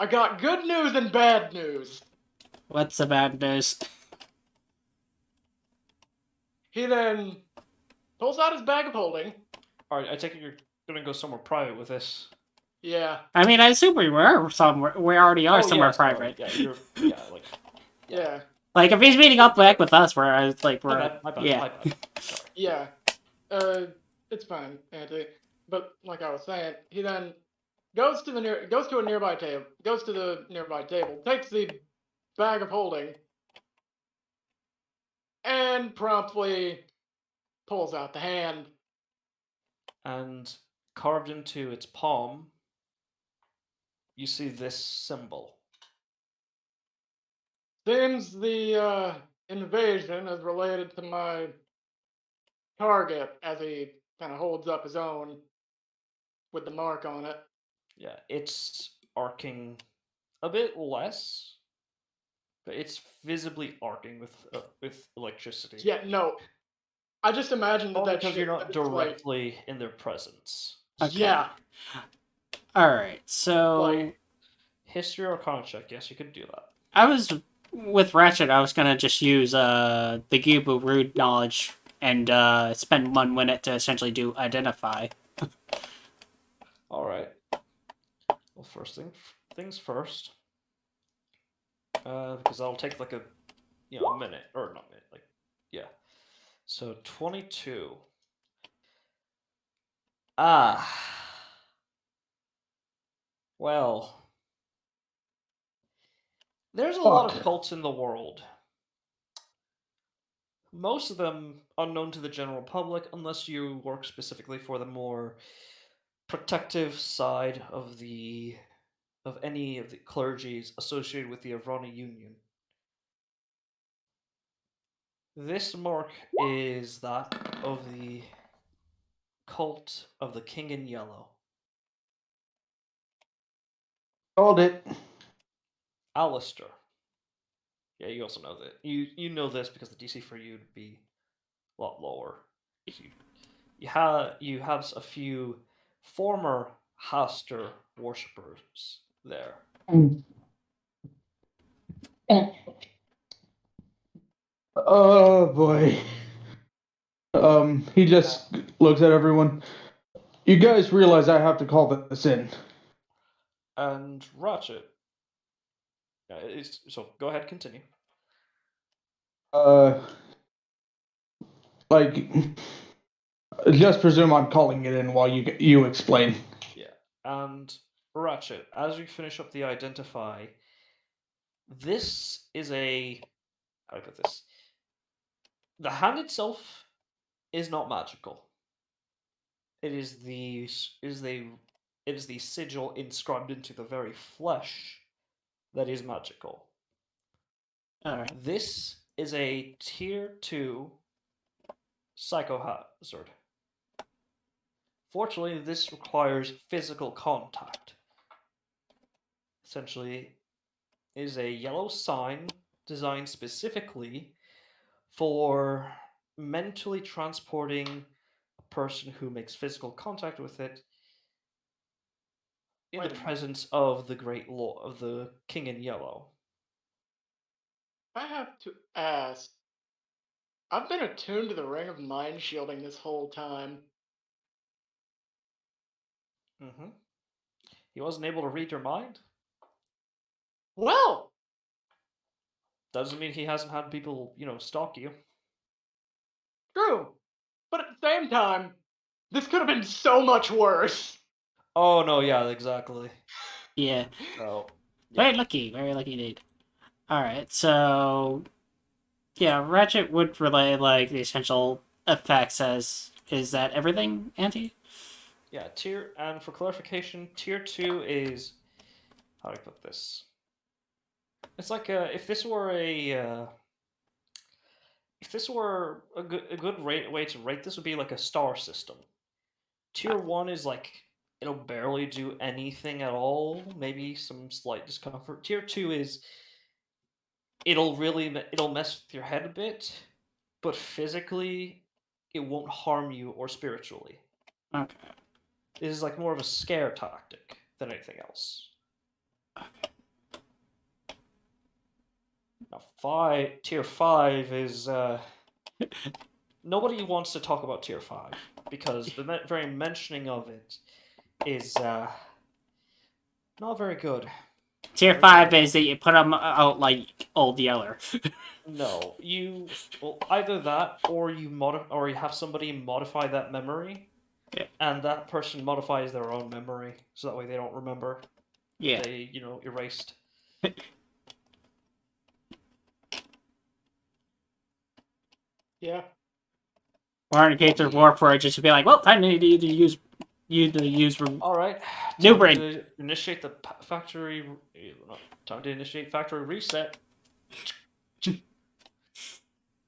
I got good news and bad news. What's the bad news? He then pulls out his bag of holding. Alright, I take it you're gonna go somewhere private with this. Yeah. I mean, I assume we were somewhere. We already are somewhere private. Sorry. Yeah. Like if he's meeting up back with us, where I was My we're bad. yeah. Sorry. Yeah. It's fine, Auntie. But like I was saying, he then goes to the nearby table, takes the bag of holding, and promptly pulls out the hand. And carved into its palm, you see this symbol. Seems the invasion is related to my target, as he kind of holds up his own with the mark on it. Yeah, it's arcing a bit less, but it's visibly arcing with electricity. Yeah, no. I just imagined Only that because shit. you're not It's like, directly in their presence. Okay. yeah, All right. So like, History or Arcana check, yes, you could do that. I was with Ratchet. I was gonna just use the Gubu Rude knowledge and spend 1 minute to essentially do identify. All right. Well, things first. Because that'll take a minute or not minute, yeah. So 22. Ah. Well. There's a lot of cults in the world. Most of them unknown to the general public, unless you work specifically for the more protective side of any of the clergies associated with the Avrona Union. This mark is that of the cult of the King in Yellow. Called it. Alistair. Yeah, you also know that. You know this because the DC for you would be a lot lower. You have a few former Haster worshippers there. Oh boy. He just looks at everyone. You guys realize I have to call this in. And Ratchet. So go ahead, continue. Uh, like, just presume I'm calling it in while you explain. Yeah. And Ratchet, as we finish up the identify, this is a how do I put this? The hand itself is not magical. It is the sigil inscribed into the very flesh that is magical. All right. This is a tier 2 psychohazard. Fortunately, this requires physical contact. Essentially, it is a yellow sign designed specifically for mentally transporting a person who makes physical contact with it in Wait the a minute. presence of the great lord of the King in Yellow. I have to ask. I've been attuned to the ring of mind shielding this whole time. Mm-hmm. He wasn't able to read your mind. Well, Doesn't mean he hasn't had people, stalk you. true. But at the same time, this could have been so much worse. Oh no, yeah, exactly. Yeah. So, yeah. Very lucky. Very lucky indeed. All right. So, yeah, Ratchet would relay like the essential effects as is that everything, Auntie? Yeah, and for clarification, tier 2 is how do I put this? It's like if this were a good way to rate this would be like a star system. Tier 1 is like it'll barely do anything at all, maybe some slight discomfort. Tier 2 is it'll mess with your head a bit, but physically it won't harm you or spiritually. Okay. This is like more of a scare tactic than anything else. Now, tier 5 is nobody wants to talk about tier 5 because the very mentioning of it is not very good. Tier Very good 5 at all. is that you put them out like Old Yeller. No, either that or or you have somebody modify that memory, Yeah. and that person modifies their own memory, so that way they don't remember that Yeah. they erased. Yeah. Or in case of Warforged, just to be like, well, time to use All right, new time brain. to initiate the factory. Time to initiate factory reset.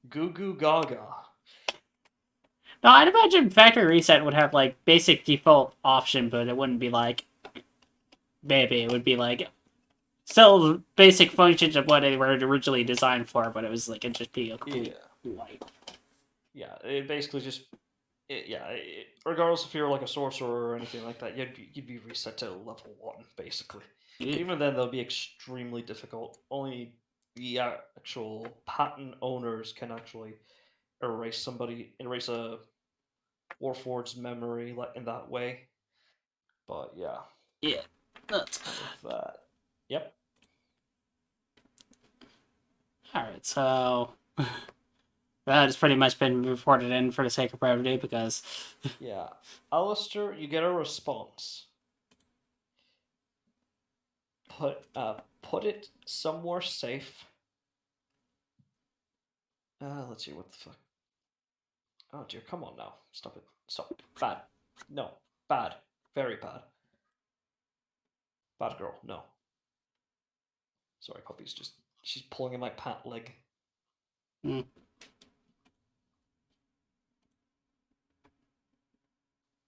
Goo goo gaga. No, I'd imagine Factory Reset would have like basic default option, but it wouldn't be like maybe it would be like still basic functions of what they were originally designed for, but it was like it'd just be a complete light. Yeah. It basically just regardless if you're like a sorcerer or anything like that, you'd be reset to level 1 basically. But Yeah. even then, they'll be extremely difficult. Only the actual patent owners can actually erase a Warforged's memory in that way. But yeah, Yeah. That's with that, yep. alright, so that has pretty much been reported in for the sake of brevity because Yeah, Alistair, you get a response. Put it somewhere safe. Let's see what the fuck. Oh dear, come on now. Stop it. Stop. Bad. No. Bad. Very bad. Bad girl, no. Sorry, puppy's just... She's pulling in my pant leg. Mm.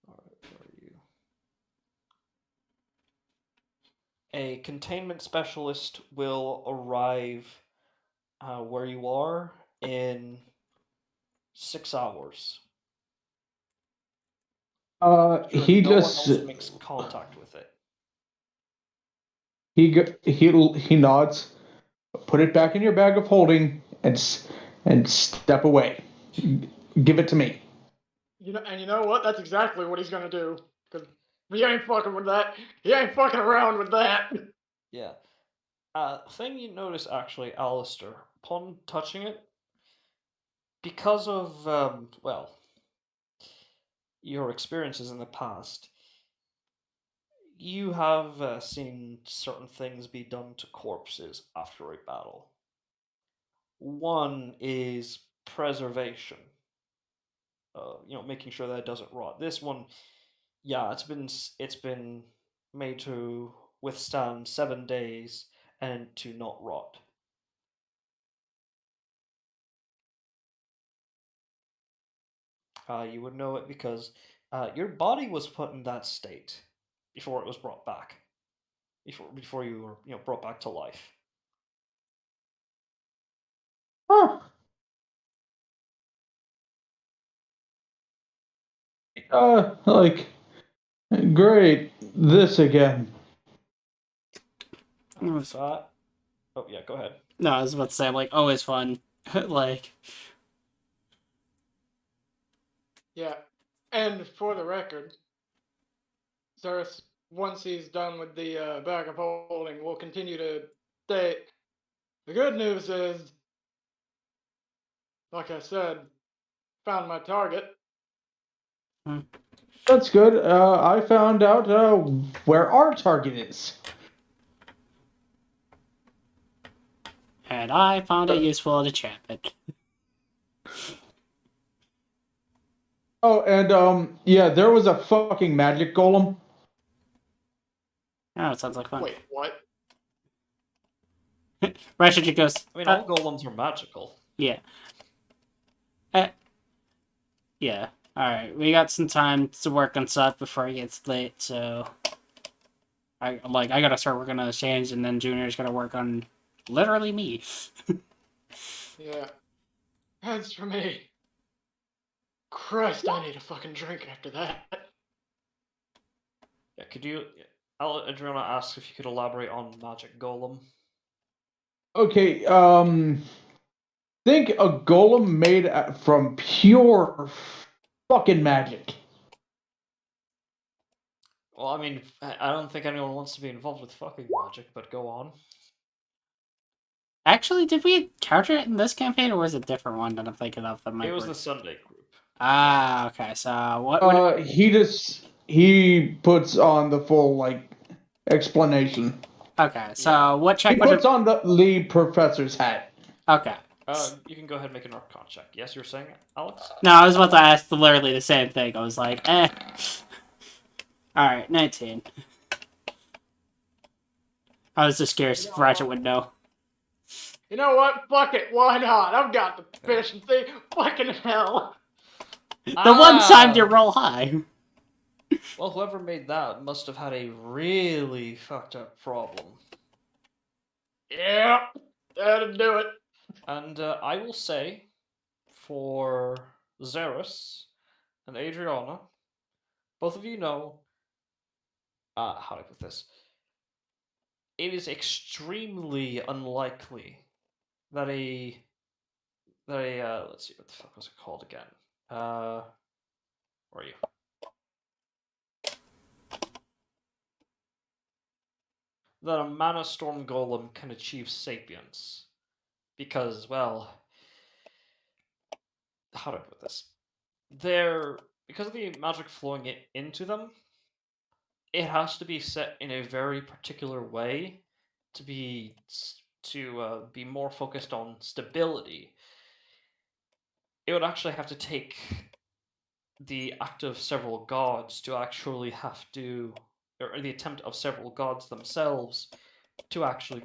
Alright, where are you? A containment specialist will arrive where you are in 6 hours. Sure, He no one just else makes contact with it. he nods. Put it back in your bag of holding and step away. Give it to me. And you know what? That's exactly what he's gonna do. Cause he ain't fucking with that. He ain't fucking around with that. Yeah. Thing you notice actually, Alistair, upon touching it, because of well, your experiences in the past, you have seen certain things be done to corpses after a battle. One is preservation. Making sure that it doesn't rot. This one, yeah, it's been made to withstand 7 days and to not rot. You would know it because your body was put in that state before it was brought back. Before you were brought back to life. Huh. Like, great. This again. It was- Oh yeah, go ahead. no, I was about to say, like, always fun. Like, Yeah. And for the record, Zerus, once he's done with the bag of holding, will continue to state. The good news is, like I said, found my target. That's good. I found out where our target is. and I found it useful to enchantment. Oh, and yeah, there was a fucking magic golem. Oh, it sounds like fun. Wait, what? Ratchet just goes, I mean, all golems are magical. yeah. Yeah. Alright, we got some time to work on stuff before it gets late, so I gotta start working on the change, and then Junior's gotta work on literally me. Yeah. As for me, Christ, I need a fucking drink after that. Yeah, could you? Adriana asks if you could elaborate on magic golem. Okay, think a golem made from pure fucking magic. Well, I mean, I don't think anyone wants to be involved with fucking magic, but go on. Actually, did we encounter it in this campaign, or was it a different one that I'm thinking of that might It was work? the Sunday group. Ah, okay. So what? He puts on the full like explanation. Okay, so Yeah. what He check would puts it? on the lead professor's hat. Okay. You can go ahead and make an Arcana check. Yes, you're saying, Alex? No, I was about to ask literally the same thing. I was like, eh. Alright, 19. I was just curious if Ratchet would know. You know what? Fuck it. Why not? I've got the efficiency. Fucking hell. The one time you roll high. Well, whoever made that must have had a really fucked up problem. Yeah, that'll do it. And I will say, for Xeris and Adriana, both of you know, how do I put this? It is extremely unlikely that let's see, what the fuck was it called again? Where are you? That a Mana Storm Golem can achieve sapience. Because, well, how do I put this? Because of the magic flowing into them, it has to be set in a very particular way to be more focused on stability. It would actually have to take the act of several gods to actually have to, or the attempt of several gods themselves to actually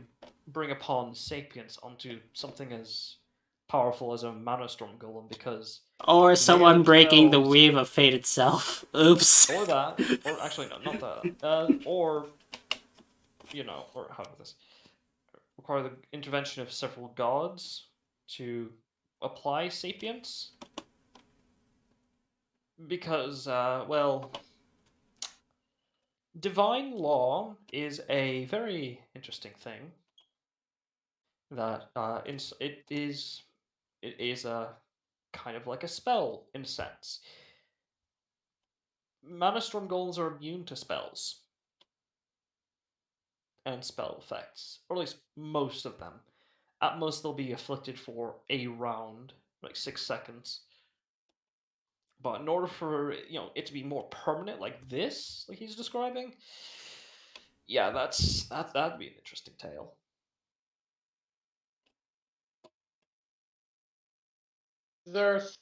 bring upon sapience onto something as powerful as a mana storm golem, because Or they someone breaking the themselves, weave of fate itself. Oops. or that, or actually no, not that, or or how about this? Require the intervention of several gods to apply sapience, because well, divine law is a very interesting thing that it is a kind of like a spell in a sense. Mana storm golems are immune to spells and spell effects, or at least most of them. At most, they'll be afflicted for a round, like 6 seconds. But in order for it to be more permanent, like this, like he's describing, yeah, that'd be an interesting tale. Zerth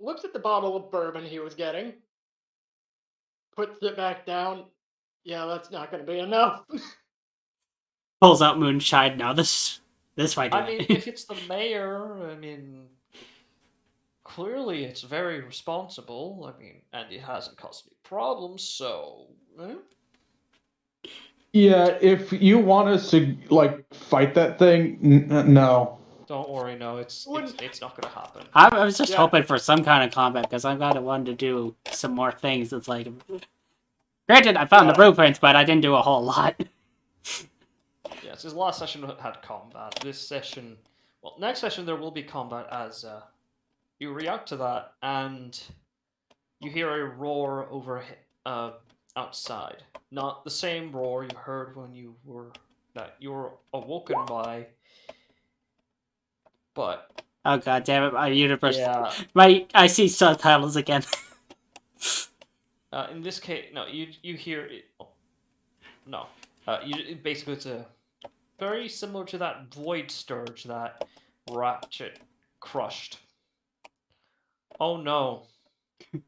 looks at the bottle of bourbon he was getting, puts it back down. Yeah, that's not going to be enough. Pulls out moonshine. Now this might do I mean, it. if it's the mayor, I mean, clearly it's very responsible. I mean, and it hasn't caused any problems, so. Yeah, if you want us to like fight that thing, no. Don't worry, no, it's Wouldn't- it's not gonna happen. I was just Yeah. hoping for some kind of combat because I've got to want to do some more things. It's like, granted, I found the Yeah. blueprints, but I didn't do a whole lot. Yes, his last session had combat. This session, well, next session there will be combat as you react to that, and you hear a roar over outside. Not the same roar you heard when you were awoken by, but Oh god damn it! My universe. yeah. I see subtitles again. In this case, no, you hear it. Oh, no, basically it's a very similar to that void sturge that Ratchet crushed. Oh no, the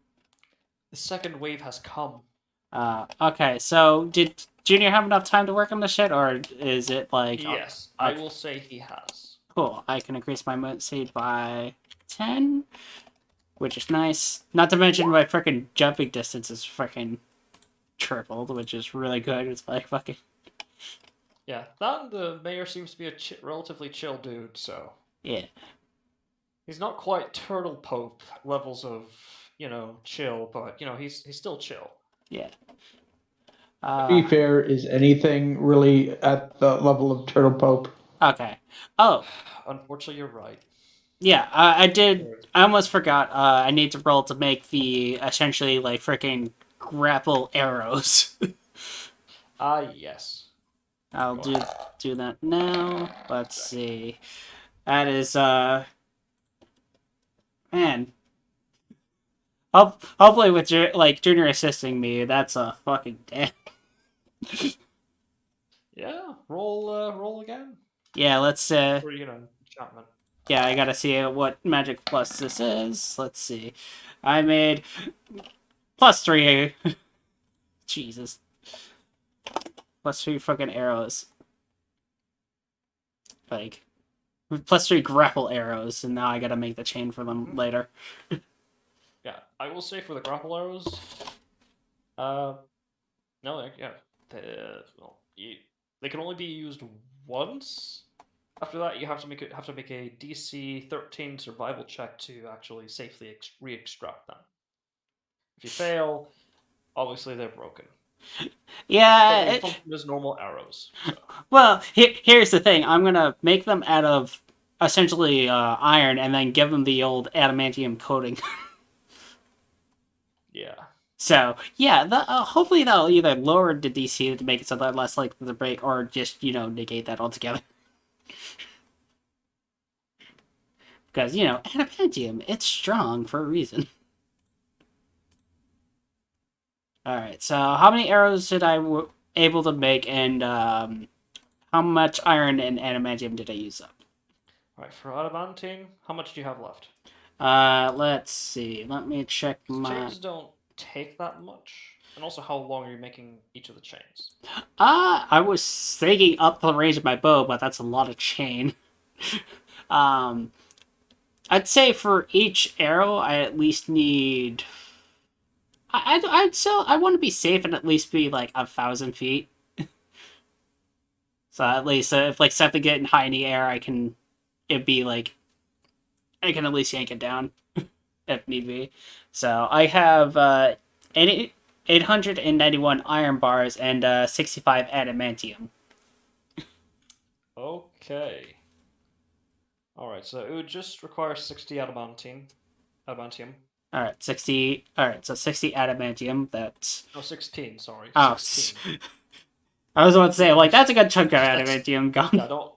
second wave has come. Okay, so did Junior have enough time to work on the shit, or is it like? Yes, I will say he has. Cool. I can increase my moon speed by 10, which is nice. Not to mention my freaking jumping distance is freaking tripled, which is really good. It's like fucking. Yeah, that and the mayor seems to be a relatively chill dude, so. Yeah. He's not quite Turtle Pope levels of, chill, but, he's still chill. Yeah. To be fair, is anything really at the level of Turtle Pope? Okay. Oh, Unfortunately, you're right. yeah. I did. I almost forgot. I need to roll to make the essentially like freaking grapple arrows. Yes. I'll Go do that now. Let's see. That is man. Hopefully with Junior assisting me, that's a fucking damn. Yeah, roll again. Yeah, let's Or, Chapman. yeah, I gotta see what magic plus this is. Let's see. I made +3. Jesus. +3 fucking arrows. Like +3 grapple arrows, and now I gotta make the chain for them later. Yeah, I will say for the grapple arrows, no, yeah, they can only be used once. After that, you have to make a DC 13 survival check to actually safely re-extract them. If you fail, obviously they're broken. Yeah. But they function as normal arrows. So. Well, here's the thing. I'm gonna make them out of essentially iron, and then give them the old adamantium coating. Yeah. So yeah, hopefully that'll either lower the DC to make it so they're less likely to break, or just negate that altogether. Because adamantium, it's strong for a reason. All right, so how many arrows did I able to make, and how much iron and adamantium did I use up? All right, for adamantine, how much do you have left? Let's see. Let me check my. Chains don't take that much. And also, how long are you making each of the chains? I was thinking up the range of my bow, but that's a lot of chain. um, I'd say for each arrow, I at least need. I'd still. I want to be safe and at least be like 1,000 feet. So at least if like something getting high in the air, I can. It'd be like I can at least yank it down if need be. So I have 891 iron bars and 65 adamantium. Okay. Alright, so it would just require 60 adamantium. Adamantium. All right, 60. All right, so 60 adamantium. That's No, 16, sorry. oh, 16. I was about to say like that's a good chunk of That's- adamantium gone. Yeah, don't.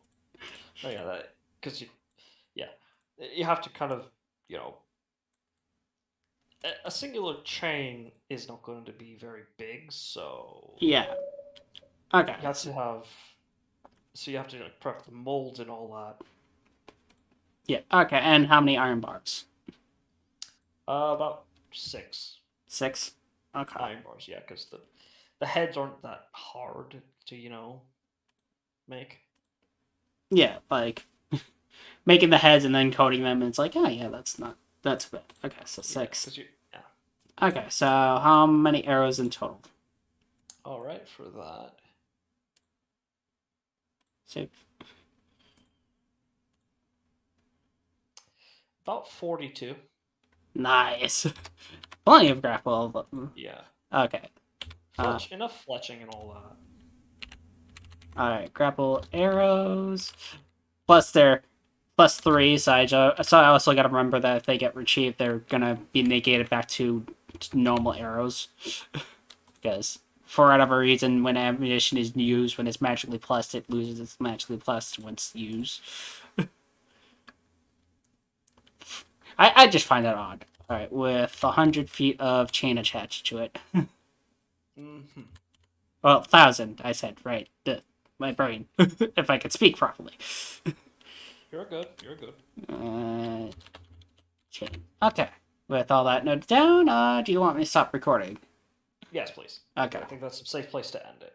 Oh, yeah, that. Because you. Yeah. You have to kind of, you know. A singular chain is not going to be very big, so. Yeah. Okay. You have to have. So you have to like, prep the mold and all that. Yeah. Okay. And how many iron bars? About 6 6. Okay. iron bars, yeah, because the heads aren't that hard to, make. Yeah, like making the heads and then coating them. And it's like, oh yeah, that's good. Okay, so Yeah, 6. yeah. Okay, so how many arrows in total? All right, for that. So About 42. nice. Plenty of grapple. But... Yeah. Okay. Enough fletching and all that. Alright, grapple arrows. Plus they're +3, so I also gotta remember that if they get retrieved, they're gonna be negated back to normal arrows. Because for whatever reason, when ammunition is used, when it's magically plus, it loses its magically plus once used. I just find that odd. Alright, with 100 feet of chain attached to it. Mm-hmm. Well, 1,000, I said, right. My brain. If I could speak properly. You're good. You're good. Chain. Okay. With all that noted down, do you want me to stop recording? Yes, please. Okay. I think that's a safe place to end it.